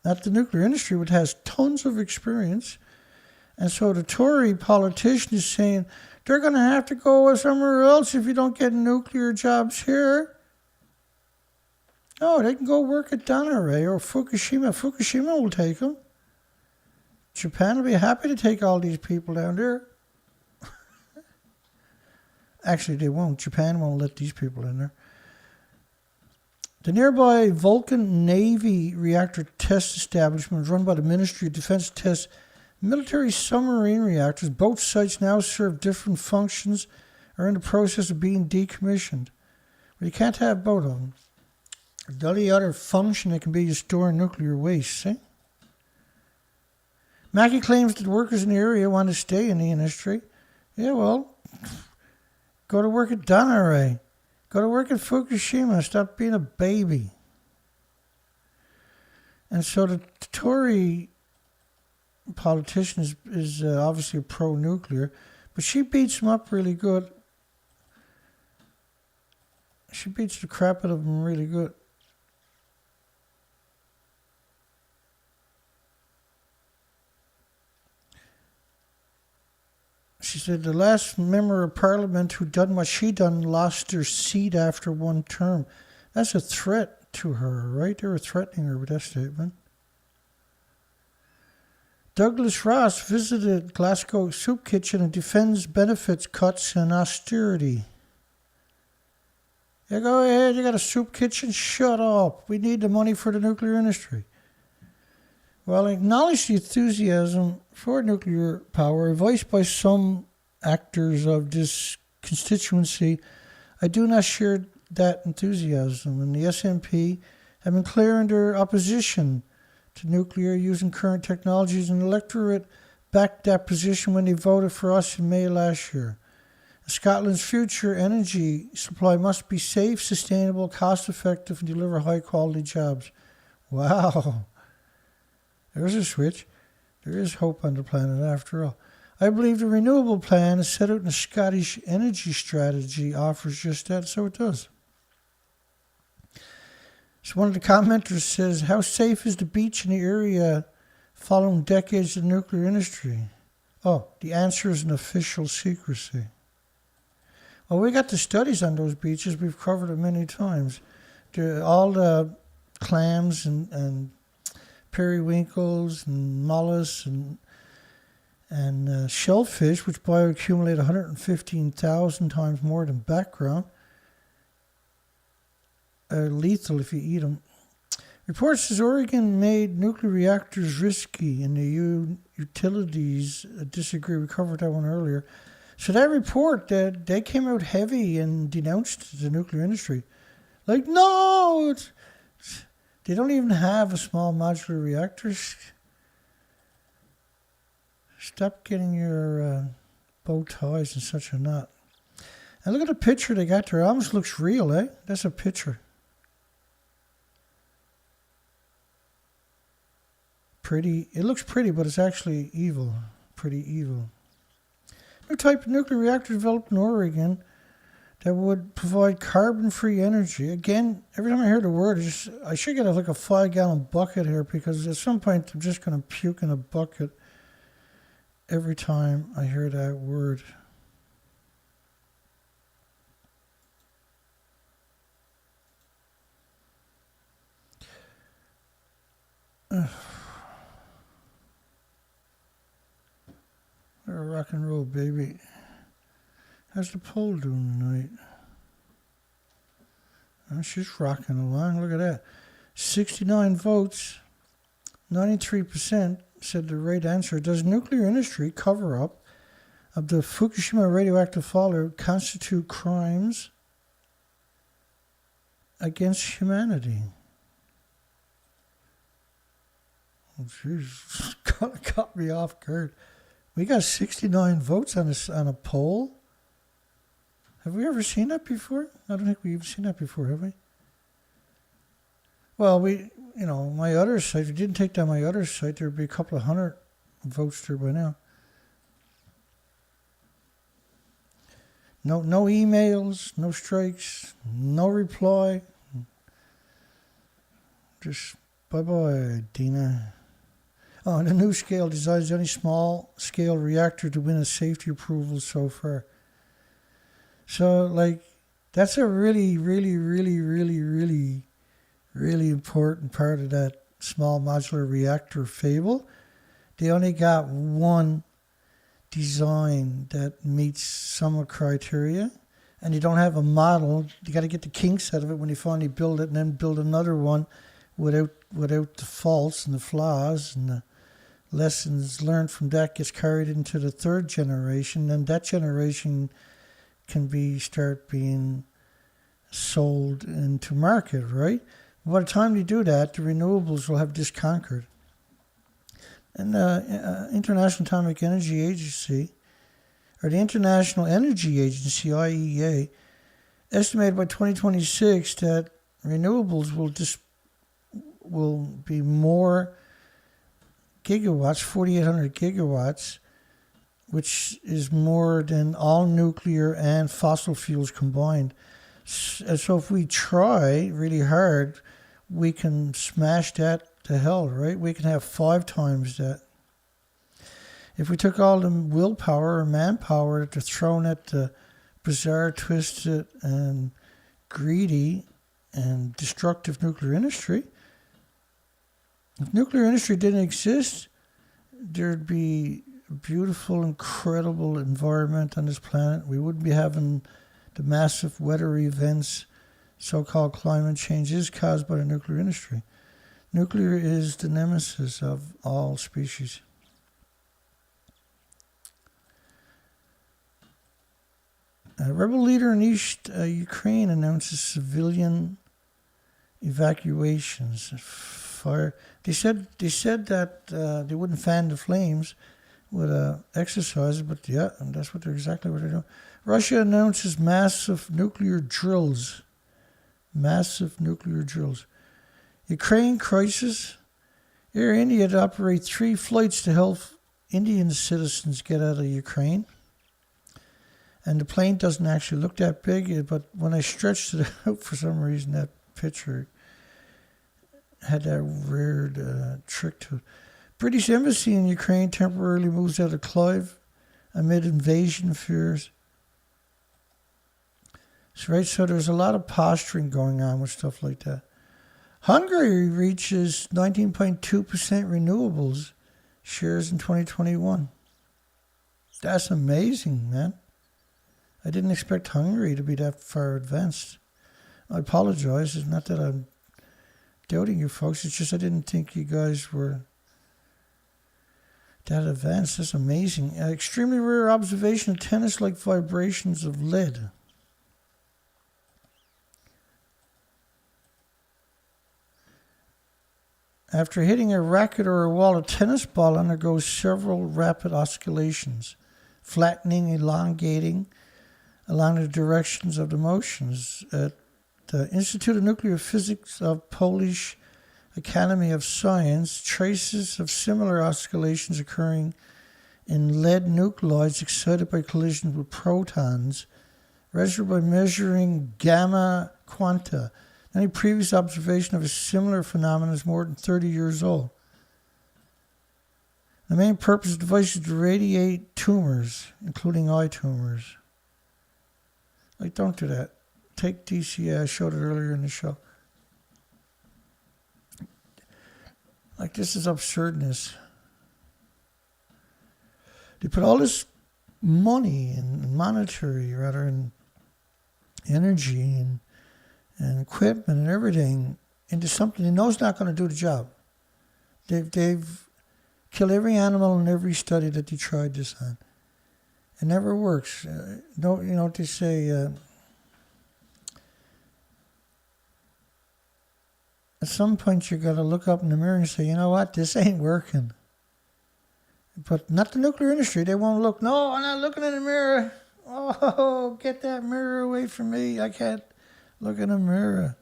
Not the nuclear industry, which has tons of experience. And so the Tory politician is saying, they're going to have to go somewhere else if you don't get nuclear jobs here. No, they can go work at Donerae or Fukushima. Fukushima will take them. Japan will be happy to take all these people down there. Actually, they won't. Japan won't let these people in there. The nearby Vulcan Navy reactor test establishment is run by the Ministry of Defense tests military submarine reactors. Both sites now serve different functions, are in the process of being decommissioned. But you can't have both of them. The only other function that can be to store nuclear waste, see? Mackey claims that workers in the area want to stay in the industry. Yeah, well, go to work at Donerae. Go to work at Fukushima. Stop being a baby. And so the Tory politician is obviously pro-nuclear, but she beats him up really good. She beats the crap out of him really good. She said the last member of parliament who done what she done lost their seat after one term. That's a threat to her, right? They were threatening her with that statement. Douglas Ross visited Glasgow Soup Kitchen and defends benefits cuts and austerity. Yeah, go ahead, you got a soup kitchen? Shut up. We need the money for the nuclear industry. Well, I acknowledge the enthusiasm for nuclear power voiced by some actors of this constituency. I do not share that enthusiasm, and the SNP have been clear in their opposition to nuclear using current technologies, and the electorate backed that position when they voted for us in May last year. Scotland's future energy supply must be safe, sustainable, cost-effective, and deliver high-quality jobs. Wow. There's a switch. There is hope on the planet after all. I believe the renewable plan is set out in the Scottish energy strategy offers just that, so it does. So one of the commenters says, how safe is the beach in the area following decades of nuclear industry? Oh, the answer is an official secrecy. Well, we got the studies on those beaches. We've covered it many times. All the clams and periwinkles and mollusks and shellfish, which bioaccumulate 115,000 times more than background, are lethal if you eat them. Report says Oregon made nuclear reactors risky, and the utilities disagree. We covered that one earlier. So that report, they came out heavy and denounced the nuclear industry. Like, no, they don't even have a small modular reactor. Stop getting your bow ties in such a knot. And look at the picture they got there. It almost looks real, eh? That's a picture. Pretty. It looks pretty, but it's actually evil. Pretty evil. New type of nuclear reactor developed in Oregon that would provide carbon-free energy. Again, every time I hear the word, I should get like a 5-gallon bucket here, because at some point I'm just going to puke in a bucket every time I hear that word. Rock and roll, baby. How's the poll doing tonight? Oh, she's rocking along. Look at that. 69 votes. 93% said the right answer. Does nuclear industry cover up of the Fukushima radioactive fallout constitute crimes against humanity. Oh, jeez, caught me off guard. We got 69 votes on a poll. Have we ever seen that before? I don't think we've seen that before, have we? Well, my other site, if you didn't take down my other site, there'd be a couple of hundred votes there by now. No emails, no strikes, no reply. Just bye-bye, Dina. Oh, and the NuScale designs any small-scale reactor to win a safety approval so far. So, that's a really, really, really, really, really, really important part of that small modular reactor fable. They only got one design that meets some criteria, and you don't have a model. You got to get the kinks out of it when you finally build it, and then build another one without the faults and the flaws, and the lessons learned from that gets carried into the third generation, and that generation can start being sold into market, right? By the time they do that, the renewables will have this conquered. And the International Atomic Energy Agency, or the International Energy Agency, IEA, estimated by 2026 that renewables will be more gigawatts, 4,800 gigawatts, which is more than all nuclear and fossil fuels combined. So if we try really hard, we can smash that to hell, right? We can have 5 times that. If we took all the willpower or manpower that they're thrown at the bizarre, twisted, and greedy and destructive nuclear industry, if nuclear industry didn't exist, there'd be a beautiful, incredible environment on this planet. We wouldn't be having the massive weather events. So-called climate change is caused by the nuclear industry. Nuclear is the nemesis of all species. A rebel leader in East Ukraine announces civilian evacuations. Fire. They said that they wouldn't fan the flames with exercises, but yeah, and that's exactly what they're doing. Russia announces massive nuclear drills. Massive nuclear drills. Ukraine crisis. Air India to operate 3 flights to help Indian citizens get out of Ukraine. And the plane doesn't actually look that big, but when I stretched it out for some reason, that picture had that weird trick to it. British embassy in Ukraine temporarily moves out of Kyiv amid invasion fears. So there's a lot of posturing going on with stuff like that. Hungary reaches 19.2% renewables shares in 2021. That's amazing, man. I didn't expect Hungary to be that far advanced. I apologize. It's not that I'm doubting you folks. It's just I didn't think you guys were that advanced. That's amazing. Extremely rare observation of tennis-like vibrations of lead. After hitting a racket or a wall, a tennis ball undergoes several rapid oscillations, flattening, elongating along the directions of the motions. At the Institute of Nuclear Physics of Polish Academy of Science, traces of similar oscillations occurring in lead nuclides excited by collisions with protons, registered by measuring gamma quanta. Any previous observation of a similar phenomenon is more than 30 years old. The main purpose of the device is to radiate tumors, including eye tumors. Like, don't do that. Take DCA, I showed it earlier in the show. Like, this is absurdness. They put all this money and monetary, rather, and energy and equipment and everything into something they know is not going to do the job. They've killed every animal in every study that they tried this on. It never works. No, you know what they say. At some point, you got to look up in the mirror and say, you know what, this ain't working. But not the nuclear industry. They won't look. No, I'm not looking in the mirror. Oh, get that mirror away from me. I can't look in the mirror.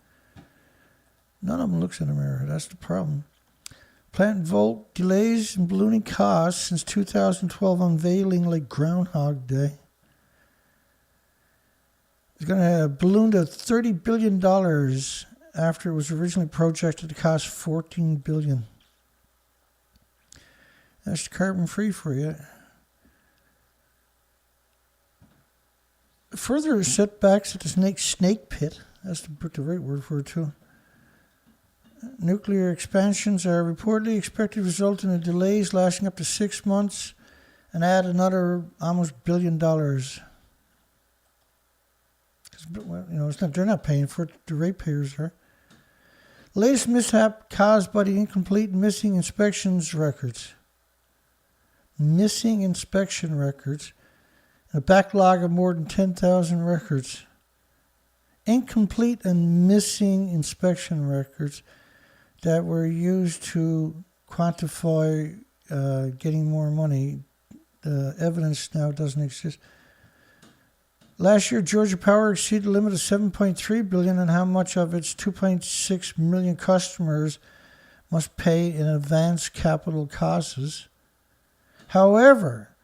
None of them looks in the mirror. That's the problem. Plant Volt delays and ballooning costs since 2012, unveiling like Groundhog Day. It's going to balloon to $30 billion after it was originally projected to cost $14 billion. That's carbon-free for you. Further setbacks at the snake pit. That's the right word for it, too. Nuclear expansions are reportedly expected to result in delays lasting up to 6 months and add another almost $1 billion. Well, you know, they're not paying for it. The ratepayers are. Latest mishap caused by the incomplete and missing inspections records. Missing inspection records. A backlog of more than 10,000 records. Incomplete and missing inspection records that were used to quantify getting more money. The evidence now doesn't exist. Last year, Georgia Power exceeded the limit of $7.3 billion, and how much of its 2.6 million customers must pay in advance capital costs. However,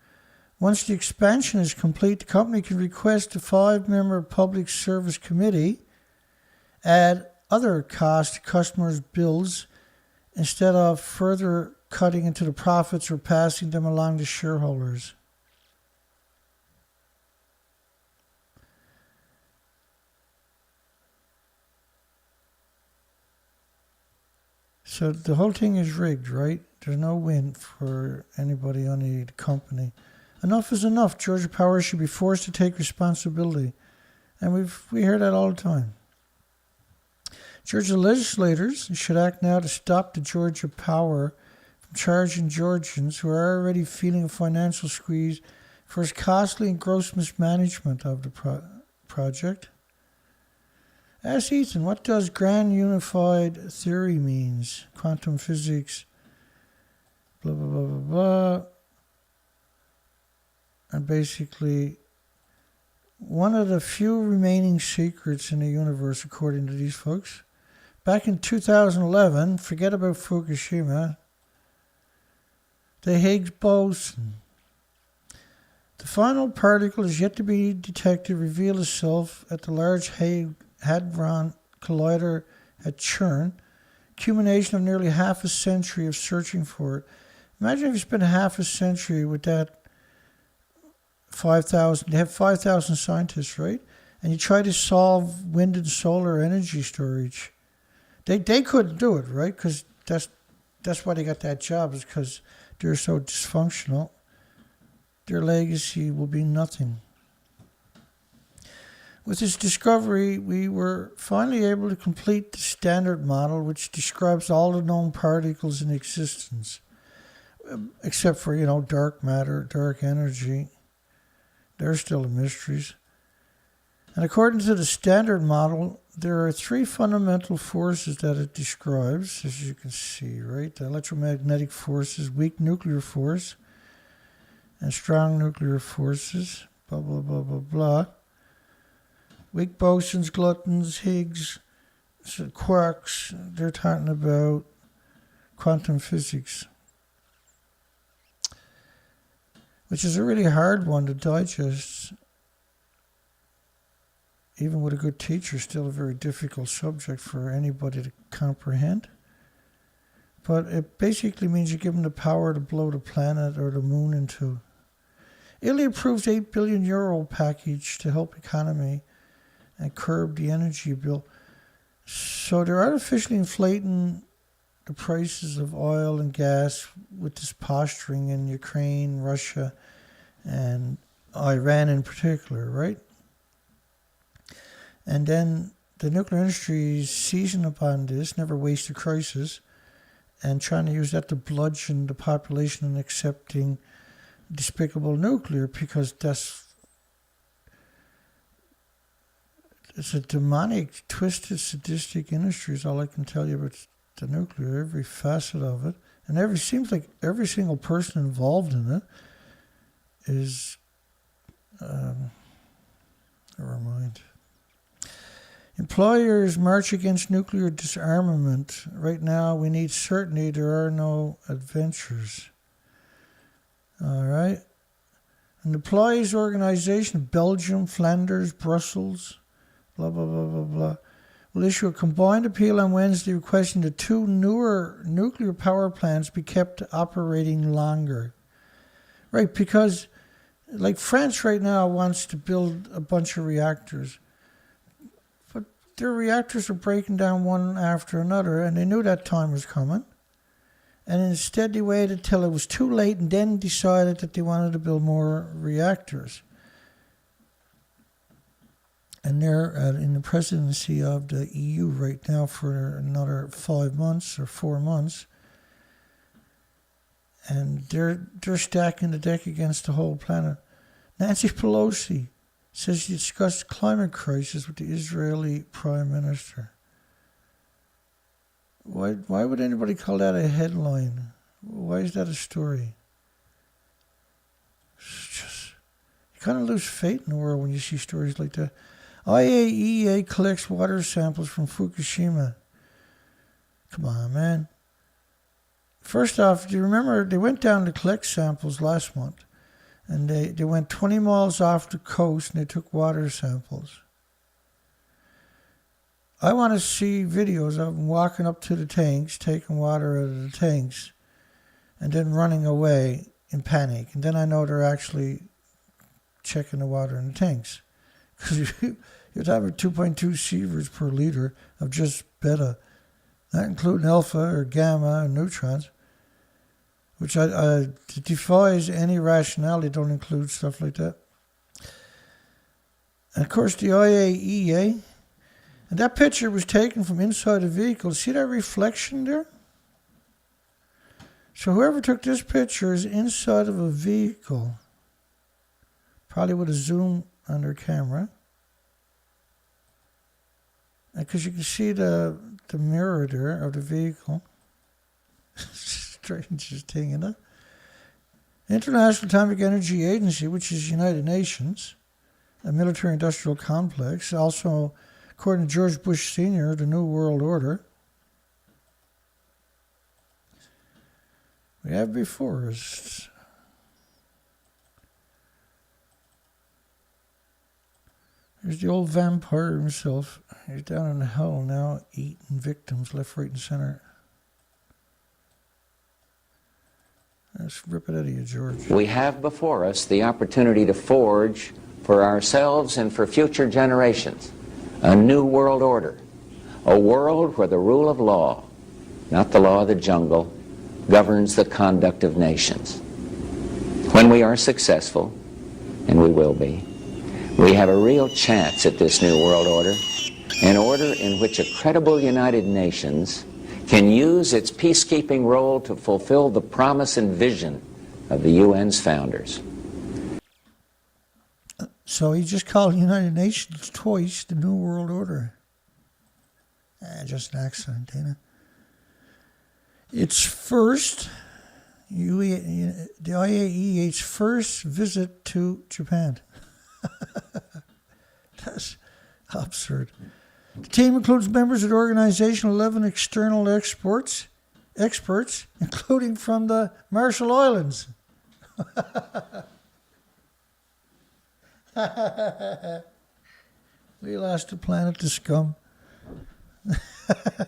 once the expansion is complete, the company can request a 5-member public service committee add other costs to customers' bills instead of further cutting into the profits or passing them along to shareholders. So the whole thing is rigged, right? There's no win for anybody on the company. Enough is enough. Georgia Power should be forced to take responsibility. And we hear that all the time. Georgia legislators should act now to stop the Georgia Power from charging Georgians who are already feeling a financial squeeze for its costly and gross mismanagement of the project. Ask Ethan, what does grand unified theory means? Quantum physics, blah, blah, blah, blah, blah. And basically, one of the few remaining secrets in the universe, according to these folks. Back in 2011, forget about Fukushima, the Higgs boson. The final particle is yet to be detected, reveal itself at the Large Hadron Collider at CERN, culmination of nearly half a century of searching for it. Imagine if you spent half a century with that 5,000, they have 5,000 scientists, right? And you try to solve wind and solar energy storage. They couldn't do it, right? Because that's why they got that job, is because they're so dysfunctional. Their legacy will be nothing. With this discovery, we were finally able to complete the Standard Model, which describes all the known particles in existence, except for, dark matter, dark energy. They're still mysteries. And according to the Standard Model, there are 3 fundamental forces that it describes, as you can see, right? The electromagnetic forces, weak nuclear force, and strong nuclear forces, blah, blah, blah, blah, blah. Weak bosons, gluttons, Higgs, quarks, they're talking about quantum physics, which is a really hard one to digest. Even with a good teacher, still a very difficult subject for anybody to comprehend. But it basically means you give them the power to blow the planet or the moon into. Italy approves €8 billion package to help economy and curb the energy bill. So they're artificially inflating the prices of oil and gas with this posturing in Ukraine, Russia, and Iran in particular, right? And then the nuclear industry is seizing upon this, never waste a crisis, and trying to use that to bludgeon the population and accepting despicable nuclear, because it's a demonic, twisted, sadistic industry is all I can tell you about the nuclear, every facet of it. And seems like every single person involved in it is, never mind. Employers march against nuclear disarmament. Right now, we need certainty. There are no adventures. All right. An employees organization, Belgium, Flanders, Brussels, blah, blah, blah, blah, blah, will issue a combined appeal on Wednesday requesting the 2 newer nuclear power plants be kept operating longer. Right, because like France right now wants to build a bunch of reactors. But their reactors are breaking down one after another, and they knew that time was coming. And instead they waited till it was too late and then decided that they wanted to build more reactors. And they're in the presidency of the EU right now for another 5 months or 4 months. And they're stacking the deck against the whole planet. Nancy Pelosi says she discussed climate crisis with the Israeli Prime Minister. Why would anybody call that a headline? Why is that a story? It's just, you kind of lose faith in the world when you see stories like that. IAEA collects water samples from Fukushima. Come on, man. First off, do you remember they went down to collect samples last month? And they went 20 miles off the coast and they took water samples. I want to see videos of them walking up to the tanks, taking water out of the tanks, and then running away in panic. And then I know they're actually checking the water in the tanks. Because you'd have a 2.2 sieverts per liter of just beta, not including alpha or gamma or neutrons, which it defies any rationality. Don't include stuff like that. And of course, the IAEA, and that picture was taken from inside a vehicle. See that reflection there? So whoever took this picture is inside of a vehicle, probably with a zoom on their camera. Because you can see the mirror there of the vehicle. Strangest thing, isn't it? International Atomic Energy Agency, which is United Nations, a military-industrial complex, also, according to George Bush Sr., the New World Order. We have before us. There's the old vampire himself. He's down in hell now, eating victims left, right, and center. Let's rip it out of you, George. We have before us the opportunity to forge for ourselves and for future generations a new world order, a world where the rule of law, not the law of the jungle, governs the conduct of nations. When we are successful, and we will be, we have a real chance at this new world order, an order in which a credible United Nations can use its peacekeeping role to fulfill the promise and vision of the UN's founders. So he just called the United Nations twice the New World Order. Just an accident, Dana. Its first, the IAEA's first visit to Japan. That's absurd. The team includes members of the organization, 11 external experts, including from the Marshall Islands. We lost the planet to scum. I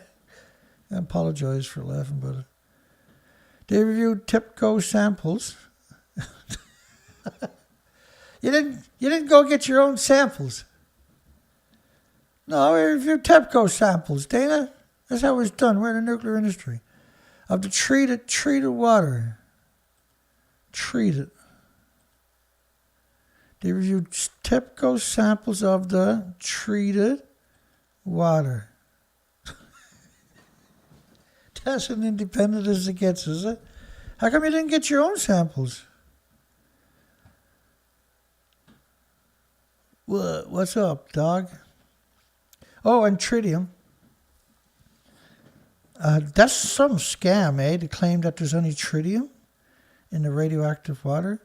apologize for laughing about it. They reviewed TEPCO samples. You didn't go get your own samples. No, we reviewed TEPCO samples, Dana. That's how it's done. We're in the nuclear industry. Of the treated water. Treated. They reviewed TEPCO samples of the treated water. That's as independent as it gets, is it? How come you didn't get your own samples? What's up, dog? Oh, and tritium. That's some scam, eh? To claim that there's only tritium in the radioactive water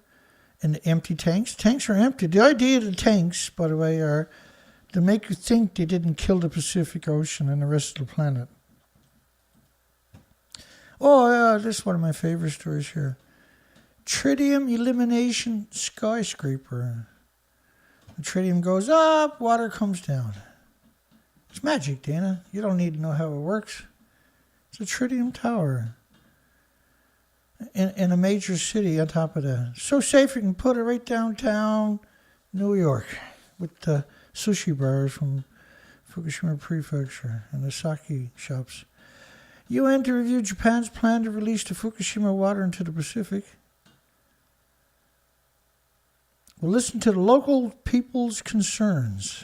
in the empty tanks. Tanks are empty. The idea of the tanks, by the way, are to make you think they didn't kill the Pacific Ocean and the rest of the planet. Oh, yeah, this is one of my favorite stories here. Tritium elimination skyscraper. The tritium goes up, water comes down. It's magic, Dana. You don't need to know how it works. It's a tritium tower in a major city on top of that. So safe you can put it right downtown New York with the sushi bars from Fukushima Prefecture and the sake shops. UN to review Japan's plan to release the Fukushima water into the Pacific. We'll listen to the local people's concerns.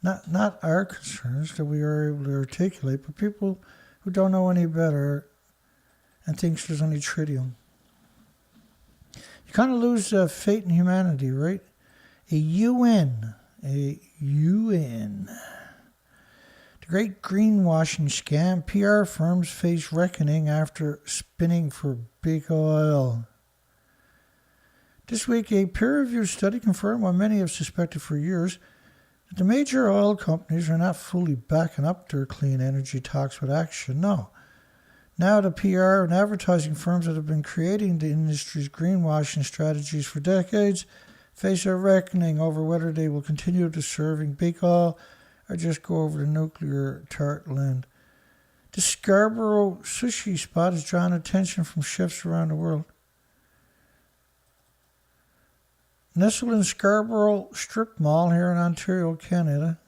Not our concerns that we are able to articulate, but people who don't know any better and thinks there's only tritium. You kind of lose faith in humanity, right? A UN. The great greenwashing scam. PR firms face reckoning after spinning for big oil. This week, a peer-reviewed study confirmed what many have suspected for years, that the major oil companies are not fully backing up their clean energy talks with action. No. Now the PR and advertising firms that have been creating the industry's greenwashing strategies for decades face a reckoning over whether they will continue to serving big oil or just go over the nuclear tartland. The Scarborough sushi spot has drawn attention from chefs around the world. Nestled in Scarborough Strip Mall here in Ontario, Canada,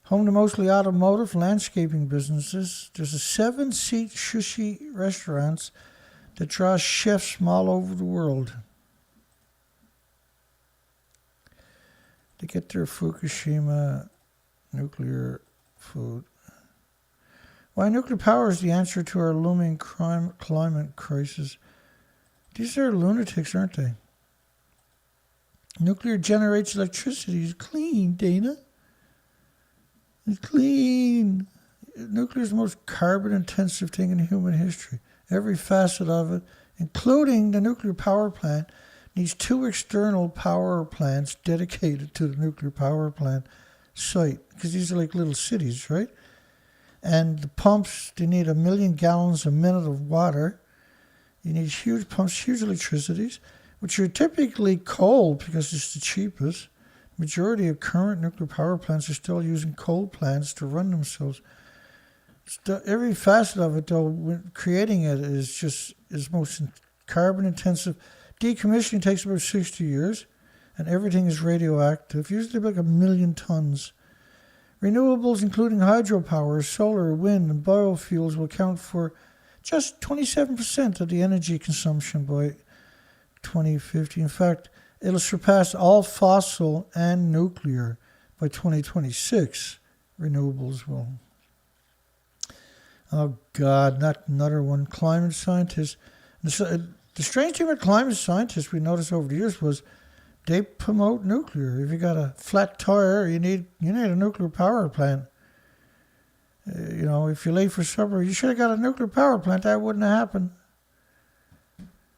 home to mostly automotive landscaping businesses, there's a 7-seat sushi restaurant that draws chefs from all over the world. To get their Fukushima nuclear food. Why nuclear power is the answer to our looming climate crisis. These are lunatics, aren't they? Nuclear generates electricity. It's clean, Dana. It's clean. Nuclear is the most carbon-intensive thing in human history. Every facet of it, including the nuclear power plant, needs 2 external power plants dedicated to the nuclear power plant site. Because these are like little cities, right? And the pumps, they need 1 million gallons a minute of water. You need huge pumps, huge electricities, which are typically coal because it's the cheapest. Majority of current nuclear power plants are still using coal plants to run themselves. Every facet of it, though, when creating it is most carbon intensive. Decommissioning takes about 60 years, and everything is radioactive, usually like 1 million tons. Renewables, including hydropower, solar, wind, and biofuels, will account for just 27% of the energy consumption by 2050. In fact, it'll surpass all fossil and nuclear by 2026. Renewables will. Oh, God, not another one. Climate scientists. The strange thing with climate scientists we noticed over the years was they promote nuclear. If you got a flat tire, you need a nuclear power plant. If you're late for supper, you should have got a nuclear power plant. That wouldn't have happened.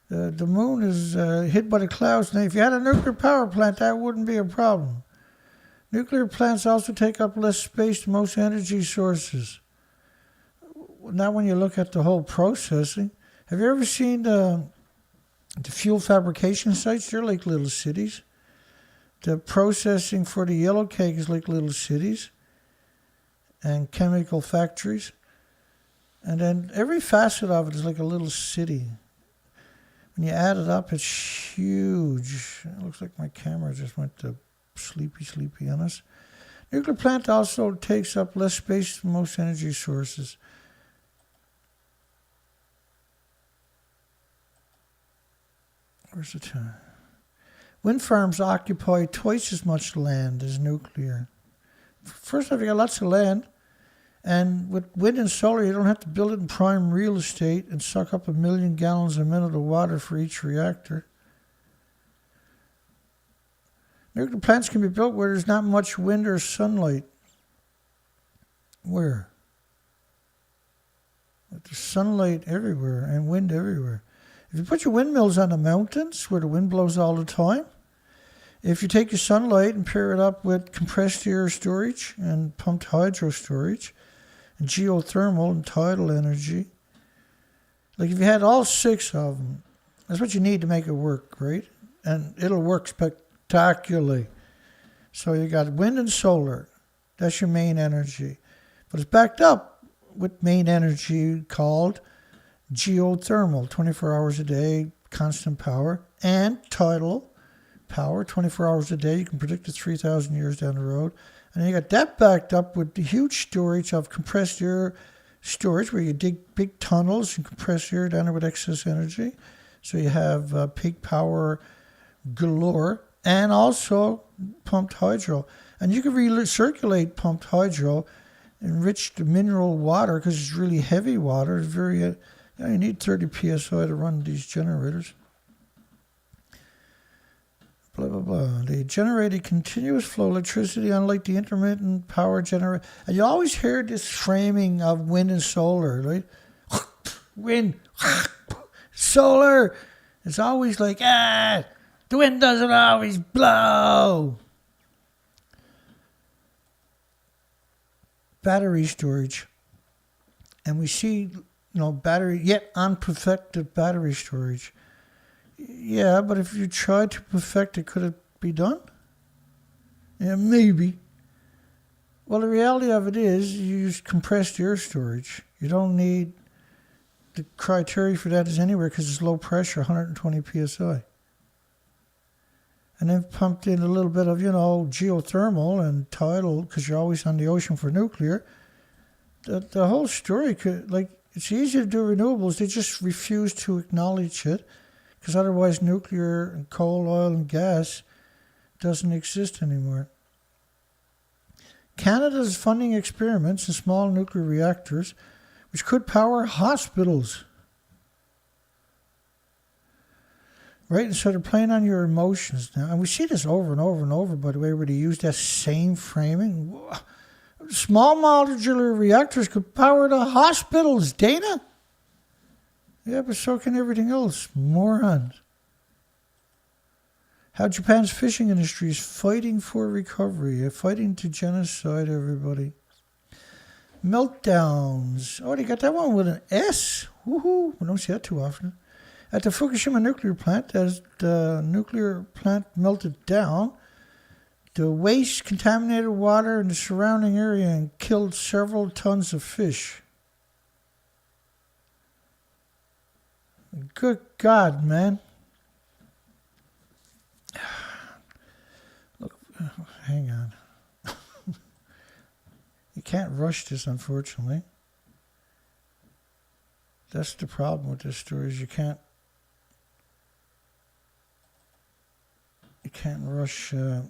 The moon is hit by the clouds. Now, if you had a nuclear power plant, that wouldn't be a problem. Nuclear plants also take up less space than most energy sources. Now, when you look at the whole processing, have you ever seen the fuel fabrication sites? They're like little cities. The processing for the yellow cake is like little cities and chemical factories. And then every facet of it is like a little city. When you add it up, it's huge. It looks like my camera just went to sleepy on us. Nuclear plant also takes up less space than most energy sources. Where's the time? Wind farms occupy twice as much land as nuclear. First off, you got lots of land. And with wind and solar, you don't have to build it in prime real estate and suck up 1 million gallons a minute of water for each reactor. Nuclear plants can be built where there's not much wind or sunlight. Where? There's sunlight everywhere and wind everywhere. If you put your windmills on the mountains where the wind blows all the time, if you take your sunlight and pair it up with compressed air storage and pumped hydro storage and geothermal and tidal energy, like if you had all 6 of them, that's what you need to make it work, right? And it'll work spectacularly. So you got wind and solar. That's your main energy. But it's backed up with main energy called geothermal, 24 hours a day, constant power, and tidal power, 24 hours a day. You can predict it 3,000 years down the road. And then you got that backed up with the huge storage of compressed air storage, where you dig big tunnels and compress air down there with excess energy. So you have peak power galore, and also pumped hydro. And you can recirculate pumped hydro, enriched mineral water, because it's really heavy water. It's very, you need 30 psi to run these generators. Blah, blah, blah. They generate a continuous flow of electricity, unlike the intermittent power generator. And you always hear this framing of wind and solar, right? Wind, solar. It's always like, the wind doesn't always blow. Battery storage. And we see, battery, yet unperfected battery storage. Yeah, but if you tried to perfect it, could it be done? Yeah, maybe. Well, the reality of it is you use compressed air storage. You don't need, the criteria for that is anywhere because it's low pressure, 120 psi. And then pumped in a little bit of, geothermal and tidal, because you're always on the ocean for nuclear. The whole story could, it's easy to do renewables. They just refuse to acknowledge it, because otherwise nuclear and coal, oil, and gas doesn't exist anymore. Canada is funding experiments in small nuclear reactors, which could power hospitals. Right? And so they're playing on your emotions now. And we see this over and over and over, by the way, where they use that same framing. Small modular reactors could power the hospitals, Dana. Yeah, but so can everything else. Morons. How Japan's fishing industry is fighting for recovery, fighting to genocide everybody. Meltdowns. Oh, they got that one with an S. Woohoo. We don't see that too often. At the Fukushima nuclear plant, as the nuclear plant melted down, the waste contaminated water in the surrounding area and killed several tons of fish. Good God, man. Look, hang on. You can't rush this, unfortunately. That's the problem with this story, is you can't rush you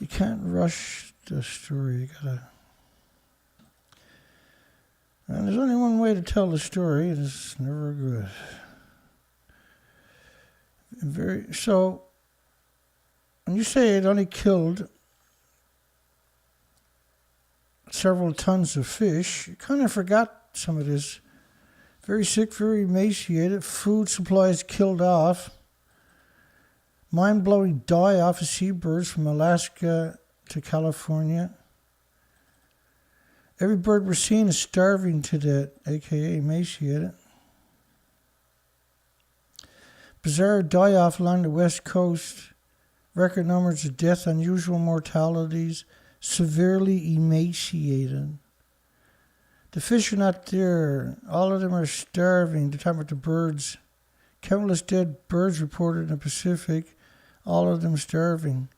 can't rush the story. You gotta. And there's only one way to tell the story, and it's never good. So, when you say it only killed several tons of fish, you kind of forgot some of this. Very sick, very emaciated, food supplies killed off, mind-blowing die-off of seabirds from Alaska to California. Every bird we're seeing is starving to death, aka emaciated. Bizarre die-off along the west coast. Record numbers of deaths, unusual mortalities, severely emaciated. The fish are not there. All of them are starving. They're talking about the birds. Countless dead birds reported in the Pacific. All of them starving.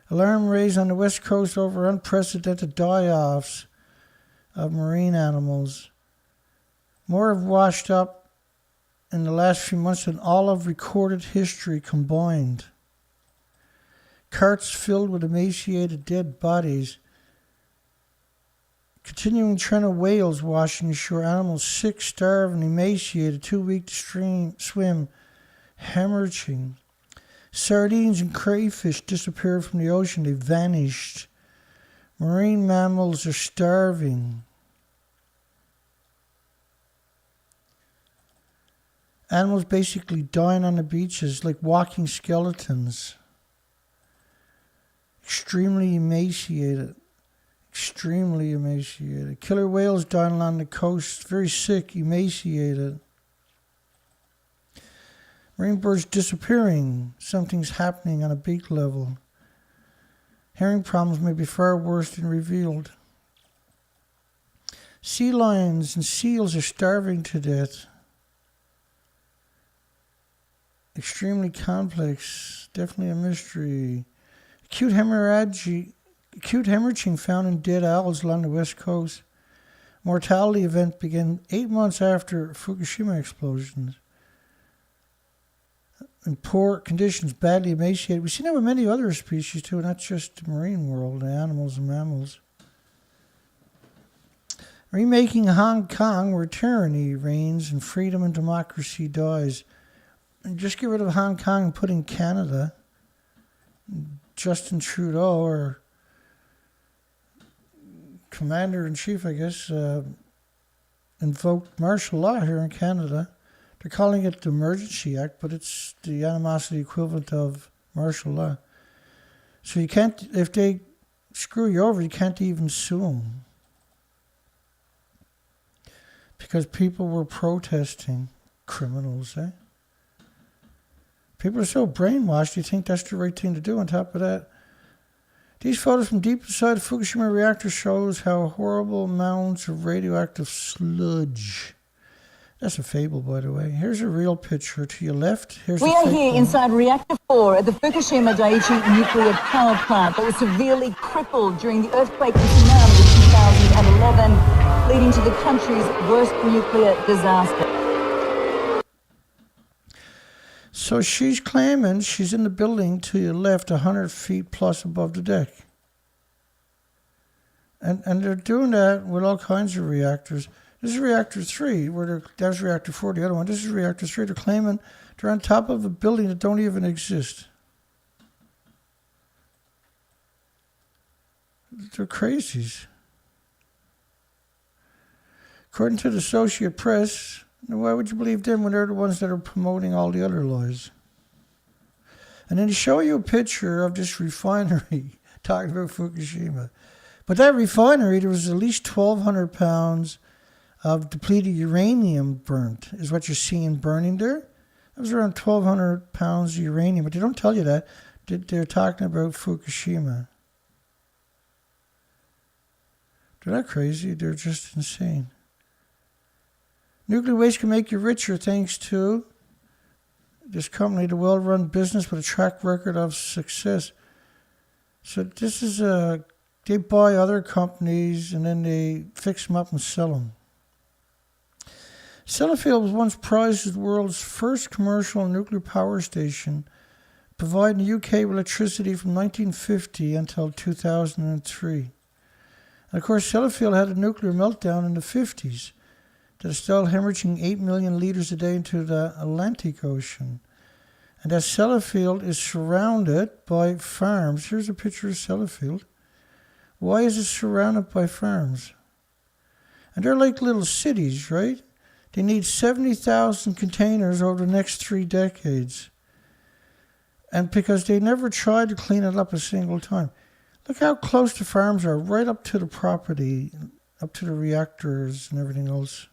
Alarm raised on the west coast over unprecedented die-offs of marine animals. More have washed up in the last few months than all of recorded history combined. Carts filled with emaciated dead bodies. Continuing trend of whales washing ashore, animals sick, starving, emaciated, too weak to swim, hemorrhaging. Sardines and crayfish disappeared from the ocean, they vanished. Marine mammals are starving. Animals basically dying on the beaches like walking skeletons. Extremely emaciated. Extremely emaciated. Killer whales dying along the coast, very sick, emaciated. Marine birds disappearing. Something's happening on a beak level. Herring problems may be far worse than revealed. Sea lions and seals are starving to death. Extremely complex. Definitely a mystery. Acute hemorrhaging found in dead owls along the west coast. Mortality event began 8 months after Fukushima explosions. In poor conditions, badly emaciated. We've seen that with many other species too, not just the marine world, the animals and mammals. Remaking Hong Kong, where tyranny reigns and freedom and democracy dies. And just get rid of Hong Kong and put in Canada. Justin Trudeau, or Commander-in-Chief, I guess, invoked martial law here in Canada. They're calling it the Emergency Act, but it's the animosity equivalent of martial law. So you can't, if they screw you over, you can't even sue them. Because people were protesting. Criminals, eh? People are so brainwashed, you think that's the right thing to do. On top of that, these photos from deep inside the Fukushima reactor shows how horrible amounts of radioactive sludge. That's a fable, by the way. Here's a real picture to your left. Here's we are here inside Reactor 4 at the Fukushima Daiichi nuclear power plant that was severely crippled during the earthquake and tsunami of 2011, leading to the country's worst nuclear disaster. So she's claiming she's in the building to your left, 100 feet plus above the deck. And they're doing that with all kinds of reactors. This is reactor 3, that was reactor 4, the other one. This is reactor 3. They're claiming they're on top of a building that don't even exist. They're crazies. According to the Associated Press, why would you believe them when they're the ones that are promoting all the other lies? And then they show you a picture of this refinery, talking about Fukushima. But that refinery, there was at least 1,200 pounds of depleted uranium burnt, is what you're seeing burning there. That was around 1,200 pounds of uranium, but they don't tell you that. They're talking about Fukushima. They're not crazy, they're just insane. Nuclear waste can make you richer thanks to this company, the well-run business with a track record of success. So this is they buy other companies and then they fix them up and sell them. Sellafield was once prized as the world's first commercial nuclear power station, providing the UK with electricity from 1950 until 2003. And of course, Sellafield had a nuclear meltdown in the 50s that is still hemorrhaging 8 million litres a day into the Atlantic Ocean. And that Sellafield is surrounded by farms. Here's a picture of Sellafield. Why is it surrounded by farms? And they're like little cities, right? They need 70,000 containers over the next 3 decades. And because they never tried to clean it up a single time. Look how close the farms are, right up to the property, up to the reactors and everything else.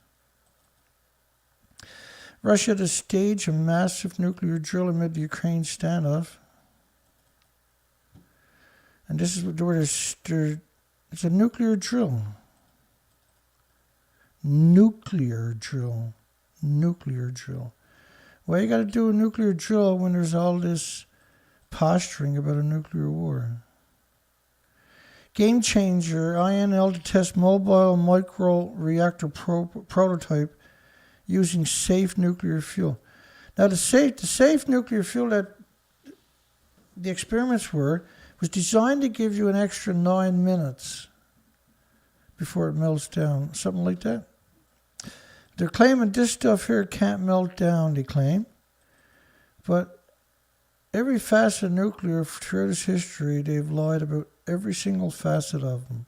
Russia to stage a massive nuclear drill amid the Ukraine standoff. And this is where it's a nuclear drill. Nuclear drill. Nuclear drill. Why you got to do a nuclear drill when there's all this posturing about a nuclear war? Game changer, INL to test mobile micro reactor prototype using safe nuclear fuel. Now the safe nuclear fuel that the experiments was designed to give you an extra 9 minutes before it melts down. Something like that. They're claiming this stuff here can't melt down, they claim. But every facet of nuclear throughout its history, they've lied about every single facet of them.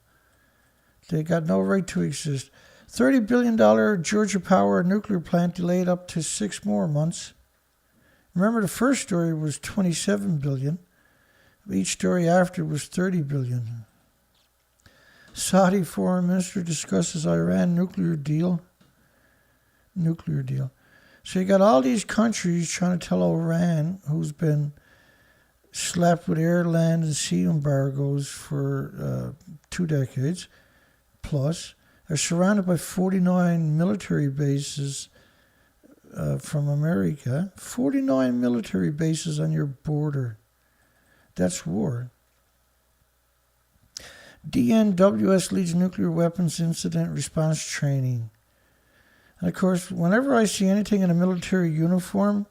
They got no right to exist. $30 billion Georgia Power nuclear plant delayed up to 6 more months. Remember, the first story was $27 billion. Each story after was $30 billion. Saudi foreign minister discusses Iran nuclear deal. So you got all these countries trying to tell Iran, who's been slapped with air, land, and sea embargoes for 2 decades plus, are surrounded by 49 military bases from America. 49 military bases on your border. That's war. DNWS leads nuclear weapons incident response training. And of course, whenever I see anything in a military uniform,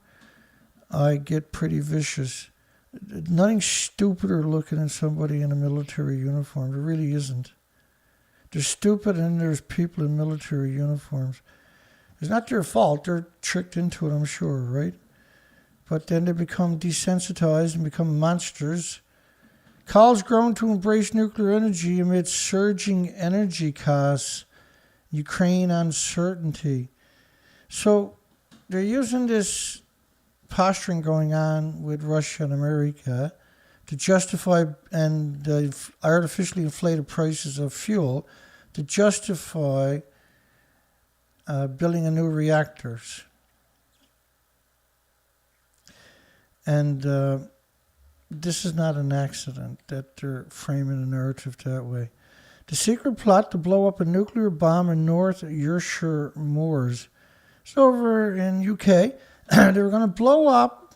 I get pretty vicious. Nothing stupider looking than somebody in a military uniform. There really isn't. They're stupid and there's people in military uniforms. It's not their fault. They're tricked into it, I'm sure, right? But then they become desensitized and become monsters. Calls grown to embrace nuclear energy amid surging energy costs. Ukraine uncertainty. So they're using this posturing going on with Russia and America to justify and artificially inflated prices of fuel to justify building a new reactors. And this is not an accident that they're framing the narrative that way. The secret plot to blow up a nuclear bomb in North Ayrshire Moors. It's over in UK. They were going to blow up.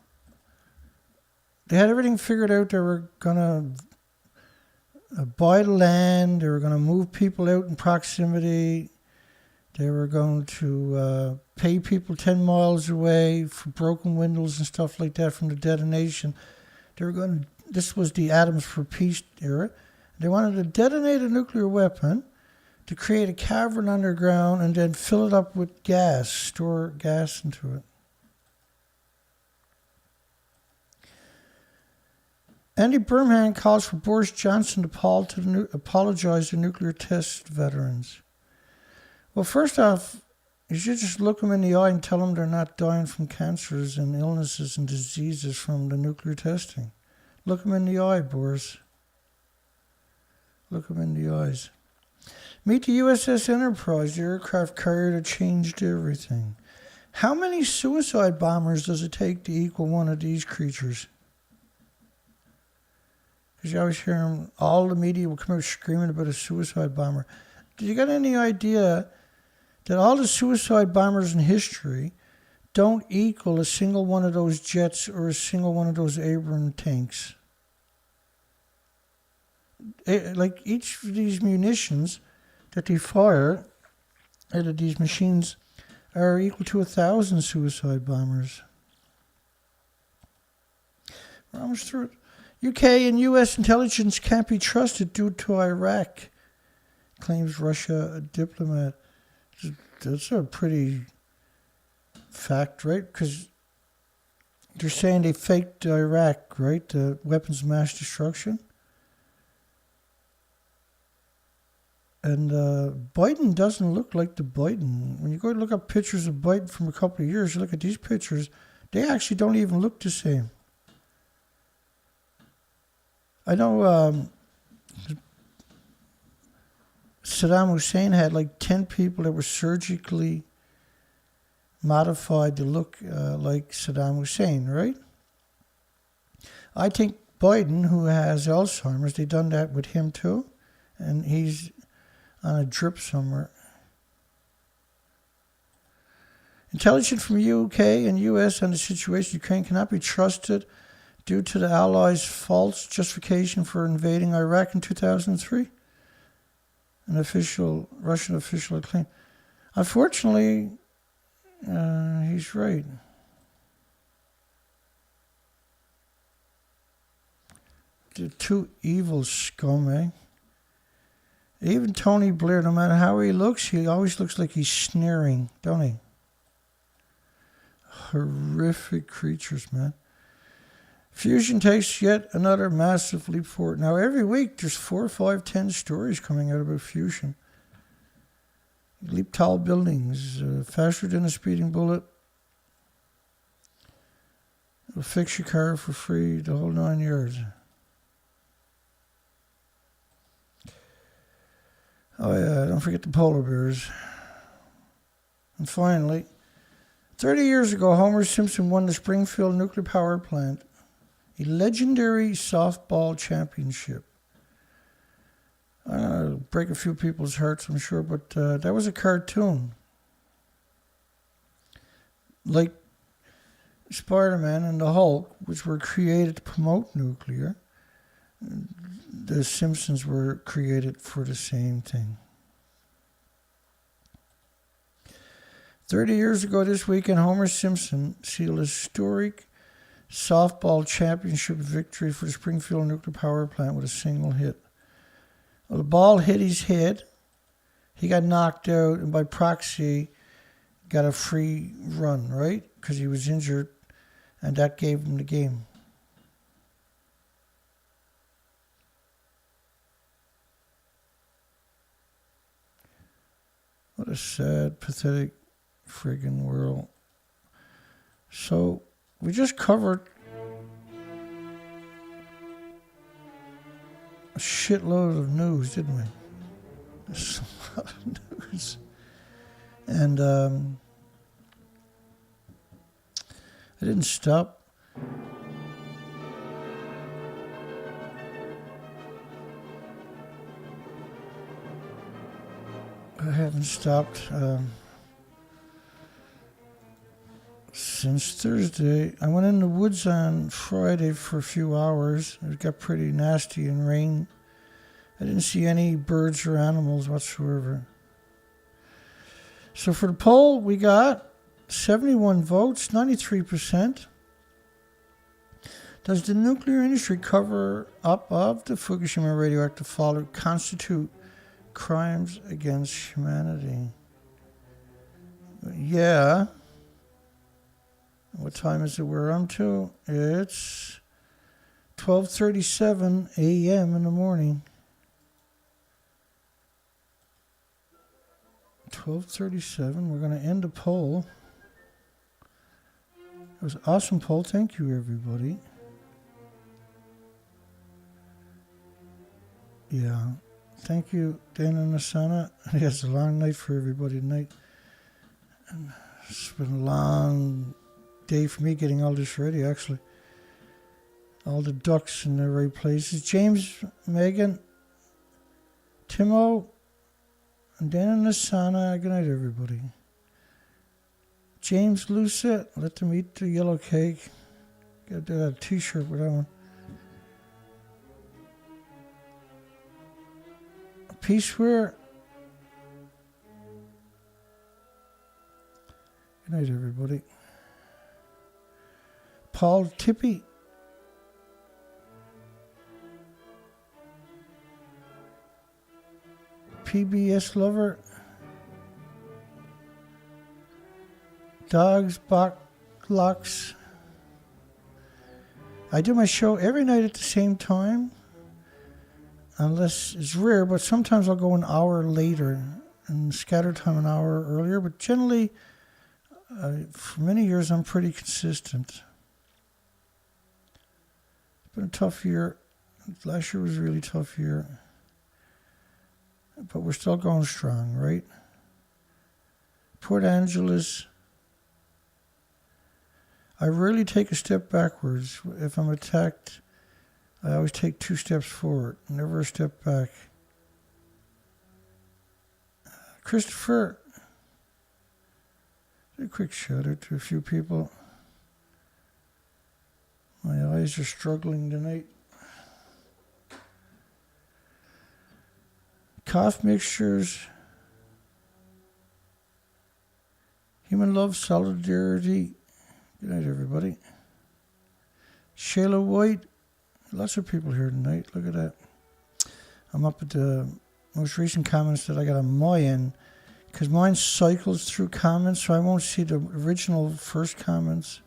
They had everything figured out. They were going to buy the land. They were going to move people out in proximity. They were going to pay people 10 miles away for broken windows and stuff like that from the detonation. They were going. This was the Atoms for Peace era. They wanted to detonate a nuclear weapon to create a cavern underground and then fill it up with gas, store gas into it. Andy Birmingham calls for Boris Johnson to apologize to nuclear test veterans. Well, first off, you should just look them in the eye and tell them they're not dying from cancers and illnesses and diseases from the nuclear testing. Look them in the eye, Boris. Look them in the eyes. Meet the USS Enterprise, the aircraft carrier that changed everything. How many suicide bombers does it take to equal one of these creatures? Because you always hear them, all the media will come out screaming about a suicide bomber. Did you got any idea that all the suicide bombers in history don't equal a single one of those jets or a single one of those Abrams tanks? Like each of these munitions that they fire out of these machines are equal to 1,000 suicide bombers. We're almost through it. UK and US intelligence can't be trusted due to Iraq, claims Russia diplomat. That's a pretty fact, right? Because they're saying they faked Iraq, right? The weapons of mass destruction. And Biden doesn't look like the Biden. When you go to look up pictures of Biden from a couple of years, you look at these pictures, they actually don't even look the same. I know Saddam Hussein had like 10 people that were surgically modified to look like Saddam Hussein, right? I think Biden, who has Alzheimer's, they done that with him too. And he's on a drip somewhere. Intelligence from UK and US on the situation in Ukraine cannot be trusted due to the Allies' false justification for invading Iraq in 2003. An official, Russian official claimed. Unfortunately, he's right. The two evil scum, eh? Even Tony Blair, no matter how he looks, he always looks like he's sneering, don't he? Horrific creatures, man. Fusion takes yet another massive leap forward. Now, every week, there's 4, 5, 10 stories coming out about fusion. Leap tall buildings, faster than a speeding bullet. It'll fix your car for free, the whole 9 yards. Oh yeah, don't forget the polar bears. And finally, 30 years ago, Homer Simpson won the Springfield nuclear power plant, a legendary softball championship. It'll break a few people's hearts, I'm sure, but that was a cartoon. Like Spider-Man and the Hulk, which were created to promote nuclear, the Simpsons were created for the same thing. 30 years ago this weekend, Homer Simpson sealed a historic softball championship victory for the Springfield nuclear power plant with a single hit. Well, the ball hit his head. He got knocked out, and by proxy, got a free run, right? Because he was injured, and that gave him the game. What a sad, pathetic friggin' world. So, we just covered a shitload of news, didn't we? There's a lot of news. And I didn't stop. I haven't stopped since Thursday. I went in the woods on Friday for a few hours. It got pretty nasty and rain. I didn't see any birds or animals whatsoever. So for the poll, we got 71 votes, 93%. Does the nuclear industry cover up of the Fukushima radioactive fallout constitute crimes against humanity? Yeah. What time is it we're on to? It's 12:37 a.m. in the morning. 12:37. We're going to end the poll. It was an awesome poll. Thank you, everybody. Yeah. Thank you, Dan and Asana. It's a long night for everybody tonight. And it's been a long day for me getting all this ready, actually. All the ducks in the right places. James, Megan, Timo, and Dan and Asana. Good night, everybody. James Lucet, let them eat the yellow cake. Got a t-shirt with that one. Peaceware. Good night, everybody. Paul Tippy. PBS Lover. Dogs, Locks. I do my show every night at the same time. Unless it's rare, but sometimes I'll go an hour later and scatter time an hour earlier. But generally, for many years, I'm pretty consistent. It's been a tough year. Last year was a really tough year. But we're still going strong, right? Port Angeles. I rarely take a step backwards. If I'm attacked, I always take 2 steps forward, never a step back. Christopher, a quick shout out to a few people. My eyes are struggling tonight. Cough mixtures. Human love, solidarity. Good night, everybody. Shayla White. Lots of people here tonight. Look at that. I'm up at the most recent comments that I got on my end, because mine cycles through comments, so I won't see the original first comments.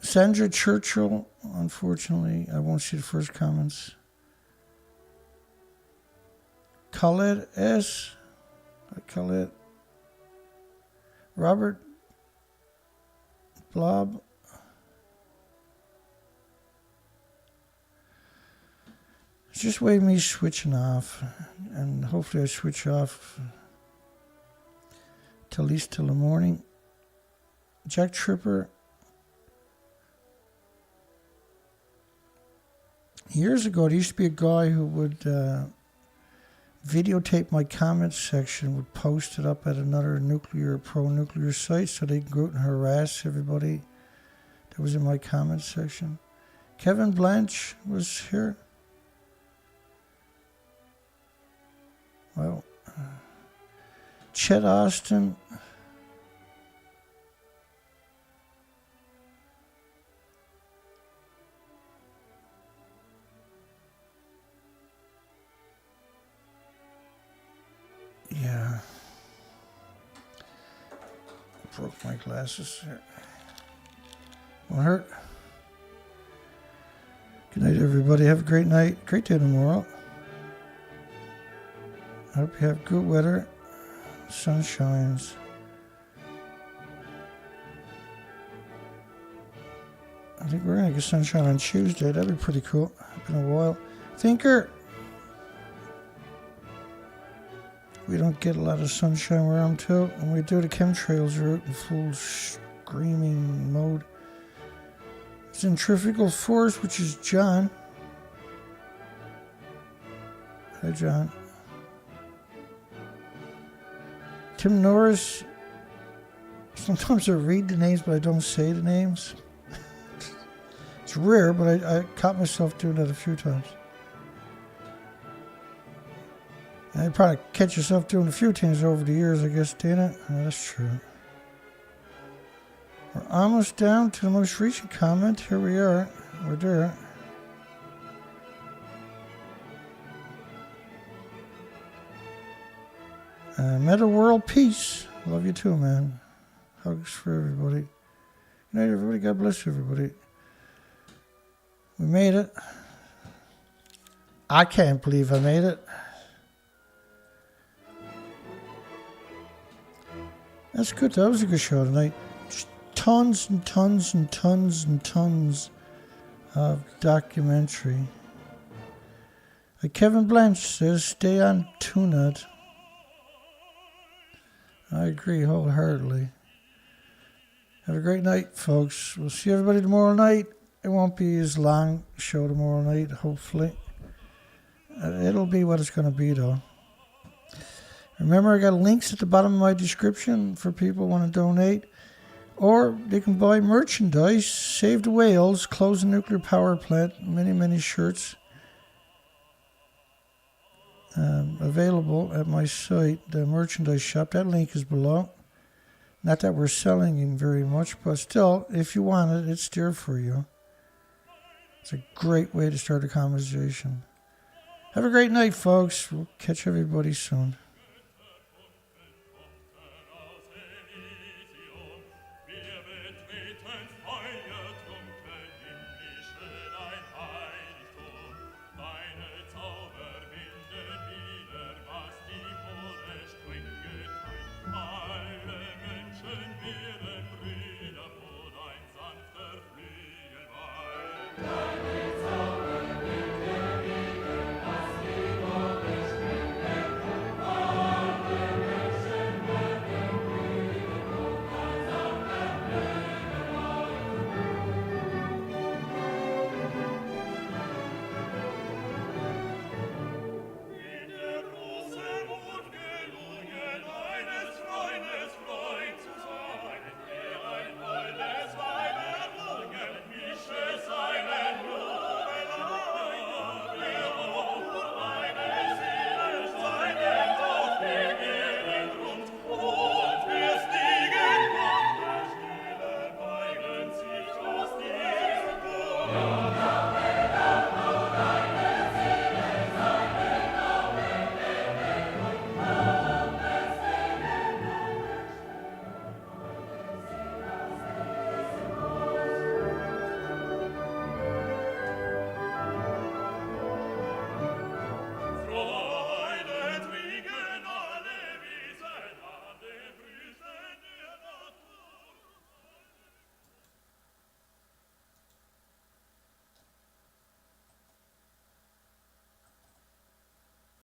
Sandra Churchill, unfortunately, I won't see the first comments. Colette S. Colette. Robert Blob. It's just way me switching off, and hopefully I switch off till at least till the morning. Jack Tripper. Years ago, there used to be a guy who would videotape my comments section, would post it up at another pro-nuclear site so they can go out and harass everybody that was in my comments section. Kevin Blanche was here. Well, Chet Austin. Yeah. Broke my glasses here. Won't hurt. Good night, everybody. Have a great night. Great day tomorrow. I hope you have good weather. Sun shines. I think we're going to get sunshine on Tuesday. That'd be pretty cool. It's been a while. Thinker. We don't get a lot of sunshine where I'm too. When we do the chemtrails, we're out in full screaming mode. Centrifugal force, which is John. Hi, John. Tim Norris. Sometimes I read the names, but I don't say the names. It's rare, but I caught myself doing that a few times. And you probably catch yourself doing a few things over the years, I guess, Dana. Oh, that's true. We're almost down to the most recent comment. Here we are. We're there. Meta World Peace. Love you too, man. Hugs for everybody. Good night, everybody. God bless everybody. We made it. I can't believe I made it. That's good. That was a good show tonight. Just tons and tons and tons and tons of documentary. Kevin Blanche says, stay on TuneIt. I agree wholeheartedly. Have a great night, folks. We'll see everybody tomorrow night. It won't be as long show tomorrow night, hopefully. It'll be what it's going to be, though. Remember, I got links at the bottom of my description for people who want to donate. Or they can buy merchandise. Save the Whales, Close the Nuclear Power Plant. Many, many shirts. Available at my site, the merchandise shop. That link is below. Not that we're selling it very much, but still, if you want it, it's there for you. It's a great way to start a conversation. Have a great night, folks. We'll catch everybody soon. Ja.